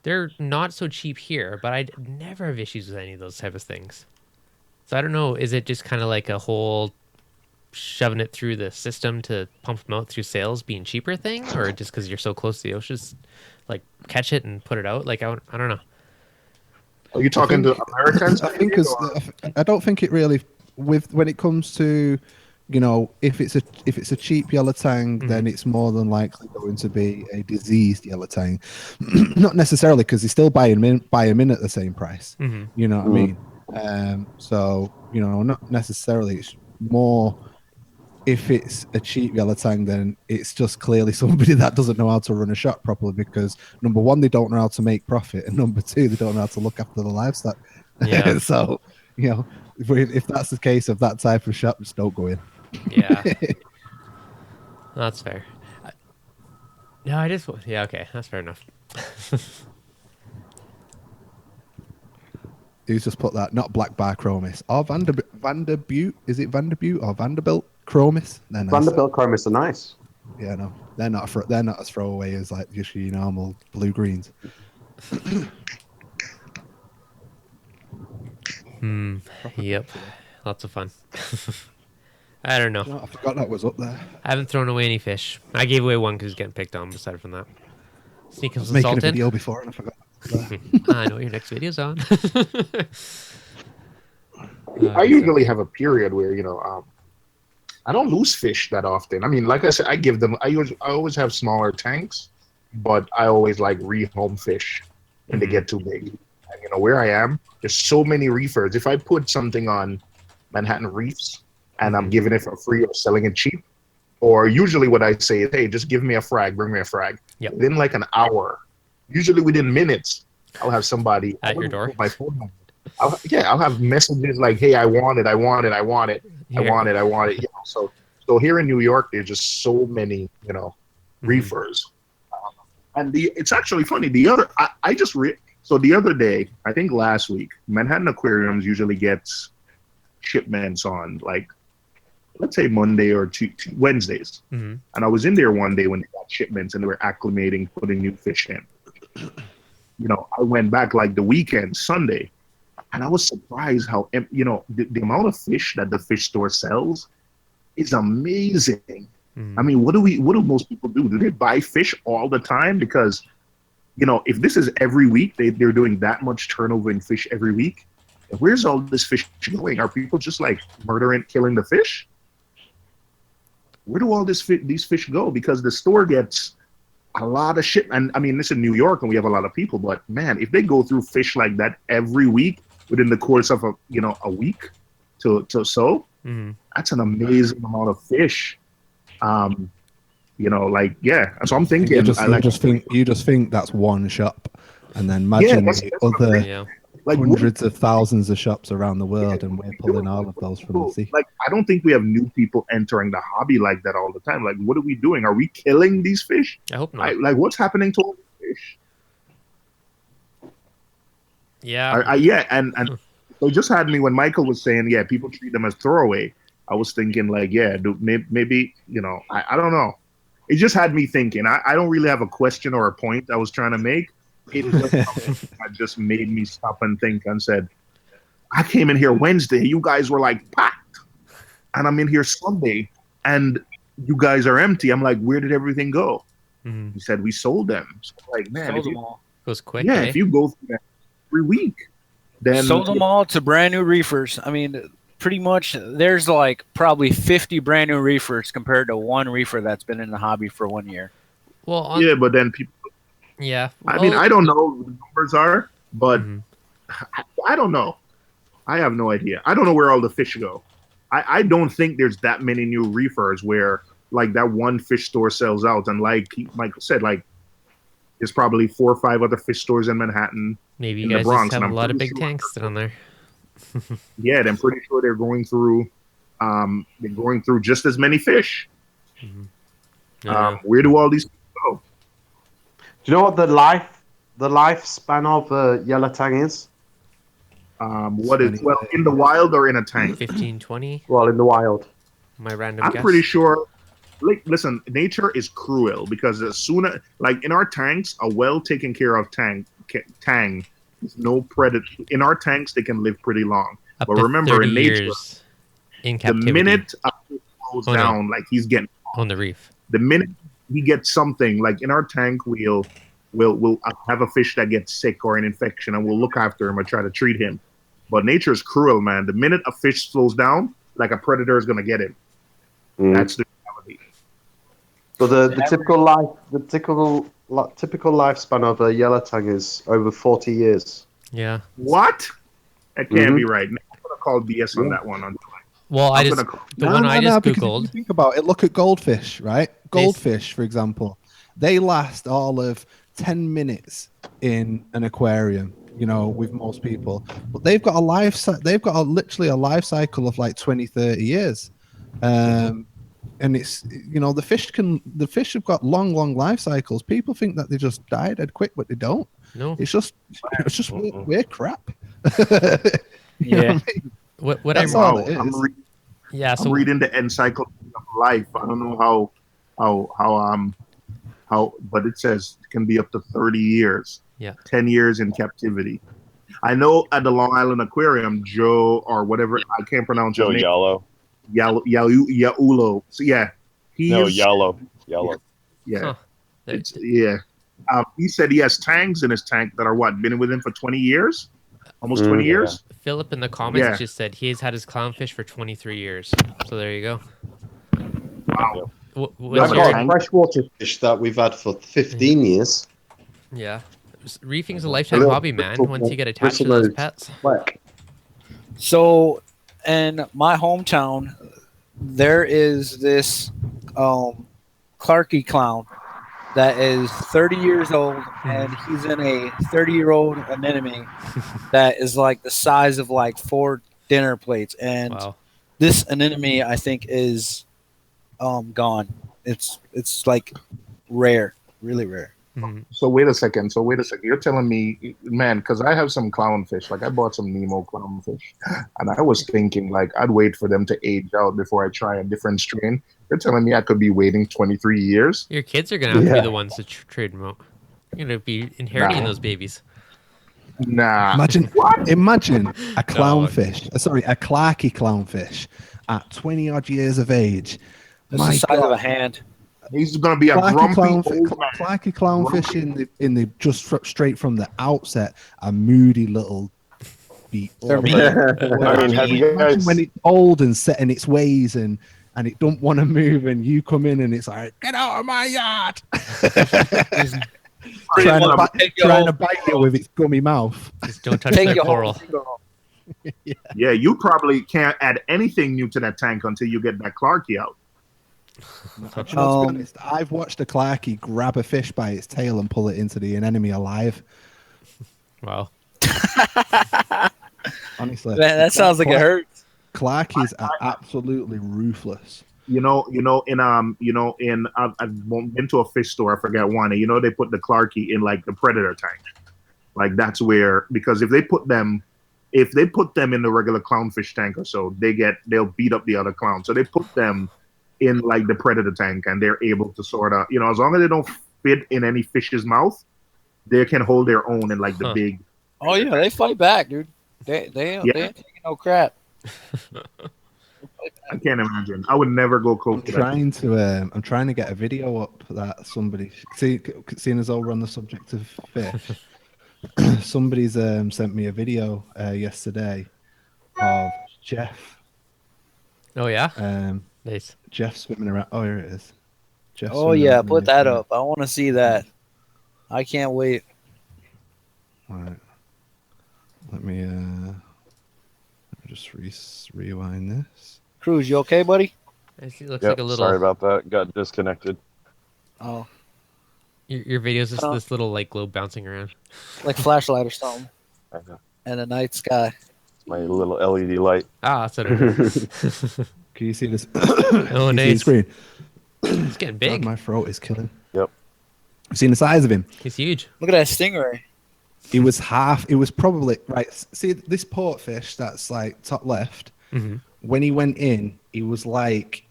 S1: They're not so cheap here, but I never have issues with any of those type of things. So I don't know. Is it just kind of like a whole shoving it through the system to pump them out through sales being cheaper thing, or just because you're so close to the oceans, like catch it and put it out? Like I don't know.
S3: Are you talking to Americans?
S8: I think I don't think it really when it comes to, you know, if it's a cheap yellow tang, then it's more than likely going to be a diseased yellow tang. Not necessarily, because they still buy them in at the same price. You know what I mean? So, you know, not necessarily. It's more, if it's a cheap yellow tang, then it's just clearly somebody that doesn't know how to run a shop properly, because number one, they don't know how to make profit, and number two, they don't know how to look after the livestock.
S1: Yeah.
S8: So, you know, if that's the case of that type of shop, just don't go in.
S1: Yeah. That's fair. No, I just... Yeah, okay. That's fair enough.
S8: Who's just put that? Not black bar chromis. Or Vanderbilt? Is it Vanderbilt or Vanderbilt chromis? They're nice.
S4: Vanderbilt chromis are nice.
S8: Yeah, no. They're not as throwaway as like just your normal blue greens.
S1: Yep. Lots of fun. I don't know.
S8: You know, I forgot that was up there.
S1: I haven't thrown away any fish. I gave away one because he's getting picked on. Aside from that, sneak
S8: I was
S1: some
S8: making
S1: salt
S8: a
S1: in.
S8: video before and I forgot.
S1: I know what your next video's on.
S3: I usually have a period where, you know, I don't lose fish that often. I mean, like I said, I give them. I always have smaller tanks, but I always like rehome fish when they get too big. And, you know, where I am, there's so many reefers. If I put something on Manhattan Reefs and I'm giving it for free or selling it cheap, or usually what I say is, hey, just give me a frag, bring me a frag.
S1: Yep.
S3: Within like an hour, usually within minutes, I'll have somebody
S1: at your door.
S3: My phone number. I'll have messages like, hey, I want it. You know, so here in New York, there's just so many, you know, reefers. And it's actually funny. The other day, I think last week, Manhattan Aquariums usually gets shipments on like, let's say Monday or Wednesdays. And I was in there one day when they got shipments and they were acclimating, putting new fish in. You know, I went back like the weekend, Sunday, and I was surprised how, you know, the amount of fish that the fish store sells is amazing. I mean, what do most people do? Do they buy fish all the time? Because, you know, if this is every week, they're doing that much turnover in fish every week. Where's all this fish going? Are people just like killing the fish? Where do all these fish go? Because the store gets a lot of shit. And I mean, this is New York and we have a lot of people, but man, if they go through fish like that every week within the course of a week that's an amazing amount of fish. You know, like, yeah. So I'm thinking,
S8: you just think that's one shop, and then imagine the other like hundreds of thousands of shops around the world, and we're pulling all of those from the sea.
S3: Like, I don't think we have new people entering the hobby like that all the time. Like, what are we doing? Are we killing these fish?
S1: I hope not.
S3: Like, what's happening to all the fish?
S1: Yeah.
S3: And so it just had me when Michael was saying, yeah, people treat them as throwaway. I was thinking, like, yeah, maybe, you know, I don't know. It just had me thinking. I don't really have a question or a point I was trying to make. It just made me stop and think and said, I came in here Wednesday. You guys were like packed. And I'm in here Sunday and you guys are empty. I'm like, where did everything go? He said, we sold them. So like, man,
S7: Sold them all.
S1: It was quick.
S3: Yeah, if you go through that every week, then
S7: sold them all to brand new reefers. I mean, pretty much there's like probably 50 brand new reefers compared to one reefer that's been in the hobby for 1 year.
S1: Well,
S3: yeah, but then people.
S1: Yeah.
S3: I mean, I don't know what the numbers are, but I don't know. I have no idea. I don't know where all the fish go. I don't think there's that many new reefers where like that one fish store sells out. And like Michael said, like there's probably 4 or 5 other fish stores in Manhattan.
S1: Maybe you guys just have a lot of big tanks down there.
S3: Yeah, I'm pretty sure they're going through just as many fish. Where do all these fish go?
S4: Do you know what the lifespan of yellow tang is?
S3: What is in the wild or in a tank?
S1: 15, 20?
S4: Well, in the wild.
S1: My random
S3: I'm
S1: guess.
S3: pretty sure. Like, listen, nature is cruel because as soon as, like in our tanks, a well taken care of tang, no predator in our tanks. They can live pretty long.
S1: Up
S3: But
S1: to
S3: remember,
S1: 30
S3: in nature,
S1: years in
S3: the
S1: captivity
S3: minute a fish goes
S1: Oh, no.
S3: down, like he's getting
S1: on the reef.
S3: the minute he gets something, like in our tank, we'll have a fish that gets sick or an infection, and we'll look after him or try to treat him. But nature is cruel, man. The minute a fish slows down, like a predator is gonna get him. That's the reality.
S4: So the typical lifespan of a yellow tang is over 40 years.
S1: Yeah.
S3: What? That can't be right. I'm gonna call BS on that one.
S1: Well,
S3: I'm
S1: the
S3: gonna
S1: one I just
S8: because if you
S1: googled.
S8: think about it, look at goldfish, right? Goldfish, for example, they last all of 10 minutes in an aquarium, you know, with most people, but they've got literally a life cycle of like 20, 30 years. And it's, you know, the fish have got long life cycles. People think that they just die dead quick, but they don't.
S1: No,
S8: it's just we're crap.
S7: Yeah.
S1: What
S8: That's
S1: I'm
S8: all it is.
S3: I'm reading the Encyclopedia of Life. I don't know how, but it says it can be up to 30 years.
S1: Yeah.
S3: 10 years in captivity. I know at the Long Island Aquarium, Joe or whatever, I can't pronounce
S6: Joe
S3: his name.
S6: Yellow.
S3: So yeah,
S6: Yellow.
S3: Yeah,
S1: Huh.
S3: he said he has tangs in his tank that are been with him for 20 years, almost 20 years.
S1: Philip in the comments just said he has had his clownfish for 23 years. So there you go.
S3: Wow.
S4: I've got a freshwater fish that we've had for 15 years.
S1: Yeah. Reefing's a lifetime hobby, man, once you get attached to those pets.
S7: So, in my hometown, there is this Clarky clown that is 30 years old, and he's in a 30-year-old anemone that is like the size of like 4 dinner plates. And this anemone, I think, is gone. It's like rare, really rare.
S3: So wait a second. You're telling me, man, because I have some clownfish. Like I bought some Nemo clownfish, and I was thinking like I'd wait for them to age out before I try a different strain. You're telling me I could be waiting 23 years?
S1: Your kids are gonna have to be the ones to trade them out. You're gonna be inheriting those babies.
S3: Nah.
S8: Imagine a clownfish. A Clarky clownfish at 20 odd years of age.
S7: That's the size of a hand.
S3: He's going to be a grumpy
S8: Clarky clownfish in the just straight from the outset, a moody little beat.
S6: I mean, have you guys
S8: when it's old and set in its ways and it don't want to move, and you come in and it's like, get out of my yard, trying to bite you with its gummy mouth.
S1: Just don't touch the coral.
S3: Yeah, you probably can't add anything new to that tank until you get that Clarky out.
S8: To be honest, I've watched a Clarky grab a fish by its tail and pull it into the anemone alive.
S1: Wow.
S8: Honestly,
S7: man, that sounds like it hurts.
S8: Clarkies are absolutely ruthless.
S3: I've been to a fish store. I forget one. And, they put the Clarky in like the predator tank. Like that's where, because if they put them in the regular clownfish tank or so, they'll beat up the other clown. So they put them in like the predator tank, and they're able to sort of, as long as they don't fit in any fish's mouth, they can hold their own in like the big.
S7: Oh yeah, they fight back, dude. They ain't taking no crap.
S3: I can't imagine. I would never go close to that.
S8: I'm trying to get a video up that somebody seeing as though we're on the subject of fish. Somebody's sent me a video yesterday of Jeff.
S1: Oh yeah. Nice.
S8: Jeff swimming around. Oh, here it is. Jeff
S7: Put that up. I want to see that. I can't wait.
S8: All right. Let me just rewind this.
S7: Cruz, you okay, buddy?
S1: It looks like a little.
S6: Sorry about that. Got disconnected.
S7: Oh.
S1: Your video's just this little light globe bouncing around.
S7: Like flashlight or something. And a night sky.
S6: It's my little LED light.
S1: Ah, that's what it is.
S8: Can you see this?
S1: Oh, nice.
S8: Screen?
S1: It's getting big.
S8: God, my throat is killing.
S6: Yep.
S8: I've seen the size of him.
S1: He's huge.
S7: Look at that stingray.
S8: It was probably, right, see this portfish that's like top left, when he went in, he was like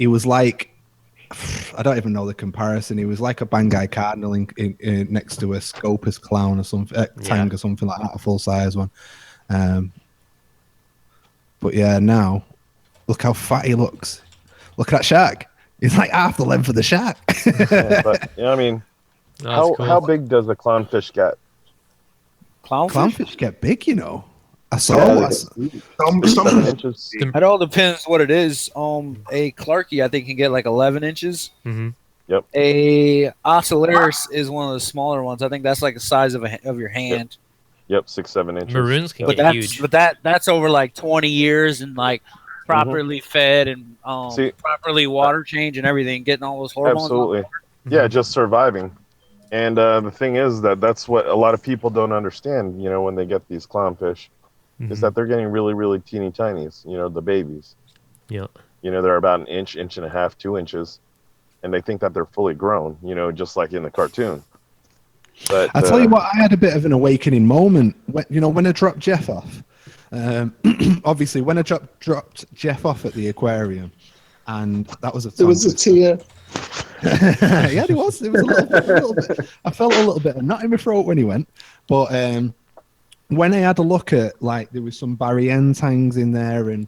S8: he was like, I don't even know the comparison. He was like a Banggai cardinal in next to a Scopus clown or something, tang or something like that, a full size one. But yeah, now look how fat he looks. Look at that shark. He's like half the length of the shark.
S6: But I mean, how big does a clownfish get?
S8: Clownfish get big, you know. I saw
S5: Some
S6: inches.
S7: It all depends what it is. A Clarkie, I think, can get like 11 inches.
S1: Mm-hmm.
S6: Yep.
S7: A Ocellaris is one of the smaller ones. I think that's like the size of your hand.
S6: Yep, 6-7 inches.
S1: Maroons can
S7: But
S1: get
S7: that's
S1: huge.
S7: that's over like 20 years and like properly fed and properly water change and everything, getting all those hormones.
S6: Absolutely. Yeah, just surviving. And the thing is that's what a lot of people don't understand, you know, when they get these clownfish, is that they're getting really, really teeny tinies, you know, the babies.
S1: Yeah.
S6: You know, they're about an inch, inch and a half, 2 inches, and they think that they're fully grown, you know, just like in the cartoon. But
S8: I tell you what, I had a bit of an awakening moment when I dropped Jeff off. Obviously, when I dropped Jeff off at the aquarium, and that was
S3: There was a tear.
S8: Yeah, there was. It was a little bit. I felt a little bit of knot in my throat when he went, but when I had a look at, like, there was some Barry tangs in there and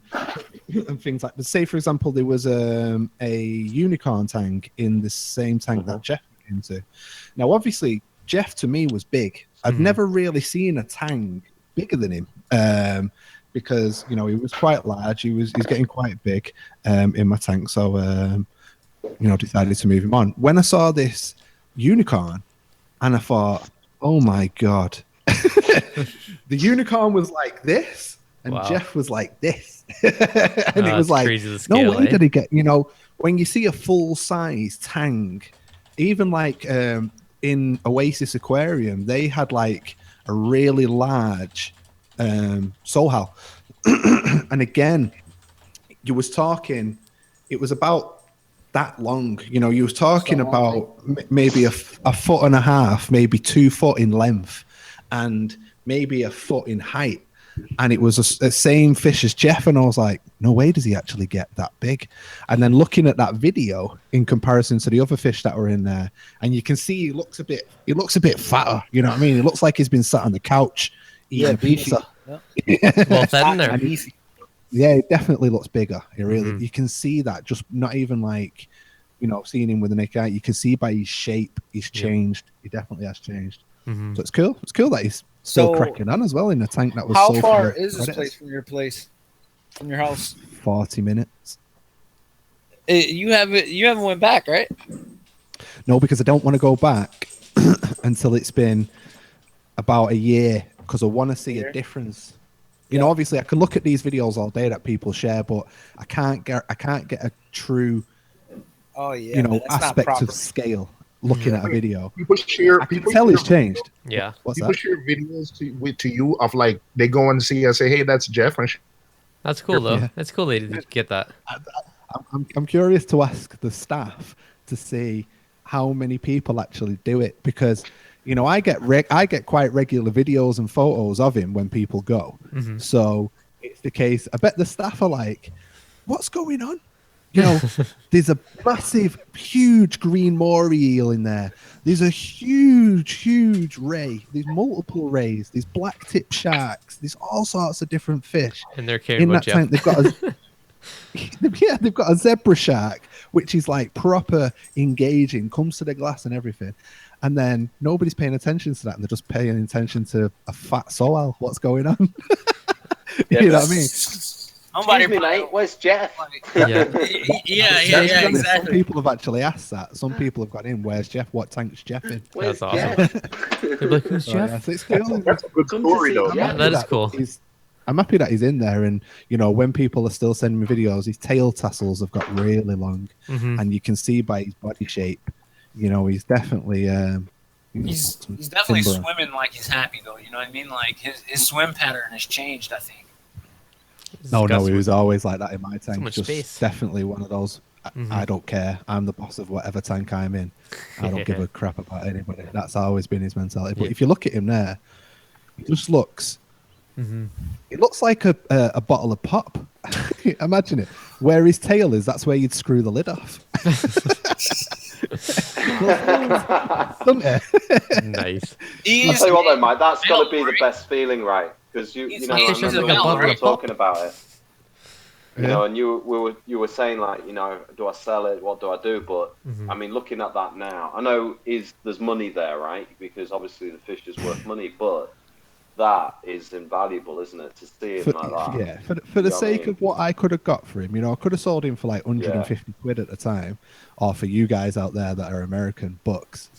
S8: things like that. Say, for example, there was a unicorn tang in the same tank that Jeff went into. Now, obviously, Jeff to me was big. I'd never really seen a tang bigger than him because, you know, he was quite large. He's getting quite big in my tank. So, you know, decided to move him on. When I saw this unicorn, and I thought, oh my God. The unicorn was like this, and Jeff was like this. And it was like, scale, no way did he get, you know, when you see a full-size tang, even like in Oasis Aquarium, they had like a really large Sohal. And again, you was talking, it was about that long, you know, you was talking about maybe a foot and a half, maybe 2 foot in length, and maybe a foot in height. And it was the same fish as Jeff, and I was like, no way does he actually get that big. And then looking at that video in comparison to the other fish that were in there, and you can see he looks a bit fatter, you know what I mean? It looks like he's been sat on the couch eating pizza.
S1: Well fed in there.
S8: Yeah, it definitely looks bigger. It really, you can see that, just not even like, you know, seeing him with the naked eye, you can see by his shape, he's changed. He definitely has changed. So it's cool. It's cool that he's still cracking on as well in a tank that was.
S7: How far is this place from your place, from your house?
S8: 40 minutes.
S7: You haven't went back, right?
S8: No, because I don't want to go back until it's been about a year, because I want to see a difference. You know, obviously I can look at these videos all day that people share, but I can't get a true, you know, aspect of scale. Looking at a video,
S3: people share.
S8: I can tell it's changed.
S1: Yeah,
S3: people share videos to you of, like, they go and see and say, "Hey, that's Jeff." And
S1: that's cool though. Yeah. That's cool to get that.
S8: I'm curious to ask the staff to see how many people actually do it, because, you know, I get quite regular videos and photos of him when people go. So it's the case. I bet the staff are like, "What's going on?" You know, there's a massive, huge green moray eel in there. There's a huge ray. There's multiple rays. There's black tip sharks. There's all sorts of different fish.
S1: And they're caring
S8: in
S1: about
S8: that tank. They've got they've got a zebra shark, which is like proper engaging, comes to the glass and everything. And then nobody's paying attention to that, and they're just paying attention to a fat soal. What's going on? You know what I mean?
S2: Excuse me, mate. Where's Jeff?
S7: Yeah, exactly.
S8: Some people have actually asked that. Some people have got in. Where's Jeff? What tank's Jeff in?
S2: Where's
S1: That's
S2: Jeff?
S1: awesome. They're like, who's Jeff?
S8: Yeah, so it's cool.
S3: that's a good story, though.
S1: Yeah, that is cool.
S8: I'm happy that he's in there, and, you know, when people are still sending me videos, his tail tassels have got really long, and you can see by his body shape, you know, he's definitely.
S7: He's definitely swimming like he's happy though. You know what I mean? Like his swim pattern has changed, I think.
S8: No, he was always like that in my tank.
S1: So much
S8: just
S1: space.
S8: Definitely one of those. I don't care. I'm the boss of whatever tank I'm in. I don't give a crap about anybody. That's always been his mentality. But if you look at him there, he just looks. It looks like a bottle of pop. Imagine it. Where his tail is, that's where you'd screw the lid off. Doesn't it?
S1: Nice.
S4: I'll tell you what though, Mike, that's got to be the best feeling, right? Because you know, I
S1: fish is
S4: remember
S1: like a
S4: when we were
S1: bubble pop.
S4: talking about it. You know, and you were saying like, you know, do I sell it? What do I do? But I mean, looking at that now, I know there's money there, right? Because obviously the fish is worth money, but that is invaluable, isn't it? To see him like that.
S8: Yeah, for the sake of what I could have got for him, you know, I could have sold him for like 150 quid at the time, or for you guys out there that are American, bucks.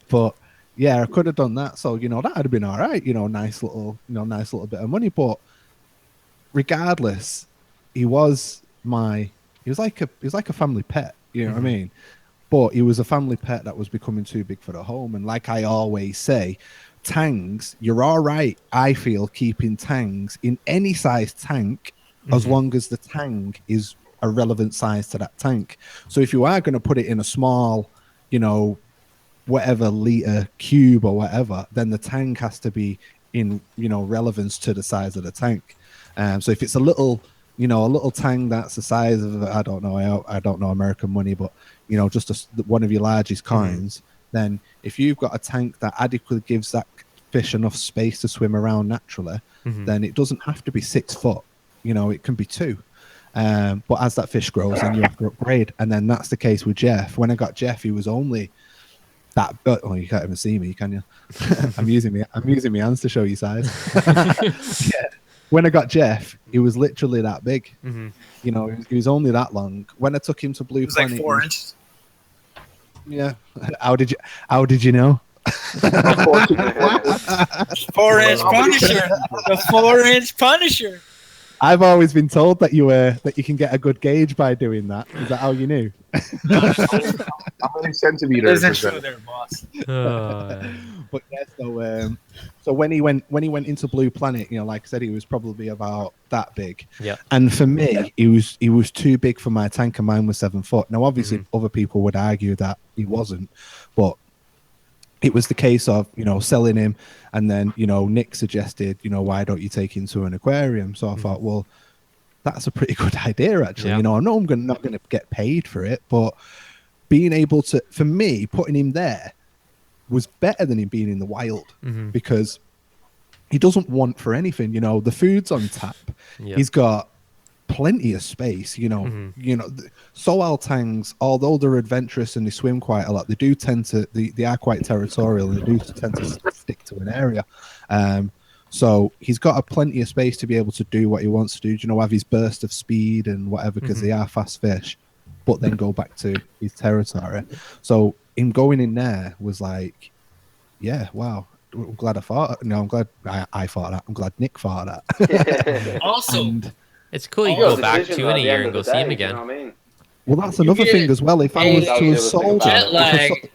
S8: But yeah, I could have done that. So, you know, that would have been all right, you know, nice little bit of money. But regardless, he was like a family pet, you know what I mean? But he was a family pet that was becoming too big for the home. And like I always say, tangs, you're all right, I feel, keeping tangs in any size tank as long as the tank is a relevant size to that tank. So if you are going to put it in a small, you know, whatever liter cube or whatever, then the tank has to be in, you know, relevance to the size of the tank. So if it's a little tank that's the size of, I don't know American money, but, you know, just one of your largest coins, then if you've got a tank that adequately gives that fish enough space to swim around naturally, then it doesn't have to be 6 foot. You know, it can be 2. But as that fish grows, then you have to upgrade. And then that's the case with Jeff. When I got Jeff, he was only that. Oh, you can't even see me, can you? I'm using my hands to show you size. Yeah. When I got Jeff, he was literally that big. You know, he was only that long. When I took him to Blue Planet,
S7: like 4 inches.
S8: Yeah. How did you know?
S7: 4-inch Punisher. The 4-inch Punisher.
S8: I've always been told that you can get a good gauge by doing that. Is that how you knew?
S3: How many centimeters?
S7: Isn't true there, boss.
S8: But yeah, so when he went into Blue Planet, you know, like I said, he was probably about that big.
S1: Yeah.
S8: And for me, he was too big for my tank, and mine was 7 foot. Now, obviously, other people would argue that he wasn't, but it was the case of, you know, selling him, and then, you know, Nick suggested, you know, why don't you take him to an aquarium? So I thought, well, that's a pretty good idea, actually.
S1: Yeah.
S8: You know, I know I'm not going to get paid for it, but being able to, for me, putting him there was better than him being in the wild, because he doesn't want for anything. You know, the food's on tap.
S1: Yep.
S8: He's got plenty of space. You know, Soal tangs, although they're adventurous and they swim quite a lot, they do tend to they are quite territorial, and they do tend to stick to an area. So he's got a plenty of space to be able to do what he wants to do. You know, have his burst of speed and whatever, because they are fast fish, but then go back to his territory. So him going in there was like, yeah, wow. I'm glad I thought. No, I'm glad I thought that. I'm glad Nick thought that.
S7: Also,
S1: it's cool you go back to in a year and go see him again.
S4: You know what I mean?
S8: Well, that's another thing as well. If I was to have sold
S7: jet
S8: it,
S7: lag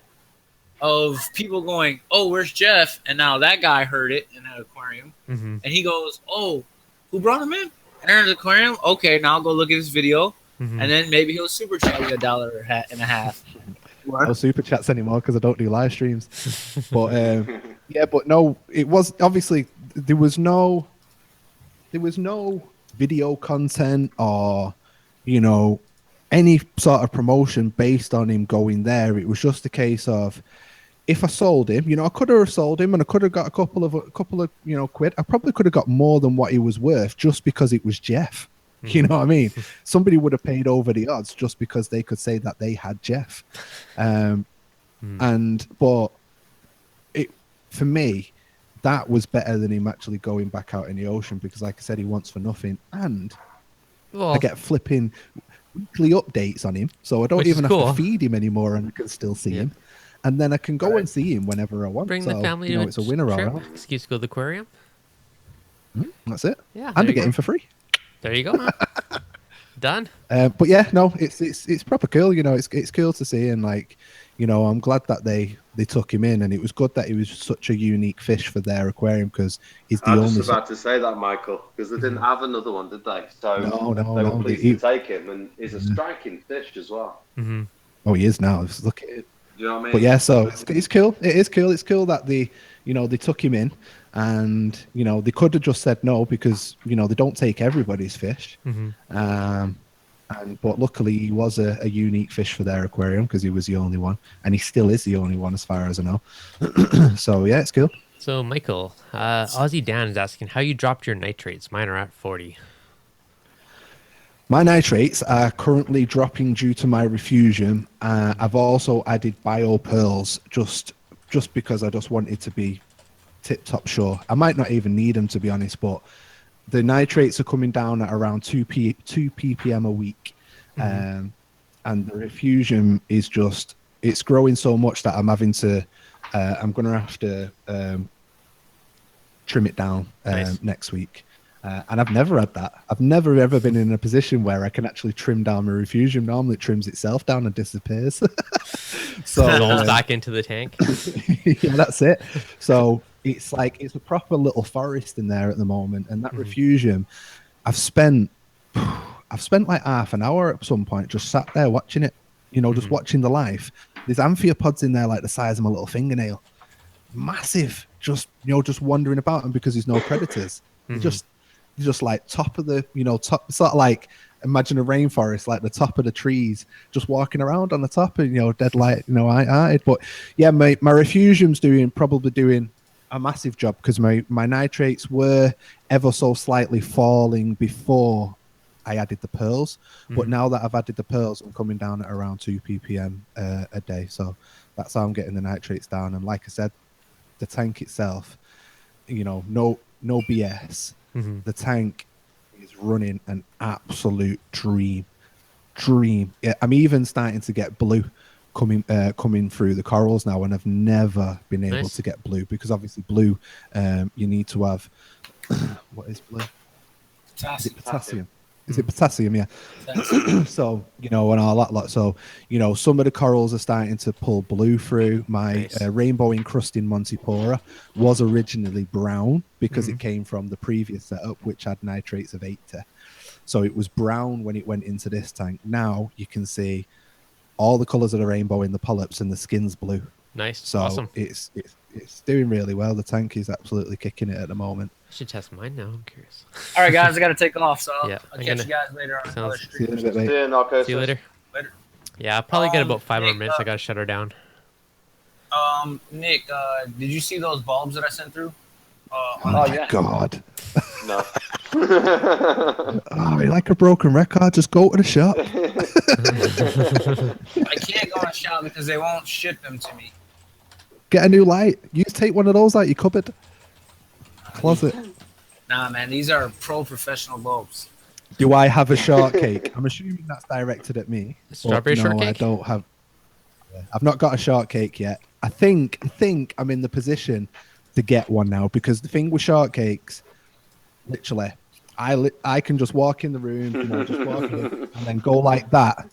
S7: of people going, "Oh, where's Jeff?" And now that guy heard it in an aquarium, and he goes, "Oh, who brought him in?" And there's an aquarium. Okay, now I'll go look at this video, and then maybe he'll super chat me $1.50.
S8: No super chats anymore because I don't do live streams. But yeah, but no, it was obviously there was no video content or, you know, any sort of promotion based on him going there. It was just a case of, if I sold him, you know, I could have sold him and I could have got a couple of you know, quid. I probably could have got more than what he was worth just because it was Jeff. You know what I mean? Somebody would have paid over the odds just because they could say that they had Jeff. But it, for me, that was better than him actually going back out in the ocean, because like I said, he wants for nothing. And I get flipping weekly updates on him. So I don't even have to feed him anymore, and I can still see him. And then I can go and see him whenever I want.
S1: Bring the family
S8: to
S1: it's
S8: a winner, all right.
S1: Excuse to go to the aquarium.
S8: That's it.
S1: Yeah.
S8: And I get him for free.
S1: There you go, man. Done.
S8: But yeah, no, it's proper cool. You know, it's cool to see, and like, you know, I'm glad that they took him in, and it was good that he was such a unique fish for their aquarium, because he's the only.
S4: I was about to say that, Michael, because they didn't have another one, did they? So they were pleased to take him, and he's a striking fish as well.
S8: Oh, he is now. Just look at it.
S5: You know what I mean?
S8: But yeah, so it's cool. It is cool. It's cool that they took him in, and they could have just said no because they don't take everybody's fish. But luckily he was a unique fish for their aquarium because he was the only one, and he still is the only one as far as I know. So yeah, it's cool.
S1: So Michael, Aussie Dan is asking how you dropped your nitrates. Mine are at 40.
S8: My nitrates are currently dropping due to my refusion. I've also added bio pearls just because I just wanted to be tip top sure. I might not even need them, to be honest, but the nitrates are coming down at around 2 ppm a week. And the refusion is it's growing so much that I'm having to I'm going to have to trim it down next week. And I've never had that. I've never ever been in a position where I can actually trim down my refusion. Normally it trims itself down and disappears. So
S1: it rolls back into the tank.
S8: Yeah, that's it. So it's a proper little forest in there at the moment. And that refusion, I've spent like half an hour at some point just sat there watching it, just watching the life. There's amphipods in there like the size of my little fingernail. Massive, just wandering about, and because there's no predators, just like top of the top, sort of like imagine a rainforest, like the top of the trees, just walking around on the top, and dead light, light-hearted. But yeah, my refusion's probably doing a massive job because my nitrates were ever so slightly falling before I added the pearls, but now that I've added the pearls, I'm coming down at around 2 ppm a day. So that's how I'm getting the nitrates down. And like I said, the tank itself, no BS. The tank is running an absolute dream. Yeah, I'm even starting to get blue coming through the corals now, and I've never been able to get blue because obviously blue, you need to have what is blue? Potassium. Is it potassium? Yeah. So, and all that lot. So, some of the corals are starting to pull blue through. My rainbow encrusting Montipora was originally brown because it came from the previous setup, which had nitrates of 80. So it was brown when it went into this tank. Now you can see all the colors of the rainbow in the polyps, and the skin's blue.
S1: Nice.
S8: So
S1: awesome.
S8: It's doing really well. The tank is absolutely kicking it at the moment.
S1: I should test mine now. I'm curious.
S7: All right, guys, I got to take off, so I'll catch
S1: gonna-
S7: you guys later on another
S8: See you
S7: stream.
S8: in a bit, mate.
S1: See you later.
S7: Later.
S1: Yeah, I'll probably get about 5 more
S7: Nick,
S1: minutes. I gotta shut her down.
S7: Nick, did you see those bulbs that I sent through?
S8: Oh my God.
S5: No.
S8: Oh, you're like a broken record. Just go to the shop.
S7: I can't go in the shop because they won't ship them to me.
S8: Get a new light. You take one of those out your cupboard. Closet.
S7: Nah, man, these are professional bulbs.
S8: Do I have a shortcake? I'm assuming that's directed at me.
S1: Strawberry shortcake?
S8: I don't have. I've not got a shortcake yet. I think I'm in the position to get one now because the thing with shortcakes, literally, I can just walk in the room, just walk in, and then go like that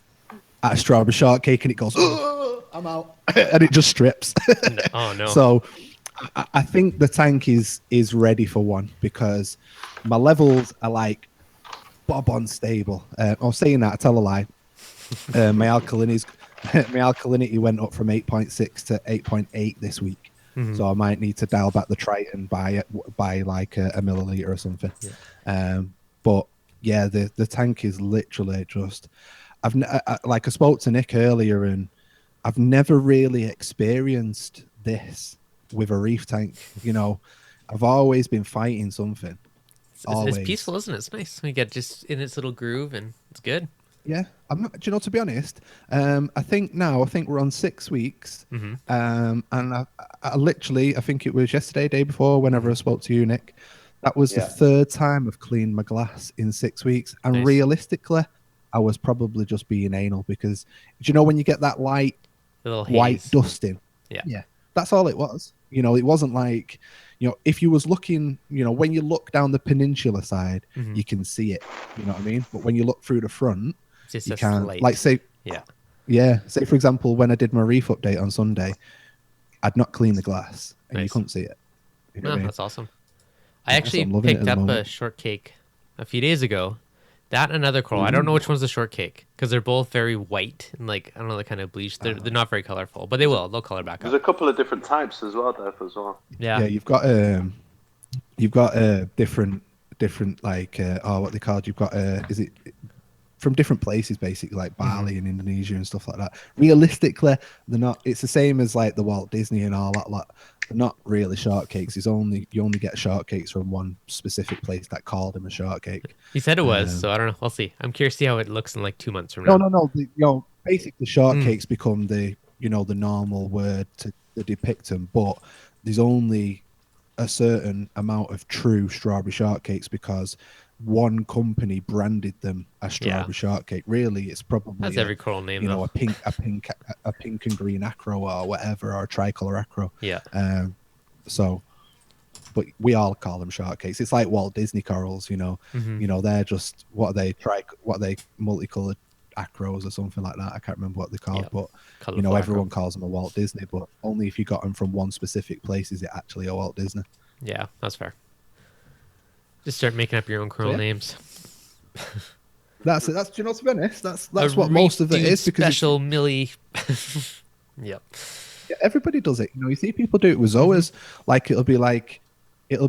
S8: at a strawberry shortcake, and it goes, oh, I'm out, and it just strips.
S1: Oh no!
S8: So I think the tank is ready for one because my levels are like bob on stable. I'm saying that, I tell a lie. My alkalinity went up from 8.6 to 8.8 this week. So I might need to dial back the Triton by like a milliliter or something. But yeah, the tank is literally just. I spoke to Nick earlier, and I've never really experienced this with a reef tank. I've always been fighting something.
S1: It's peaceful, isn't it? It's nice. We get just in its little groove, and it's good.
S8: Yeah, I'm not. Do you know? To be honest, I think we're on 6 weeks, and I literally, I think it was yesterday, day before, whenever I spoke to you, Nick. That was the third time I've cleaned my glass in 6 weeks, and realistically, I was probably just being anal because, do you know when you get that light white dusting? Yeah, that's all it was. It wasn't like, if you was looking, when you look down the peninsula side, you can see it. You know what I mean? But when you look through the front, you can't. Like say for example, when I did my reef update on Sunday, I'd not cleaned the glass and you couldn't see it.
S1: That's awesome. I actually picked up a shortcake a few days ago That and another coral. I don't know which one's the shortcake because they're both very white and like I don't know, the kind of bleached. They're not very colorful, but they'll color back
S4: There's
S1: up.
S4: a couple of different types as well, Dave, as well.
S1: Yeah.
S8: Yeah, you've got different like what they called. You've got is it from different places basically, like Bali and Indonesia and stuff like that. Realistically, they're not. It's the same as like the Walt Disney and all that. Like, they're not really shortcakes. You only get shortcakes from one specific place that called them a shortcake.
S1: He said it was, so I don't know. We'll see. I'm curious to see how it looks in like 2 months from now.
S8: No. Basically, shortcakes become the normal word to depict them, but there's only a certain amount of true strawberry shortcakes because one company branded them as strawberry shortcake. Really, it's probably
S1: that's every coral name,
S8: a pink and green acro or whatever, or a tricolor acro.
S1: Yeah.
S8: But we all call them shortcakes. It's like Walt Disney corals, they're just what are they multicolored acros or something like that. I can't remember what they're called, but
S1: Colorful
S8: everyone
S1: acro.
S8: calls them a Walt Disney, but only if you got them from one specific place is it actually a Walt Disney.
S1: Yeah, that's fair. Just start making up your own coral names.
S8: That's it. To be honest, that's what most of it is, because
S1: special Millie. Yep.
S8: Yeah, everybody does it. You see people do it with zoas. Like it'll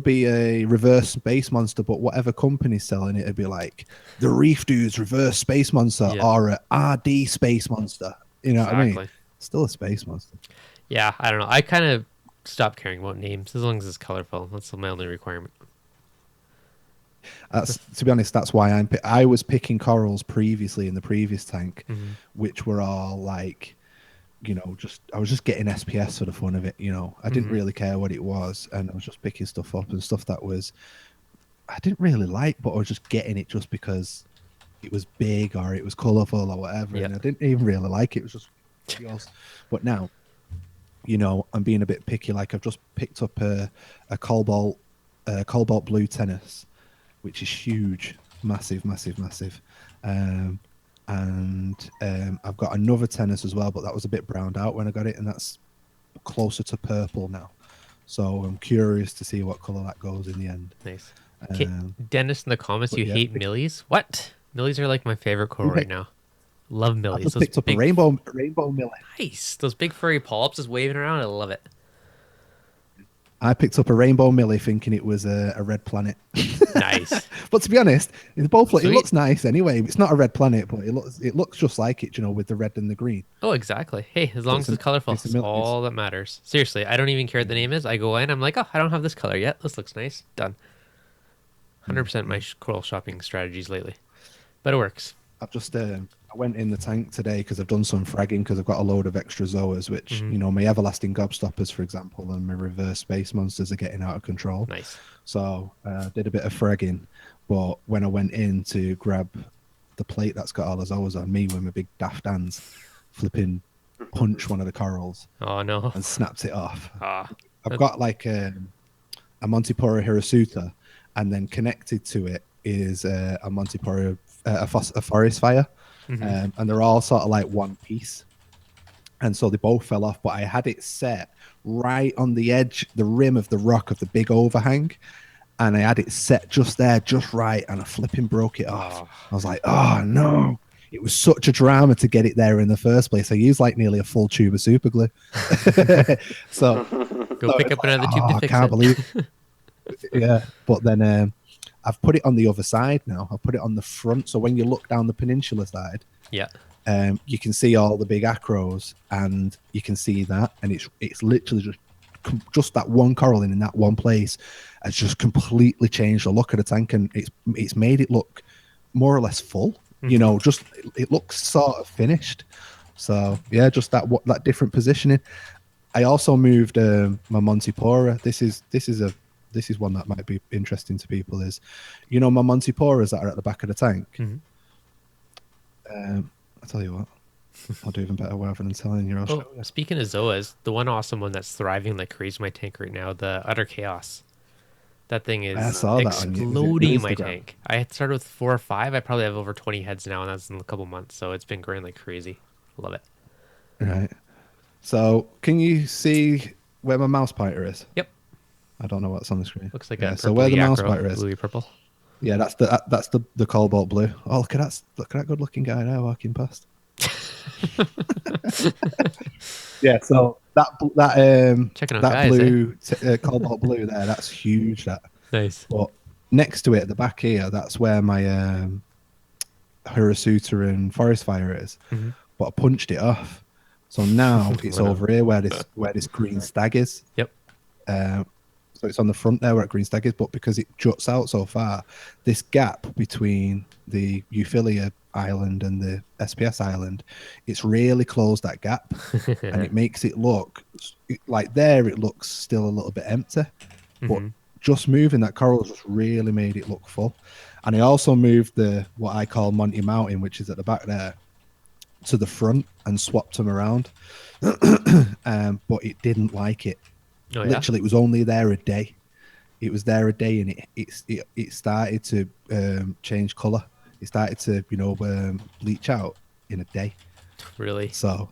S8: be a reverse space monster, but whatever company's selling it, it'll be like the ReefDudes reverse space monster or a RD space monster. You know what I mean? Still a space monster.
S1: Yeah, I don't know. I kind of stopped caring about names as long as it's colorful. That's my only requirement.
S8: To be honest, that's why I was picking corals previously in the previous tank, which were all like, I was just getting SPS for the fun of it. I didn't really care what it was, and I was just picking stuff up and stuff that I didn't really like, but I was just getting it just because it was big or it was colorful or whatever, and I didn't even really like it. It was just yours. But now, I'm being a bit picky. Like I've just picked up a cobalt blue tennis, which is huge, massive. And I've got another tennis as well, but that was a bit browned out when I got it, and that's closer to purple now. So I'm curious to see what color that goes in the end.
S1: Nice. Dennis in the comments, you hate millies? What? Millies are like my favorite coral right now. Love millies.
S8: I just picked up a rainbow millie.
S1: Nice. Those big furry polyps just waving around. I love it.
S8: I picked up a rainbow millie thinking it was a red planet.
S1: Nice.
S8: But to be honest, it looks nice anyway. It's not a red planet, but it looks just like it, with the red and the green.
S1: Oh, exactly. Hey, as long as it's colorful, it's all that matters. Seriously, I don't even care what the name is. I go in, I'm like, oh, I don't have this color yet. This looks nice. Done. 100% my coral shopping strategies lately. But it works.
S8: I've just I went in the tank today because I've done some fragging because I've got a load of extra zoas, which my everlasting gobstoppers, for example, and my reverse space monsters are getting out of control.
S1: Nice.
S8: So did a bit of fragging, but when I went in to grab the plate that's got all the zoas on, me with my big daft hands, flipping punch one of the corals.
S1: Oh no!
S8: And snapped it off. I've got like a Montipora hirasuta, and then connected to it is a Montipora a forest fire. And they're all sort of like one piece, and so they both fell off, but I had it set right on the edge, the rim of the rock of the big overhang, and I had it set just there, just right, and I flipping broke it off. I was like, oh no, it was such a drama to get it there in the first place. I used like nearly a full tube of super glue. So
S1: go pick up another tube to fix it.
S8: I can't believe it. Yeah, but then I've put it on the other side now. I've put it on the front, so when you look down the peninsula side, you can see all the big acros, and you can see that, and it's literally just that one coral in that one place has just completely changed the look of the tank, and it's made it look more or less full. Just it looks sort of finished. So yeah, just that different positioning. I also moved my Montipora. This is one that might be interesting to people. Is my Montiporas that are at the back of the tank. I'll tell you what, I'll do even better rather than telling you.
S1: Speaking of zoas, the one awesome one that's thriving like crazy in my tank right now, the Utter Chaos. That thing is exploding in my tank. I had started with 4 or 5. I probably have over 20 heads now, and that's in a couple months. So it's been growing like crazy. Love it.
S8: Right. So can you see where my mouse pointer is?
S1: Yep.
S8: I don't know what's on the screen.
S1: Looks like a
S8: so where the mouse pointer is.
S1: Bluey purple.
S8: Yeah, that's the cobalt blue. Oh, look at that good looking guy there walking past. Yeah, so
S1: Checking out
S8: that
S1: guys,
S8: blue cobalt blue there, that's huge. That.
S1: Nice.
S8: But next to it at the back here, that's where my Hirasuta and forest fire is.
S1: Mm-hmm.
S8: But I punched it off, so now it's over here where this green stag is.
S1: Yep.
S8: So it's on the front there where green stag is, but because it juts out so far, this gap between the Euphilia island and the SPS island, it's really closed that gap, and it makes it look like there it looks still a little bit empty, but just moving that coral just really made it look full. And I also moved what I call Monty Mountain, which is at the back there, to the front and swapped them around, but it didn't like it.
S1: Oh, yeah?
S8: Literally, it was only there a day. It was there a day, and it started to change color. It started to bleach out in a day.
S1: Really?
S8: So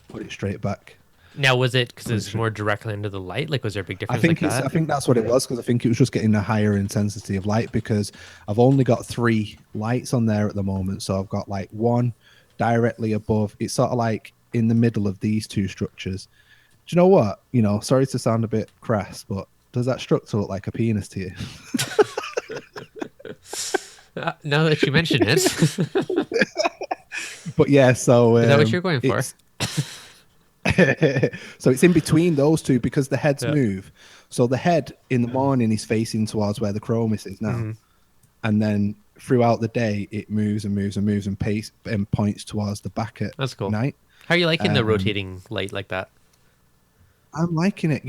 S8: put it straight back.
S1: Now, was it because it's more directly into the light? Like, was there a big difference?
S8: I think that's what it was, because I think it was just getting a higher intensity of light, because I've only got 3 lights on there at the moment. So I've got like one directly above. It's sort of like in the middle of these 2 structures. Do you know what? Sorry to sound a bit crass, but does that structure look like a penis to you?
S1: Now that you mention it.
S8: But yeah, so
S1: is that what you're going for?
S8: So it's in between those 2 because the heads move. So the head in the morning is facing towards where the chromis is now, and then throughout the day it moves and moves and moves and points towards the back at night.
S1: How are you liking the rotating light like that?
S8: I'm liking it.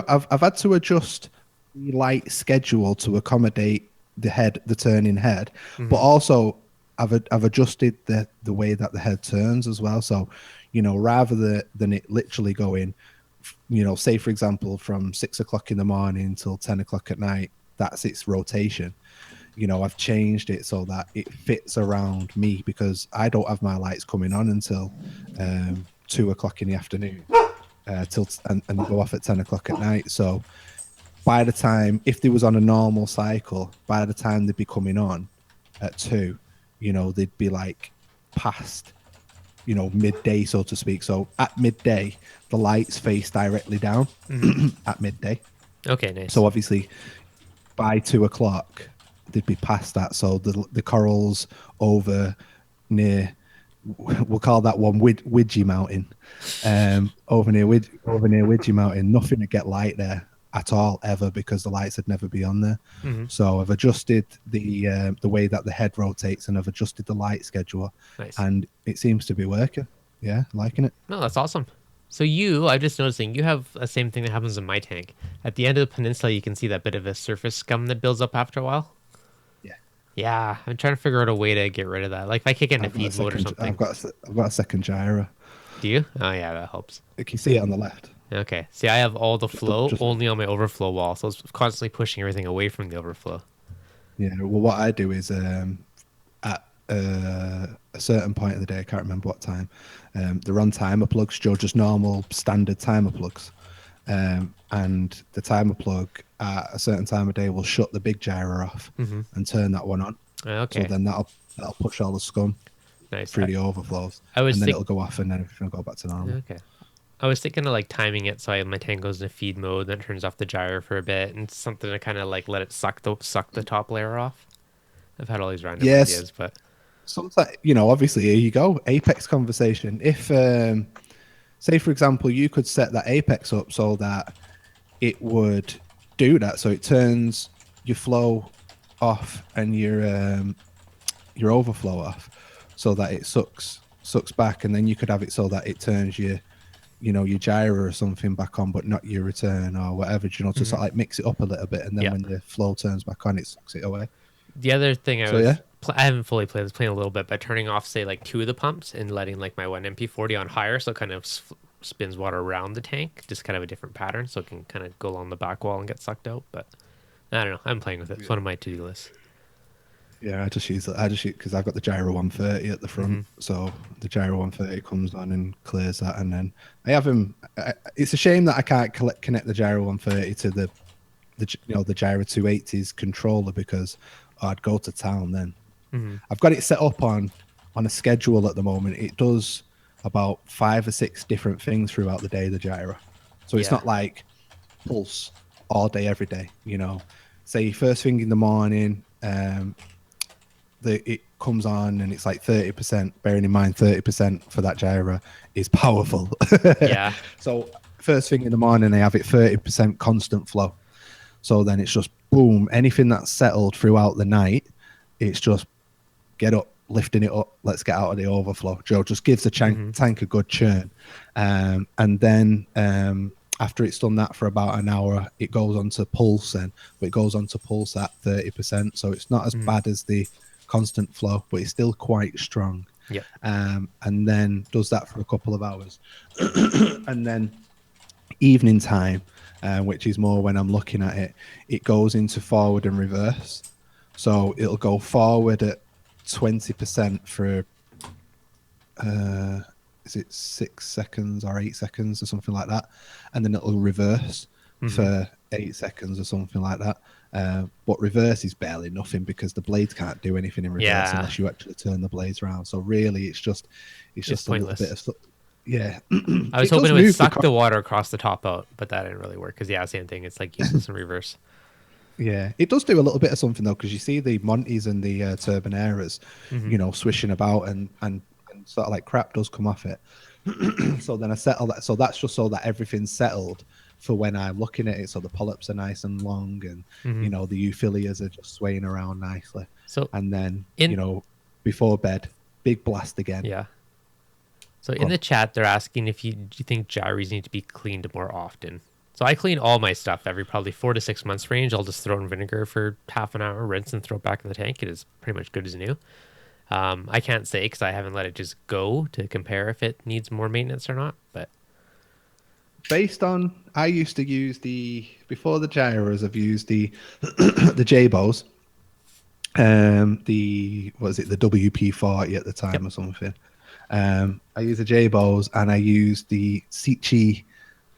S8: I've had to adjust the light schedule to accommodate the turning head, but also I've adjusted the way that the head turns as well. So, rather than it literally going, say for example from 6 o'clock in the morning till 10 o'clock at night, that's its rotation. I've changed it so that it fits around me, because I don't have my lights coming on until 2 o'clock in the afternoon. And go off at 10 o'clock at night. So by the time, if they was on a normal cycle, by the time they'd be coming on at 2, they'd be like past, midday, so to speak. So at midday, the lights face directly down at midday.
S1: Okay, nice.
S8: So obviously by 2 o'clock, they'd be past that. So the corals over near, we'll call that one Widgie Mountain, over near Widgie Mountain, nothing to get light there at all ever, because the lights would never be on there. So I've adjusted the way that the head rotates, and I've adjusted the light schedule.
S1: Nice.
S8: And it seems to be working. Yeah, liking it.
S1: No, that's awesome. So I'm just noticing you have the same thing that happens in my tank. At the end of the peninsula, you can see that bit of a surface scum that builds up after a while. Yeah, I'm trying to figure out a way to get rid of that. Like if I kick it in a feed mode or something.
S8: I've got a second gyro.
S1: Do you? Oh yeah, that helps.
S8: You can see it on the left.
S1: Okay. See, I have all the flow only on my overflow wall, so it's constantly pushing everything away from the overflow. Yeah.
S8: Well, what I do is at a certain point of the day, I can't remember what time, they're on timer plugs, just normal standard timer plugs. And the timer plug at a certain time of day will shut the big gyro off and turn that one on.
S1: Okay.
S8: So then that'll push all the scum through the overflows. And then it'll go off, and then everything will go back to normal.
S1: Okay. I was thinking of like timing it so my tank goes into feed mode, then turns off the gyro for a bit, and something to kind of like let it suck the top layer off. I've had all these random ideas, but
S8: sometimes obviously here you go, apex conversation. If say for example you could set that apex up so that it would do that, so it turns your flow off and your overflow off, so that it sucks back, and then you could have it so that it turns your gyro or something back on, but not your return or whatever, to sort of like mix it up a little bit, and then when the flow turns back on, it sucks it away.
S1: The other thing I haven't fully played, I was playing a little bit by turning off, say, like 2 of the pumps and letting like my one MP40 on higher, so it kind of spins water around the tank, just kind of a different pattern, so it can kind of go along the back wall and get sucked out. But I don't know, I'm playing with it. It's one of my to-do lists. Yeah,
S8: I just use because I've got the gyro 130 at the front, so the gyro 130 comes on and clears that, and then I have him. It's a shame that I can't connect the gyro 130 to the gyro 280's controller, because I'd go to town then.
S1: Mhm.
S8: I've got it set up on a schedule at the moment. It does about 5 or 6 different things throughout the day, the gyro. So it's
S1: Yeah.
S8: not like pulse all day, every day, you know. Say first thing in the morning, it comes on and it's like 30%, bearing in mind 30% for that gyro is powerful.
S1: Yeah.
S8: So first thing in the morning, they have it 30% constant flow. So then it's just boom, anything that's settled throughout the night, it's just get up, lifting it up, let's get out of the overflow. Joe just gives the tank a good churn. And then after it's done that for about an hour, it goes on to pulse, but it goes on to pulse at 30%. So it's not as bad as the constant flow, but it's still quite strong.
S1: Yeah.
S8: And then does that for a couple of hours. And then evening time, which is more when I'm looking at it, it goes into forward and reverse. So it'll go forward at 20% for is it 6 seconds or 8 seconds or something like that, and then it'll reverse for 8 seconds or something like that. But reverse is barely nothing because the blades can't do anything in reverse unless you actually turn the blades around. So really, it's just a little bit of yeah.
S1: I was hoping it would suck the water across the top out, but that didn't really work because same thing. It's like useless in reverse.
S8: Yeah, it does do a little bit of something though, because you see the Monties and the Turboneras, you know, swishing about and sort of like crap does come off it. So then I settle that. So that's just so that everything's settled for when I'm looking at it. So the polyps are nice and long, and you know the euphyllias are just swaying around nicely. So and then you know before bed, big blast again.
S1: Yeah. So in the chat, they're asking if do you think gyros need to be cleaned more often? So I clean all my stuff every probably 4 to 6 months range. I'll just throw in vinegar for half an hour, rinse, and throw it back in the tank. It is pretty much good as new. I can't say because I haven't let it just go to compare if it needs more maintenance or not. But
S8: based on, I used to use before the gyros, I've used the the J-Bows, the WP40 at the time or something. I use the J-Bows and I use the Seachy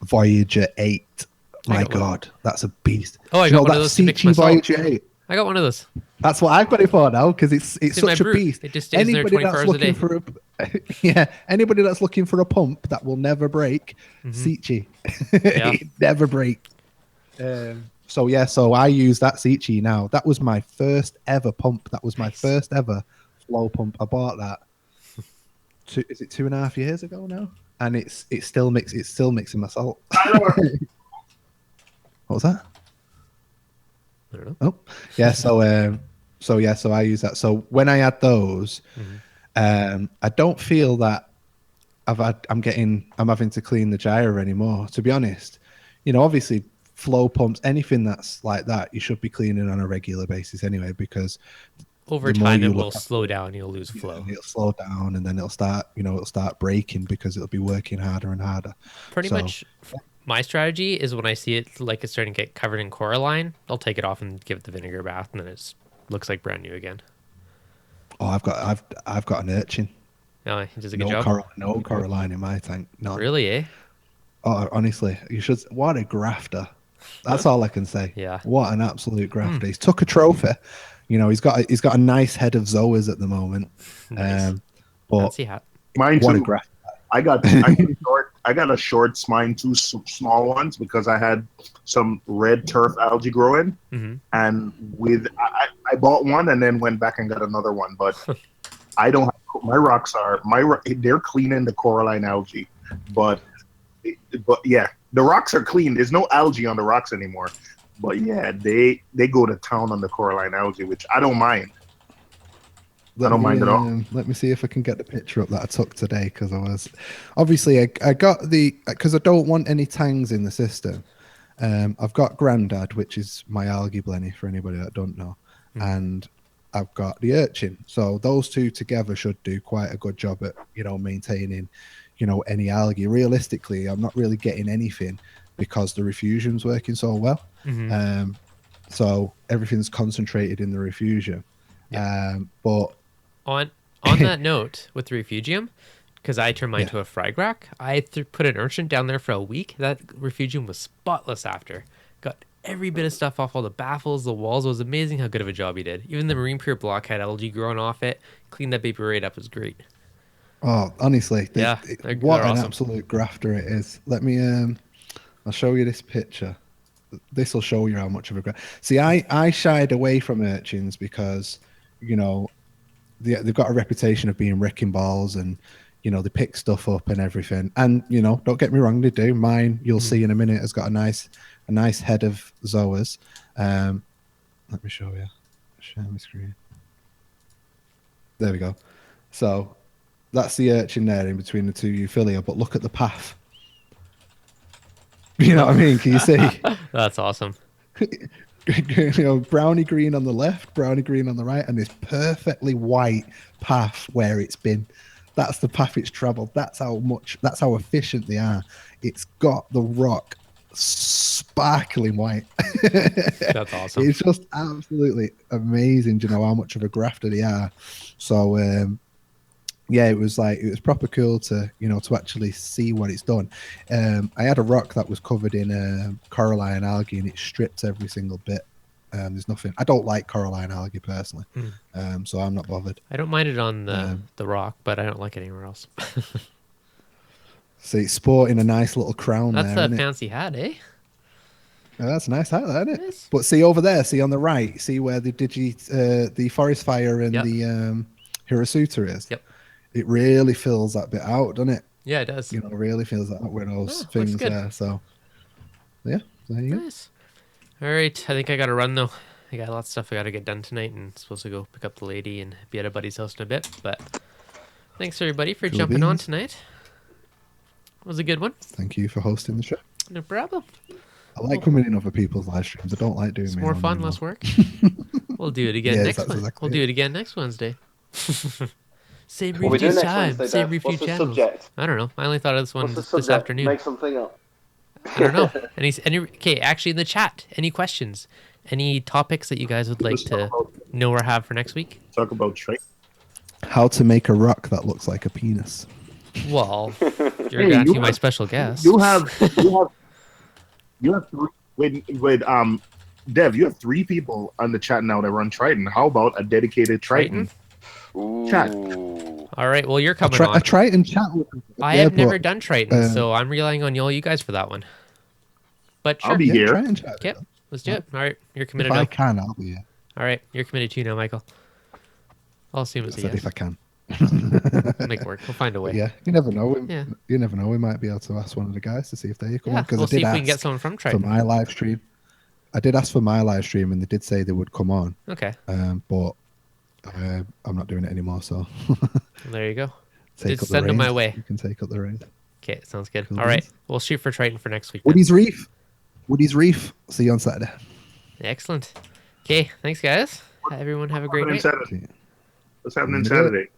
S8: Voyager 8. My God, that's a beast.
S1: Oh, I got one of those to mix my salt.
S8: Voyager 8.
S1: I got one of those.
S8: That's what I've got it for now because it's such a beast.
S1: It just stays there 24 hours a day.
S8: Anybody that's looking for a pump that will never break, Seachy. It never breaks. So I use that Seachy now. That was my first ever pump. That was my first ever flow pump. I bought that. Is it 2.5 years ago now? And it's still mixing my salt. What was that?
S1: I don't know.
S8: Oh, yeah. So I use that. So when I add those, I don't feel that I'm having to clean the gyro anymore. To be honest, you know, obviously flow pumps, anything that's like that, you should be cleaning on a regular basis anyway, because
S1: over time it will slow down. You'll lose flow.
S8: It'll slow down, and then it'll start breaking because it'll be working harder and harder.
S1: Pretty much. My strategy is when I see it like it's starting to get covered in coralline, I'll take it off and give it the vinegar bath, and then it looks like brand new again. Oh,
S8: I've got an urchin.
S1: No, he does a good job.
S8: No coralline in my tank. No.
S1: Really, eh?
S8: Oh, honestly, you should. What a grafter! That's all I can say.
S1: Yeah.
S8: What an absolute grafter! He's took a trophy. You know, he's got a nice head of Zoas at the moment.
S1: Nice.
S8: But
S3: mine too. I got a short mine, 2 small ones, because I had some red turf algae growing, and I bought one and then went back and got another one. But I don't. My rocks they're cleaning the coralline algae, but yeah, the rocks are clean. There's no algae on the rocks anymore. But yeah, they go to town on the coralline algae, which I don't mind. I don't mind at all.
S8: Let me see if I can get the picture up that I took today, because I got because I don't want any tangs in the system. I've got Grandad, which is my algae blenny for anybody that don't know, and I've got the urchin. So those two together should do quite a good job at, you know, maintaining, you know, any algae. Realistically, I'm not really getting anything because the refusion's working so well. So everything's concentrated in the refugium. But
S1: on that note, with the refugium, because I turned mine to a frag rack, I put an urchin down there for a week. That refugium was spotless after. Got every bit of stuff off all the baffles, the walls. It was amazing how good of a job he did. Even the marine pure block had algae growing off it. Cleaned that baby right up. It was great.
S8: Oh, honestly,
S1: Yeah,
S8: what
S1: they're
S8: an
S1: awesome.
S8: absolute grafter it is. Let me, I'll show you this picture. This will show you how much of a See, I shied away from urchins because, you know, they've got a reputation of being wrecking balls and, you know, they pick stuff up and everything. And, you know, don't get me wrong, they do. Mine, you'll see in a minute, has got a nice head of zoas. Let me show you. Share my screen. There we go. So that's the urchin there in between the two Euphilia, but look at the path. You know what I mean? Can you see?
S1: That's awesome.
S8: You know, brownie green on the left, brownie green on the right, and this perfectly white path where it's been. That's the path it's traveled. That's how efficient they are. It's got the rock sparkling white.
S1: That's awesome.
S8: It's just absolutely amazing to know how much of a grafter they are. So yeah, it was proper cool to, you know, to actually see what it's done. I had a rock that was covered in coralline algae and it stripped every single bit. There's nothing. I don't like coralline algae personally, so I'm not bothered.
S1: I don't mind it on the rock, but I don't like it anywhere else.
S8: See, it's sporting a nice little crown.
S1: That's
S8: there,
S1: a fancy hat, eh?
S8: Yeah, that's a nice hat, isn't it?
S1: Yes.
S8: But see over there, see on the right, see where the the forest fire and the Hirasuta is.
S1: Yep.
S8: It really fills that bit out, doesn't it?
S1: Yeah, it does.
S8: You know, really fills that out with those things there. So, yeah, there you go.
S1: Nice. All right, I think I got to run though. I got lots of stuff I got to get done tonight, and supposed to go pick up the lady and be at a buddy's house in a bit. But thanks everybody for jumping on tonight. It was a good one.
S8: Thank you for hosting the show.
S1: No problem.
S8: I like coming in other people's live streams. I don't like doing
S1: It's
S8: my
S1: more
S8: own
S1: fun,
S8: anymore.
S1: less work. We'll do it again
S8: Yes,
S1: next
S8: that's
S1: one.
S8: exactly
S1: We'll do
S8: it.
S1: it again next Wednesday. Same
S4: What we do
S1: ReefDudes
S4: next
S1: time.
S4: Wednesday,
S1: Same
S4: Dad? What's
S1: ReefDudes
S4: the
S1: channels.
S4: subject?
S1: I don't know. I only thought of this one
S4: What's the
S1: this
S4: subject?
S1: afternoon.
S4: Make something up.
S1: I don't know. Okay, actually in the chat, any questions? Any topics that you guys would like to know or have for next week?
S3: Talk about trade.
S8: How to make a rock that looks like a penis.
S1: Well, you're gonna ask me my special guest.
S3: You have three, with Dev, you have 3 people on the chat now that run Triton. How about a dedicated Triton? Chat.
S1: All right, well, you're coming on.
S8: I try and chat with them.
S1: I have never done Triton, so I'm relying on all you guys for that one. But sure.
S3: I'll be here.
S8: Try and chat with
S1: Yep,
S8: them.
S1: let's do it. All right, you're
S8: If
S1: committed
S8: I
S1: now.
S8: can, I'll be here.
S1: All right, you're committed too now, Michael. I'll assume
S8: I
S1: it's a
S8: said
S1: yes.
S8: if I can.
S1: Make it work. We'll find a way.
S8: Yeah, you never know.
S1: Yeah.
S8: You never know. We might be able to ask one of the guys to see if they come
S1: Yeah,
S8: on. Because
S1: we'll
S8: I
S1: see
S8: did
S1: if we can get
S8: ask
S1: someone from
S8: for
S1: Triton.
S8: my live stream. I did ask for my live stream, and they did say they would come on.
S1: Okay.
S8: But I'm not doing it anymore. So
S1: There you go.
S8: take
S1: Just
S8: up the
S1: send them my
S8: reins.
S1: way.
S8: You can take up the reins.
S1: Okay, sounds good.
S8: Cool
S1: All right,
S8: beans.
S1: we'll shoot for Triton for next week. then.
S8: Woody's Reef. Woody's Reef. See you on Saturday.
S1: Excellent. Okay, thanks, guys. Everyone have a great night.
S3: Saturday. What's happening
S8: Yeah.
S3: Saturday?